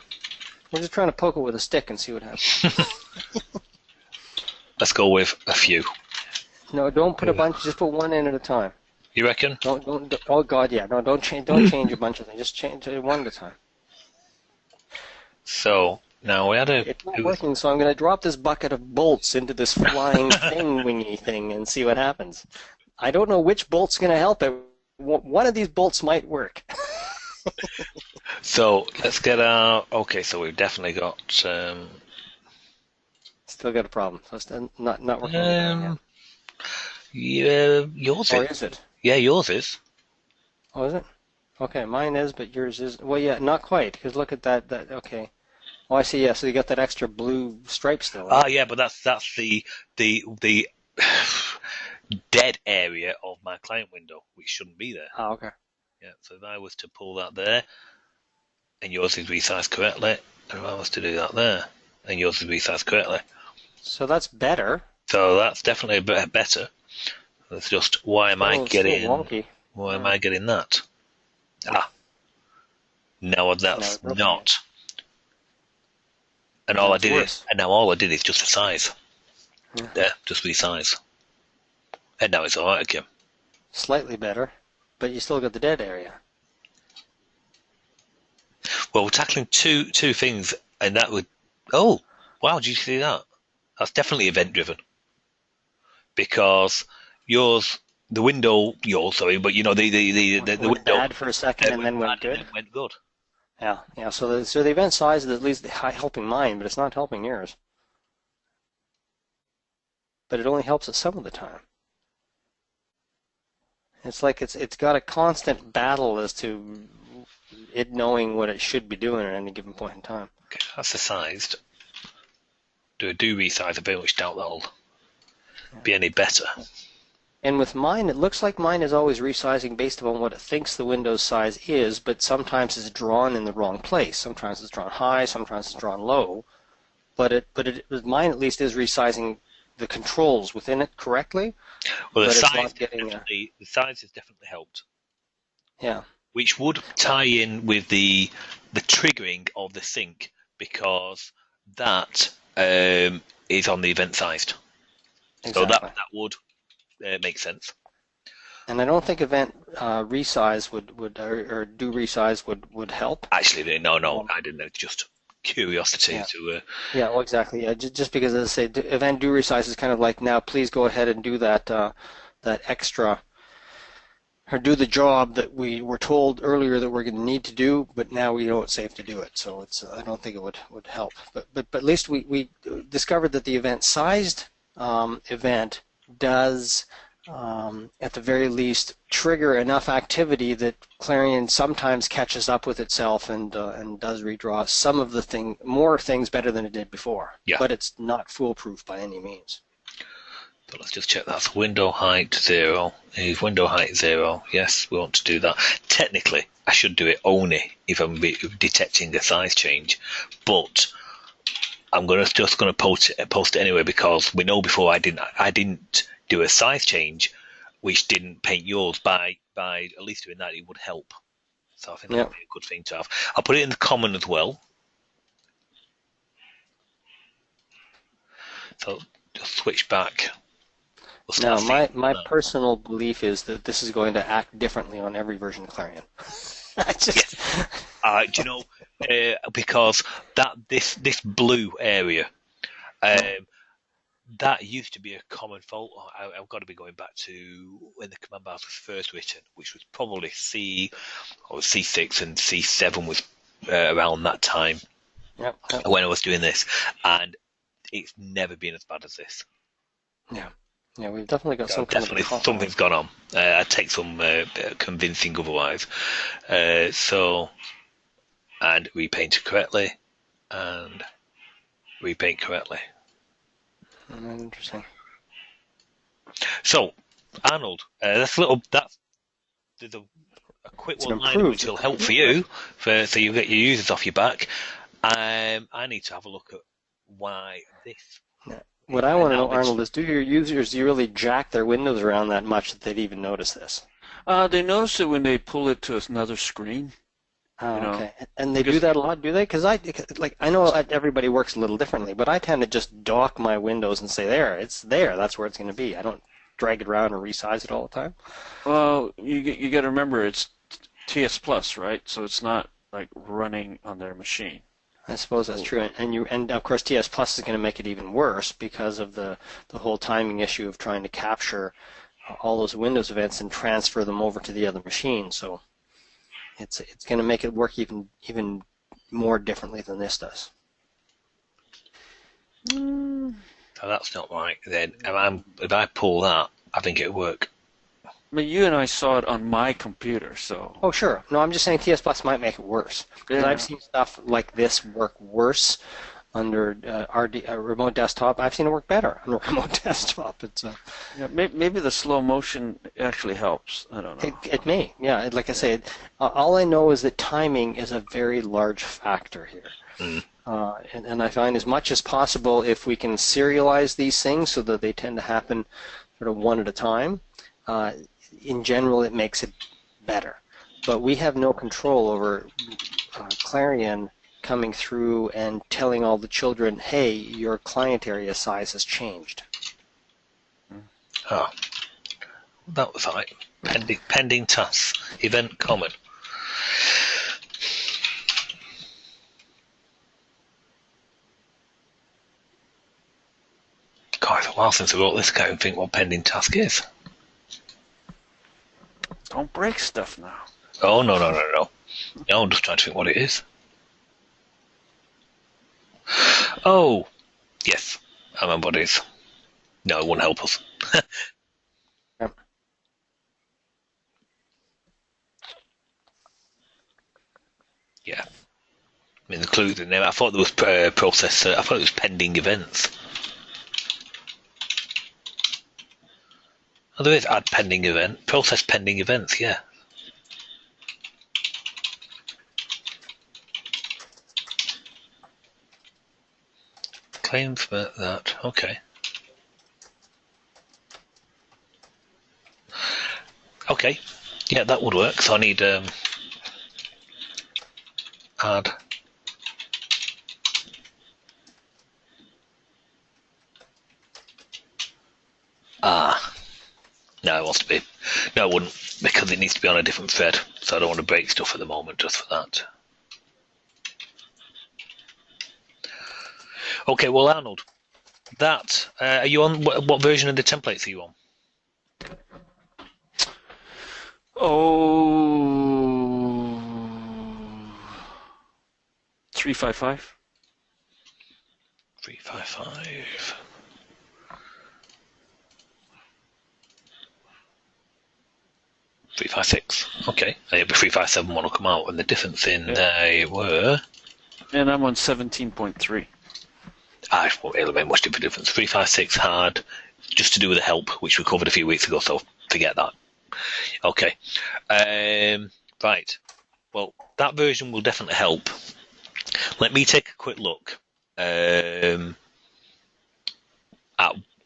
we're just trying to poke it with a stick and see what happens. Let's go with a few. No, don't put a bunch. Just put one in at a time. You reckon? Don't. Oh God, yeah. No, don't change a bunch of things. Just change it one at a time. So now we had a. It's not working, so I'm going to drop this bucket of bolts into this flying wingy thing and see what happens. I don't know which bolt's going to help it. One of these bolts might work. So let's get our. Okay, so we've definitely got. Still got a problem. So it's not working. Yeah, yours or is. Is it? Yeah, yours is. Oh, is it? Okay, mine is, but yours is. Well, yeah, not quite. Because look at that. Okay. Oh, I see. Yeah, so you got that extra blue stripe still. Right? Yeah, but that's the dead area of my client window, which shouldn't be there. Oh, okay. Yeah, so if I was to pull that there, and yours is resized correctly, and if I was to do that there, and yours is resized correctly. So that's better. So that's definitely a bit better. It's just why am I getting wonky. Why am I getting that? No, Now that's it's broken not. And Now all I it's did worse. is, and now all I did is just the size. Yeah. There, just resize. And now it's all right again. Slightly better, but you still got the dead area. Well, we're tackling two things, and that would. Oh, wow! Did you see that? That's definitely event driven. Because yours, the window, yours, sorry, but you know the Went window bad for a second and then went bad and good. then went good. Yeah. So the event size is at least helping mine, but it's not helping yours. But it only helps it some of the time. It's like it's got a constant battle as to it knowing what it should be doing at any given point in time. Okay, that's the sized. Do resize. I very much doubt that'll be any better. And with mine, it looks like mine is always resizing based upon what it thinks the window's size is, but sometimes it's drawn in the wrong place. Sometimes it's drawn high, sometimes it's drawn low. But mine at least is resizing the controls within it correctly. Well, the but it's size not getting definitely, the size has definitely helped. Yeah. Which would tie in with the triggering of the sync, because that is on the event sized. Exactly. So that would make sense. And I don't think event resize or do resize would help. Actually, no, I didn't know. Just curiosity Yeah. to. Yeah, well, exactly. Yeah, just because, as I say, event do resize is kind of like, now please go ahead and do that extra, or do the job that we were told earlier that we're going to need to do, but now we know it's safe to do it. So it's I don't think it would help. But at least we discovered that the event sized event does, at the very least, trigger enough activity that Clarion sometimes catches up with itself and does redraw some of the more things better than it did before. Yeah. But it's not foolproof by any means. So let's just check that. Window height 0 is window height 0. Yes, we want to do that. Technically, I should do it only if I'm detecting a size change, but I'm just going to post it anyway, because we know before I didn't do a size change, which didn't paint yours. By at least doing that, it would help. So I think that would be a good thing to have. I'll put it in the common as well. So just switch back. Now, my personal belief is that this is going to act differently on every version of Clarion. Do you know, because this blue area, that used to be a common fault. I've got to be going back to when the command bars was first written, which was probably C6 and C7 was around that time. Yep. When I was doing this, and it's never been as bad as this. Yeah, we've definitely got something's gone on. I'd take some convincing otherwise. And repaint correctly, and repaint correctly. Interesting. So, Arnold, there's a quick one-liner which will help for you, so you get your users off your back. I need to have a look at why this. What I want to know, Arnold, is do your users really jack their windows around that much that they'd even notice this? They notice it when they pull it to another screen. Oh, okay. And they do that a lot, do they? Because I know everybody works a little differently, but I tend to just dock my windows and say, it's there. That's where it's going to be. I don't drag it around or resize it all the time. Well, you got to remember it's TS Plus, right? So it's not like running on their machine. I suppose that's true, and of course TS Plus is going to make it even worse because of the whole timing issue of trying to capture all those Windows events and transfer them over to the other machine. So it's going to make it work even more differently than this does. So that's not right. Then if I pull that, I think it'll work. I mean, you and I saw it on my computer, so. Oh, sure. No, I'm just saying TS Plus might make it worse. Because I've seen stuff like this work worse under remote desktop. I've seen it work better on a remote desktop. It's maybe the slow motion actually helps. I don't know. It may. Yeah, like I say, all I know is that timing is a very large factor here. And I find as much as possible, if we can serialize these things so that they tend to happen sort of one at a time, in general, it makes it better. but we have no control over Clarion coming through and telling all the children, hey, your client area size has changed. Oh, that was right. Pending tasks. Event common. God, it's a while since I wrote this. I can't even think what pending task is. Don't break stuff now. Oh, no. No, I'm just trying to think what it is. Oh, yes. I remember what it is. No, it won't help us. Yep. Yeah. I mean, the clue in there. I thought there was process. I thought it was pending events. Oh, there is add pending event. Process pending events, yeah. Claims for that. Okay. Okay. Yeah, that would work. So I need add. No, it wants to be. No, it wouldn't, because it needs to be on a different thread. So I don't want to break stuff at the moment just for that. Okay, well, Arnold, that are you on? What version of the templates are you on? Oh, 355. 355. 356. Okay, the 357 one will come out, and the difference in they were. And I'm on 17.3. It won't make much difference. 356 had just to do with the help, which we covered a few weeks ago, so forget that. Okay. Right. Well, that version will definitely help. Let me take a quick look at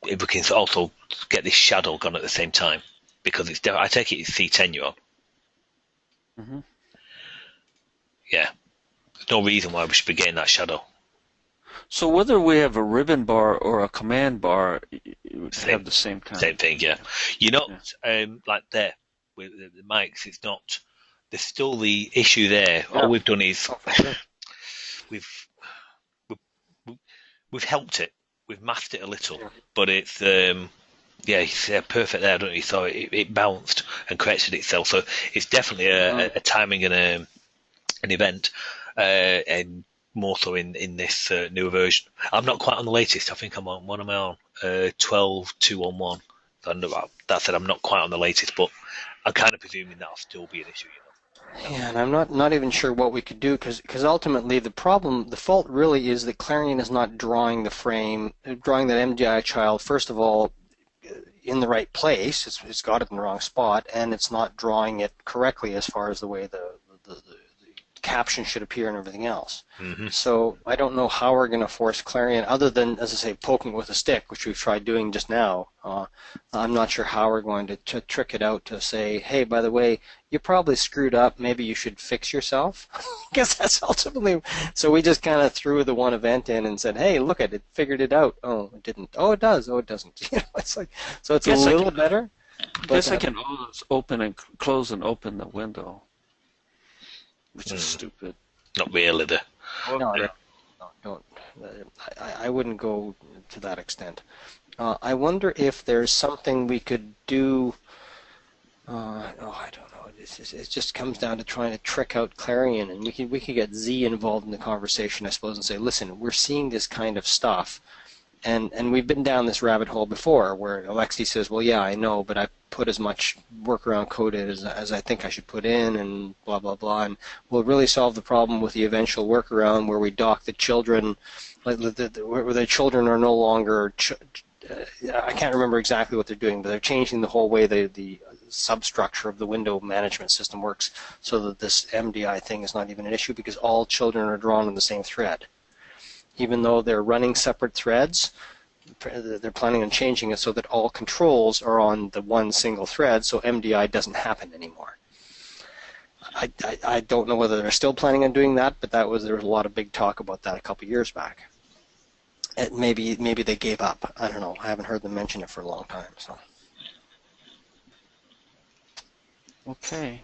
if we can also get this shadow gone at the same time, because it's I take it it's C10 you're on. Mm-hmm. Yeah. There's no reason why we should be getting that shadow. So whether we have a ribbon bar or a command bar, it would have the same kind. Same thing, yeah. You're not like there with the mics. It's not. There's still the issue there. Yeah. All we've done is we've helped it. We've masked it a little, but it's it's perfect there, don't you? So it bounced and corrected itself. So it's definitely a timing and an event, and more so in this newer version. I'm not quite on the latest. I think I'm on, what am I on? 12.211. That said, I'm not quite on the latest, but I'm kind of presuming that'll still be an issue, Yeah, and I'm not even sure what we could do, because ultimately the fault really is that Clarion is not drawing the frame, drawing that MDI child, first of all, in the right place. It's got it in the wrong spot, and it's not drawing it correctly as far as the way the caption should appear and everything else. Mm-hmm. So I don't know how we're going to force Clarion, other than, as I say, poking it with a stick, which we've tried doing just now. I'm not sure how we're going to trick it out to say, hey, by the way, you probably screwed up. Maybe you should fix yourself. Because that's ultimately. So we just kind of threw the one event in and said, hey, look at it, figured it out. Oh, it didn't. Oh, it does. Oh, it doesn't. It's like, so it's a little better. I guess I can always open and close and open the window, which is stupid. Not really. No, don't. I wouldn't go to that extent. I wonder if there's something we could do. I don't know. It just comes down to trying to trick out Clarion, and we could get Z involved in the conversation, I suppose, and say, listen, we're seeing this kind of stuff, and we've been down this rabbit hole before, where Alexi says, well, yeah, I know, but I put as much workaround code as I think I should put in, and blah, blah, blah, and we'll really solve the problem with the eventual workaround where we dock the children, where the children are no longer, I can't remember exactly what they're doing, but they're changing the whole way the substructure of the window management system works, so that this MDI thing is not even an issue, because all children are drawn in the same thread. Even though they're running separate threads, they're planning on changing it so that all controls are on the one single thread, so MDI doesn't happen anymore. I don't know whether they're still planning on doing that, but there was a lot of big talk about that a couple years back. Maybe they gave up. I don't know. I haven't heard them mention it for a long time. So Okay.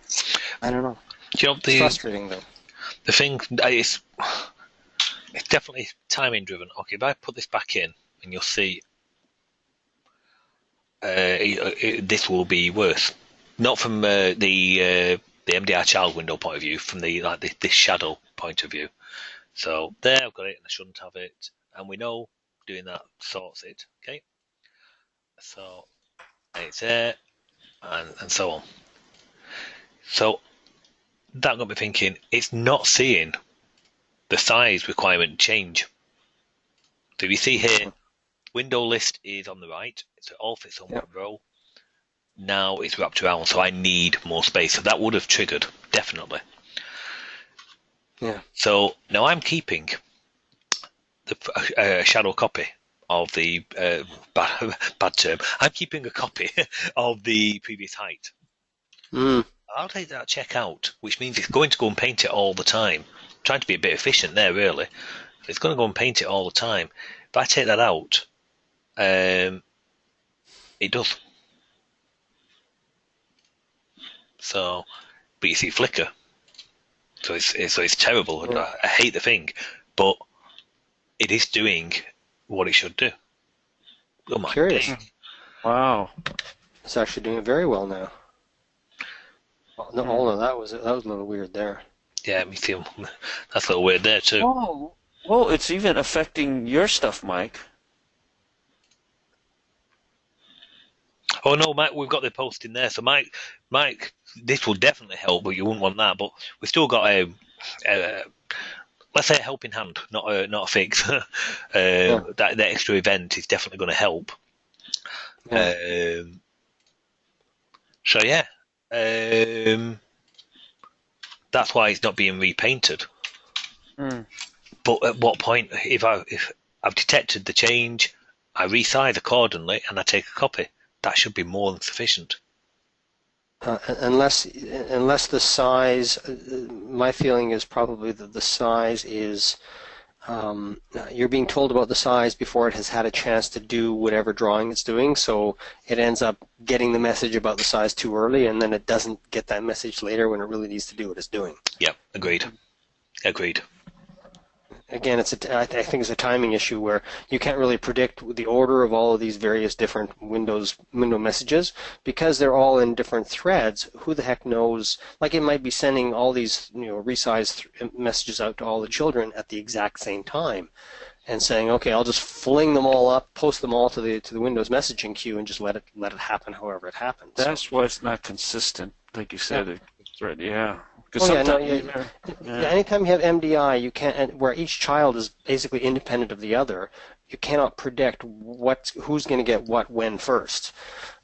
I don't know. You know, It's frustrating though. the thing is, it's definitely timing driven. Okay, if I put this back in, and you'll see, this will be worse. Not from the MDR child window point of view, from this shadow point of view. So there, I've got it, and I shouldn't have it, and we know doing that sorts it. Okay, so it's there, and so on. So that got me thinking. It's not seeing the size requirement change. So you see here, window list is on the right, so it all fits on one row. Now it's wrapped around, so I need more space. So that would have triggered, definitely. Yeah. So now I'm keeping the shadow copy of the bad term. I'm keeping a copy of the previous height. I'll take that check out, which means it's going to go and paint it all the time. I'm trying to be a bit efficient there, really. It's going to go and paint it all the time. If I take that out, it does. So, but you see flicker. So it's terrible. Yeah. I hate the thing, but it is doing what it should do. Oh my Curious. days. Wow. It's actually doing it very well now. Well, no, although that was a little weird there. Yeah, me too. That's a little weird there too. Oh, well, it's even affecting your stuff, Mike. Oh no, Mike, we've got the post in there. So Mike, this will definitely help, but you wouldn't want that. But we've still got a let's say a helping hand, not a fix. That extra event is definitely going to help. Yeah. So yeah, that's why it's not being repainted. But at what point, if I've detected the change, I resize accordingly and I take a copy. That should be more than sufficient. Unless the size, my feeling is probably that the size is, you're being told about the size before it has had a chance to do whatever drawing it's doing, so it ends up getting the message about the size too early, and then it doesn't get that message later when it really needs to do what it's doing. Yep, agreed. Again, I think it's a timing issue where you can't really predict the order of all of these various different window messages because they're all in different threads. Who the heck knows? Like it might be sending all these resized messages out to all the children at the exact same time, and saying, okay, I'll just fling them all up, post them all to the Windows messaging queue, and just let it happen however it happens. That's why it's not consistent, like you said. Yeah. Yeah. Anytime you have MDI, you can't, where each child is basically independent of the other, you cannot predict who's going to get what when first,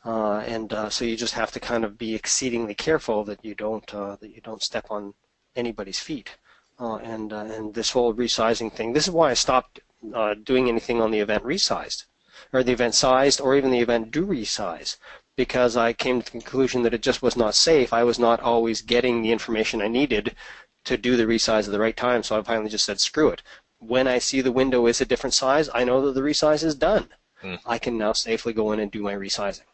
so you just have to kind of be exceedingly careful that you don't step on anybody's feet. And this whole resizing thing. This is why I stopped doing anything on the event resized, or the event sized, or even the event do resize. Because I came to the conclusion that it just was not safe. I was not always getting the information I needed to do the resize at the right time, so I finally just said, screw it. When I see the window is a different size, I know that the resize is done. I can now safely go in and do my resizing.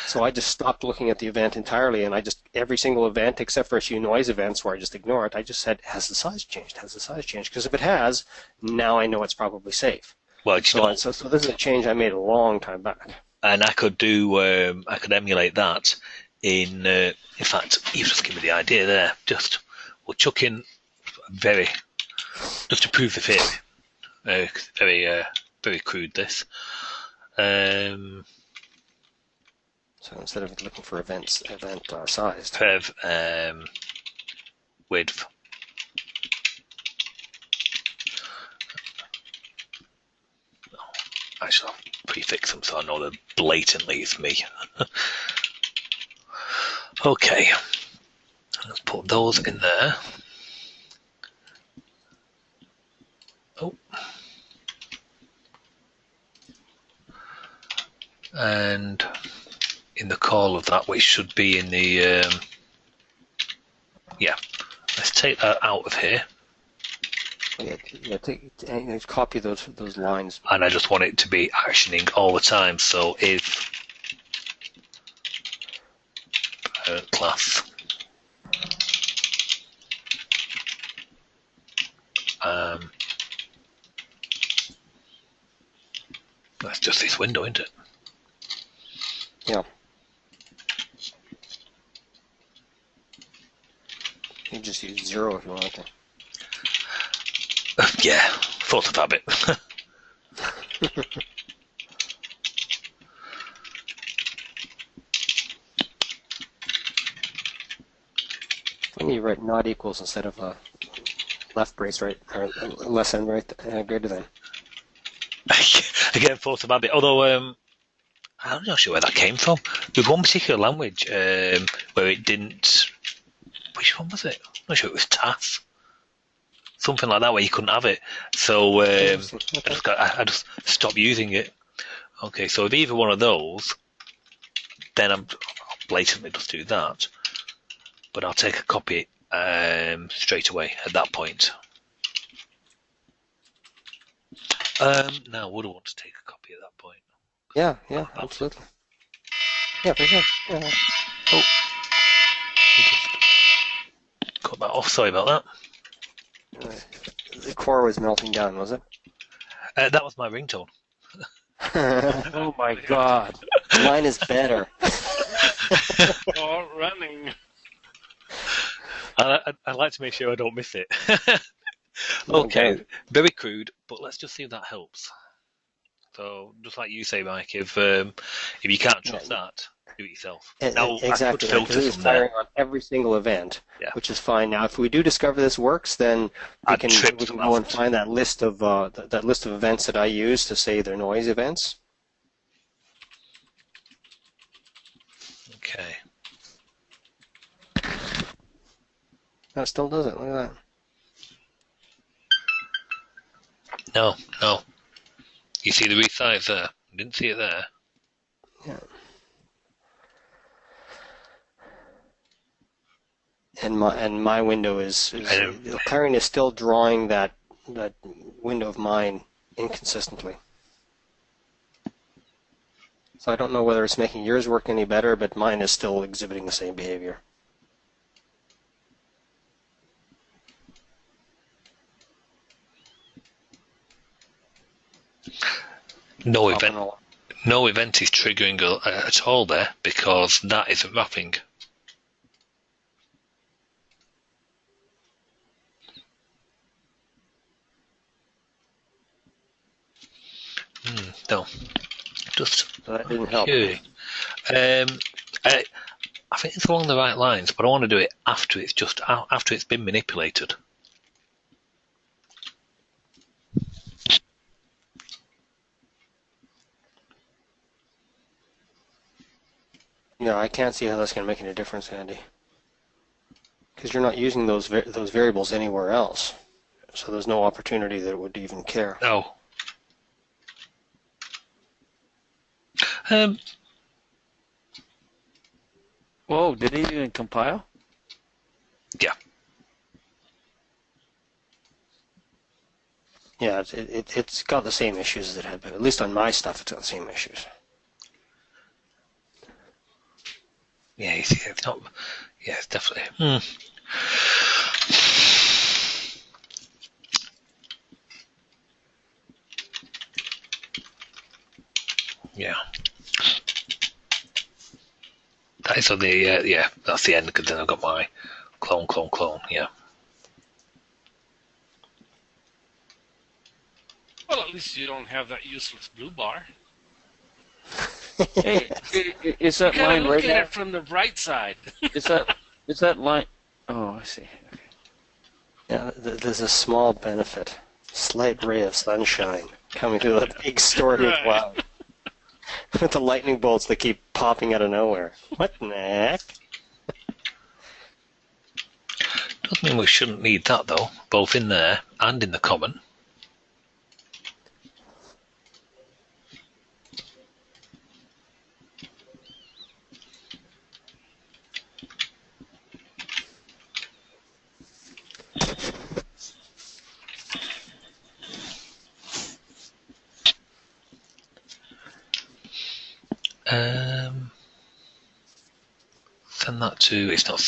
So I just stopped looking at the event entirely, and every single event, except for a few noise events where I just ignore it, I just said, has the size changed? Has the size changed? Because if it has, now I know it's probably safe. Well, so this is a change I made a long time back. And I could emulate that in fact, you just give me the idea there. We'll chuck in just to prove the theory. Very crude this. So instead of looking for event sized. Width. Actually, I'll prefix them so I know that blatantly it's me. Okay, let's put those in there. Oh, and in the call of that, which should be in the take that out of here, Copy those lines. and I just want it to be actioning all the time. So if class that's just this window, isn't it? Yeah. You just use 0 if you want to. Yeah, force of habit. When you write not equals instead of left brace right, or less than right, greater than. Again, force of habit. Although I'm not sure where that came from. There's one particular language where it didn't. Which one was it? I'm not sure. It was TAF. Something like that, where you couldn't have it. So I just stopped using it. Okay, so with either one of those, then I'll blatantly just do that. But I'll take a copy straight away at that point. Now, would I want to take a copy at that point? Yeah, absolutely. Yeah, for sure. Yeah. Oh, just cut that off. Sorry about that. The core was melting down, was it? That was my ringtone. Oh my God. Mine is better. Or running. I'd like to make sure I don't miss it. Okay, very crude, but let's just see if that helps. So, just like you say, Mike, if you can't trust that, do it yourself. Now, exactly. I could filter It's from firing there. on every single event, Yeah. which is fine. Now, if we do discover this works, then we can go and find that list of events that I use to say they're noise events. Okay. That still does it. Look at that. No. You see the resize there? Didn't see it there. Yeah. And my window is Clarion is still drawing that window of mine inconsistently. So I don't know whether it's making yours work any better, but mine is still exhibiting the same behavior. No event is triggering at all there because that isn't wrapping. No, just so that didn't help. Okay. I think it's along the right lines, but I want to do it after it's been manipulated. No, I can't see how that's going to make any difference, Andy. Because you're not using those variables anywhere else, so there's no opportunity that it would even care. No. Whoa, did it even compile? Yeah. Yeah, it's got the same issues as it had been. At least on my stuff, it's got the same issues. Yeah, you see, it's not. Yeah, it's definitely. Yeah. That is on the. Yeah, that's the end because then I've got my clone. Yeah. Well, at least you don't have that useless blue bar. Hey, is that You gotta line look right at now? it from the right side. Is that line? Oh, I see. Okay. Yeah, there's a small benefit. Slight ray of sunshine coming through that big stormy Right. cloud. With the lightning bolts that keep popping out of nowhere. What the heck? Doesn't mean we shouldn't need that though, both in there and in the common. Send that to. It's not.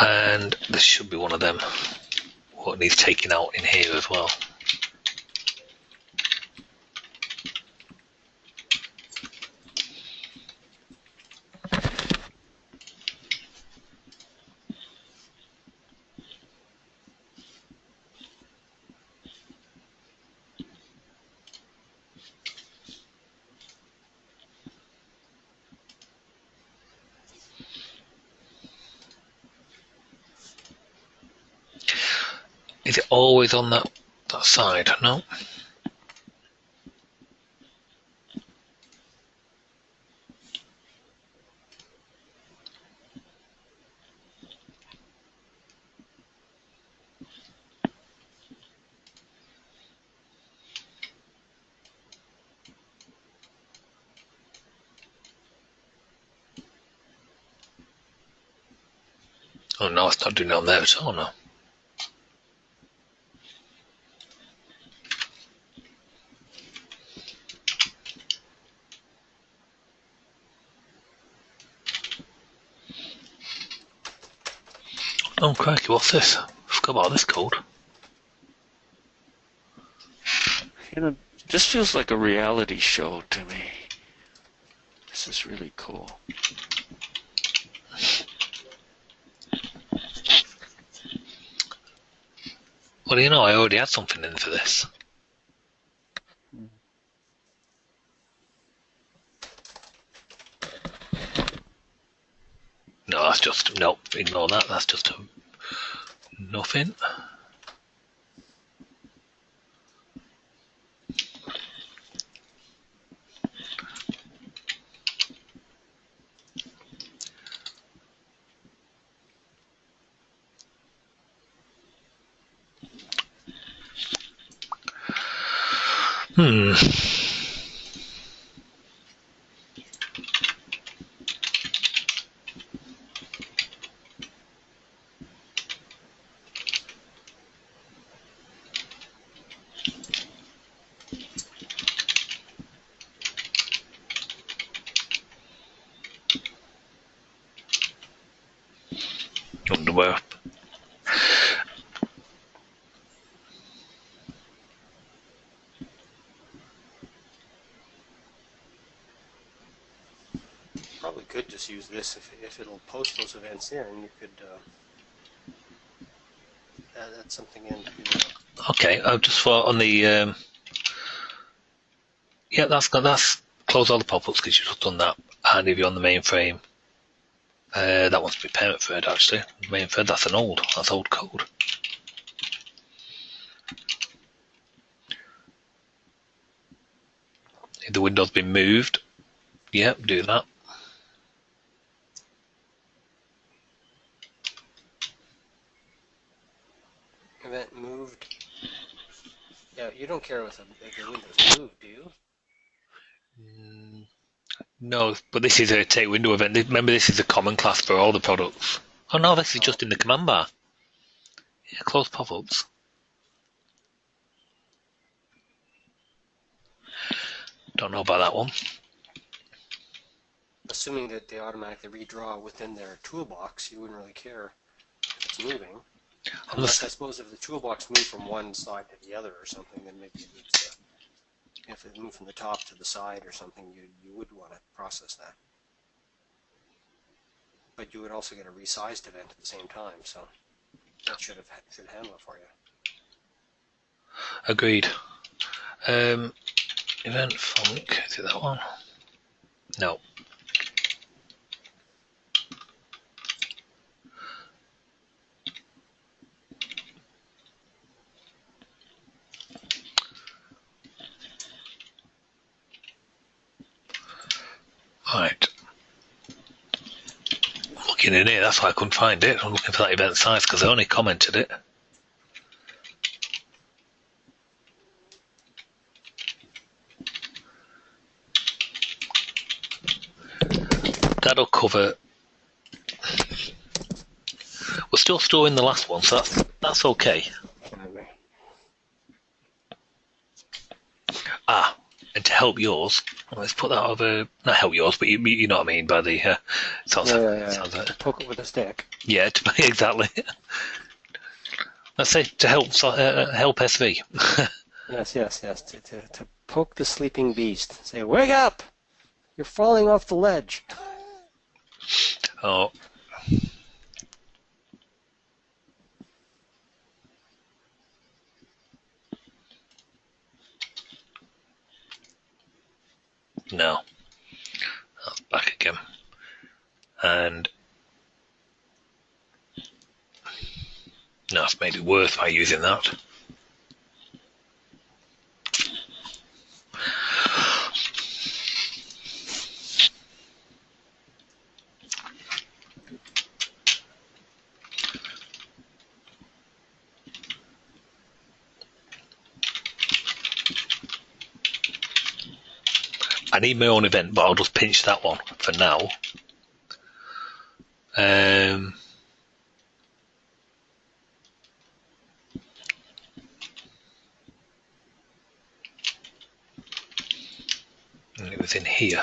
And there should be one of them. What needs taking out in here as well. Is it always on that side? No. Oh no, it's not doing it on there at all now. Oh crikey, what's this? I forgot about this code. You know, this feels like a reality show to me. This is really cool. Well, you know, I already had something in for this. No, that's just, nope, ignore that. That's just nothing. Underwear. Probably could just use this if it'll post those events in. You could add something in. Okay, just for on the yeah, that's close all the pop-ups because you've just done that. And if you're on the mainframe, that wants to be parent thread actually. Main thread, that's old code. If the window's been moved, yep, do that. Event moved. Yeah, you don't care if the window's moved, do you? No, but this is a take window event. Remember, this is a common class for all the products. Oh no, this is just in the command bar. Yeah, close pop-ups. Don't know about that one. Assuming that they automatically redraw within their toolbox, you wouldn't really care if it's moving. Unless, I suppose, if the toolbox moved from one side to the other or something, then maybe it needs to, if it moved from the top to the side or something, you would want to process that. But you would also get a resized event at the same time, so that should handle it for you. Agreed. Event funk, is it that one? No. Right. I'm looking in here, that's why I couldn't find it. I'm looking for that event size because I only commented it. That'll cover. We're still storing the last one, so that's okay. And to help yours, let's put that over. Not help yours, but you know what I mean by the. Sounds like, poke it with a stick. Yeah, exactly. Let's say to help SV. Yes. To poke the sleeping beast. Say, wake up! You're falling off the ledge. Oh. No. That's back again. And no, it's made it worse by using that. I need my own event, but I'll just pinch that one for now. And it was in here.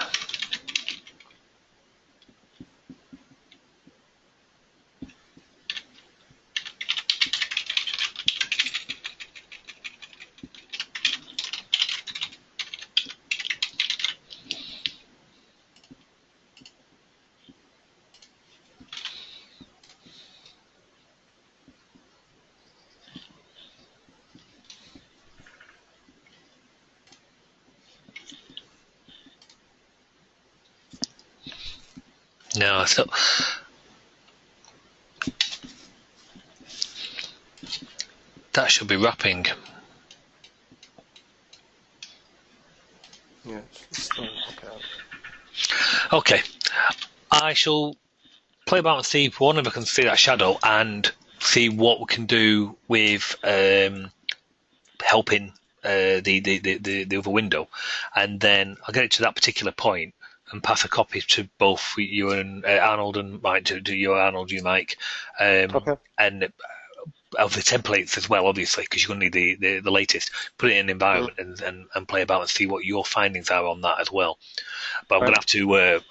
No, so that should be wrapping. Yeah, Okay, I shall play about and see one if I can see that shadow and see what we can do with helping the other window, and then I'll get it to that particular point and pass a copy to both you and Arnold and Mike, to you Arnold, you Mike, okay. And of the templates as well, obviously, because you're going to need the latest. Put it in an environment and play about and see what your findings are on that as well. But I'm going to have to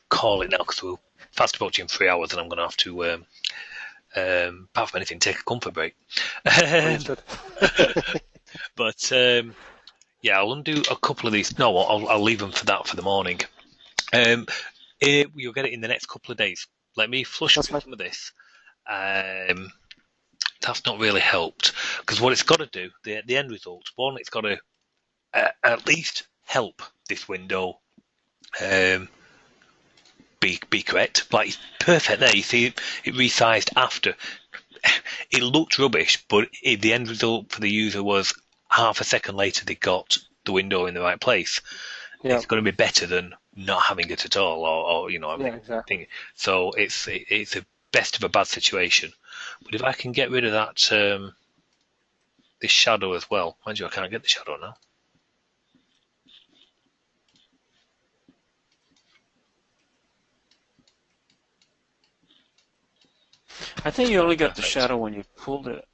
call it now because we're fast approaching 3 hours, and I'm going to have to, apart from anything, take a comfort break. But yeah, I'll undo a couple of these. No, I'll leave them for that for the morning. You'll get it in the next couple of days. Let me flush through some of this. That's not really helped because what it's got to do, the end result, one, it's got to at least help this window be correct. Like it's perfect there. You see, it resized after. It looked rubbish, but the end result for the user was half a second later they got the window in the right place. Yeah. It's going to be better than not having it at all, or you know, exactly. So it's a best of a bad situation. But if I can get rid of that this shadow as well, mind you, I can't get the shadow now. I think you only got the shadow when you pulled it.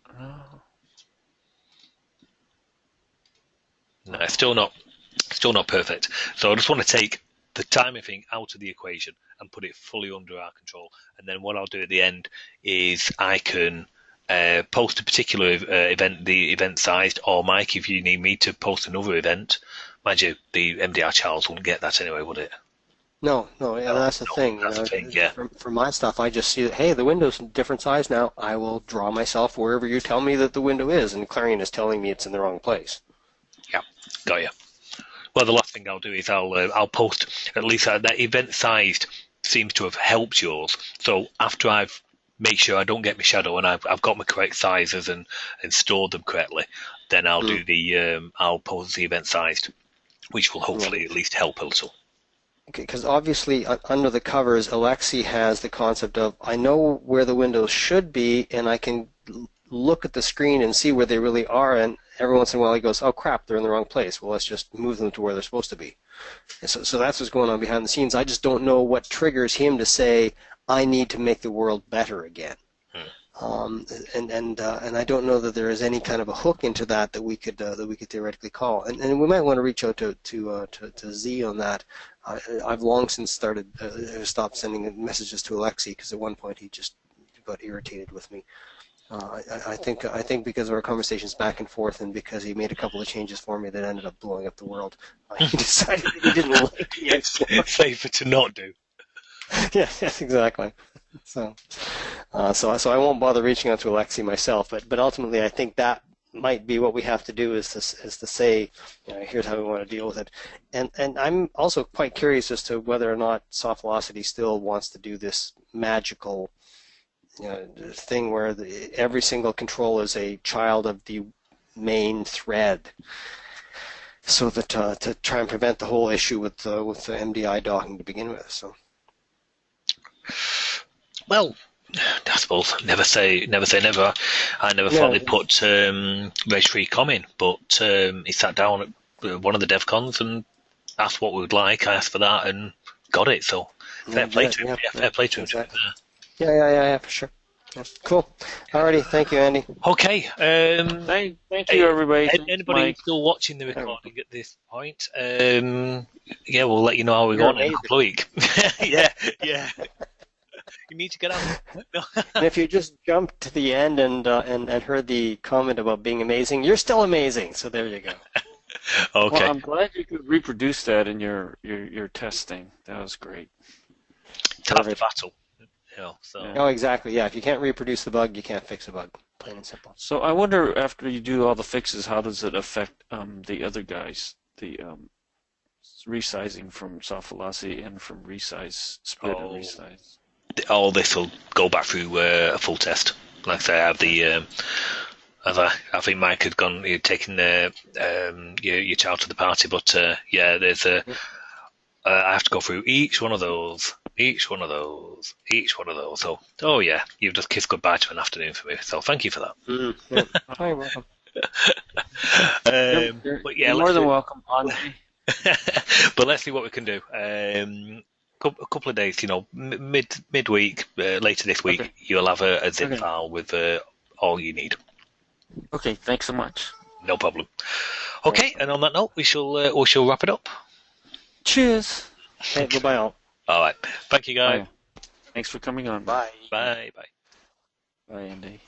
No, it's still not perfect. So I just want to take the timing thing out of the equation and put it fully under our control. And then what I'll do at the end is I can post a particular event, the event sized, or Mike, if you need me to post another event. Mind you, the MDR Charles wouldn't get that anyway, would it? No, and that's the thing. That's the thing, yeah. For my stuff, I just see that, hey, the window's a different size now. I will draw myself wherever you tell me that the window is, and Clarion is telling me it's in the wrong place. Yeah, got you. Well, the last thing I'll do is I'll post at least that event sized seems to have helped yours. So after I've made sure I don't get my shadow and I've got my correct sizes and stored them correctly, then I'll do I'll post the event sized, which will hopefully at least help a little. Okay, because obviously under the covers, Alexi has the concept of I know where the windows should be, and I can look at the screen and see where they really are. And every once in a while, he goes, "Oh crap, they're in the wrong place. Well, let's just move them to where they're supposed to be." And so that's what's going on behind the scenes. I just don't know what triggers him to say, "I need to make the world better again." and I don't know that there is any kind of a hook into that we could theoretically call. And we might want to reach out to Z on that. I've long since stopped sending messages to Alexei because at one point he just got irritated with me. I think because of our conversations back and forth, and because he made a couple of changes for me that ended up blowing up the world, he decided that he didn't like me. It's safer to not do. Yes, exactly. So I won't bother reaching out to Alexei myself, but ultimately I think that might be what we have to do is to say, here's how we want to deal with it. And I'm also quite curious as to whether or not Soft Velocity still wants to do this magical thing where every single control is a child of the main thread, so that to try and prevent the whole issue with the MDI docking to begin with. So. Well, I suppose never say never. I never thought they'd put Reg-free com in, but he sat down at one of the DevCons and asked what we would like. I asked for that and got it. So fair play to him. Fair play to him. Exactly. Yeah, for sure. Yeah. Cool. Alrighty, thank you, Andy. Okay. Thank you, everybody. Anybody who's still watching the recording at this point, we'll let you know how we go in a couple of weeks. yeah. You need to get out. No. And if you just jumped to the end and heard the comment about being amazing, you're still amazing. So there you go. Okay. Well, I'm glad you could reproduce that in your testing. That was great. It's half the battle. Oh, exactly. Yeah, if you can't reproduce the bug, you can't fix a bug. Plain and simple. So I wonder, after you do all the fixes, how does it affect the other guys, the resizing from Soft Velocity and from resize, split and resize? All this will go back through a full test. Like I say, I have the I think Mike had gone, taken your child to the party, but there's I have to go through each one of those. So, you've just kissed goodbye to an afternoon for me. So thank you for that. Oh, you're welcome. You're more than welcome, Andre. But let's see what we can do. A couple of days, midweek, later this week, You'll have a zip file with all you need. Okay, thanks so much. No problem. Okay, and on that note, we shall wrap it up. Cheers. Hey, goodbye all. All right. Thank you, guys. Bye. Thanks for coming on. Bye. Bye. Bye, Andy.